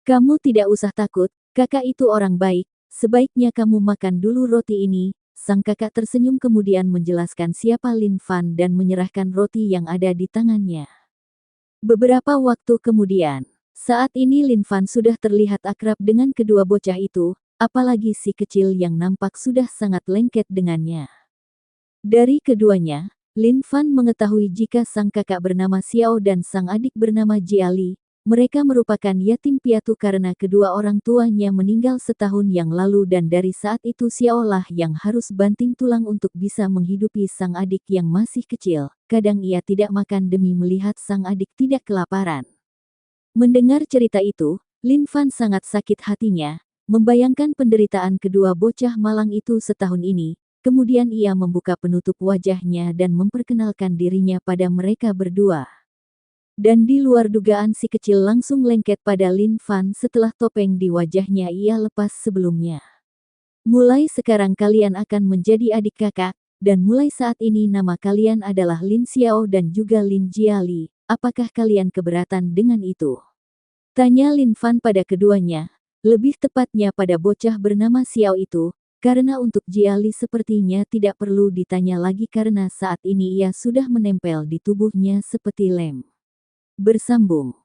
Kamu tidak usah takut, kakak itu orang baik, sebaiknya kamu makan dulu roti ini. Sang kakak tersenyum kemudian menjelaskan siapa Lin Fan dan menyerahkan roti yang ada di tangannya. Beberapa waktu kemudian, saat ini Lin Fan sudah terlihat akrab dengan kedua bocah itu, apalagi si kecil yang nampak sudah sangat lengket dengannya. Dari keduanya, Lin Fan mengetahui jika sang kakak bernama Xiao dan sang adik bernama Jiali. Mereka merupakan yatim piatu karena kedua orang tuanya meninggal setahun yang lalu dan dari saat itu Xiao lah yang harus banting tulang untuk bisa menghidupi sang adik yang masih kecil. Kadang ia tidak makan demi melihat sang adik tidak kelaparan. Mendengar cerita itu, Lin Fan sangat sakit hatinya, membayangkan penderitaan kedua bocah malang itu setahun ini. Kemudian ia membuka penutup wajahnya dan memperkenalkan dirinya pada mereka berdua. Dan di luar dugaan si kecil langsung lengket pada Lin Fan setelah topeng di wajahnya ia lepas sebelumnya. Mulai sekarang kalian akan menjadi adik kakak, dan mulai saat ini nama kalian adalah Lin Xiao dan juga Lin Jiali. Apakah kalian keberatan dengan itu? Tanya Lin Fan pada keduanya, lebih tepatnya pada bocah bernama Xiao itu. Karena untuk Jiali sepertinya tidak perlu ditanya lagi karena saat ini ia sudah menempel di tubuhnya seperti lem. Bersambung.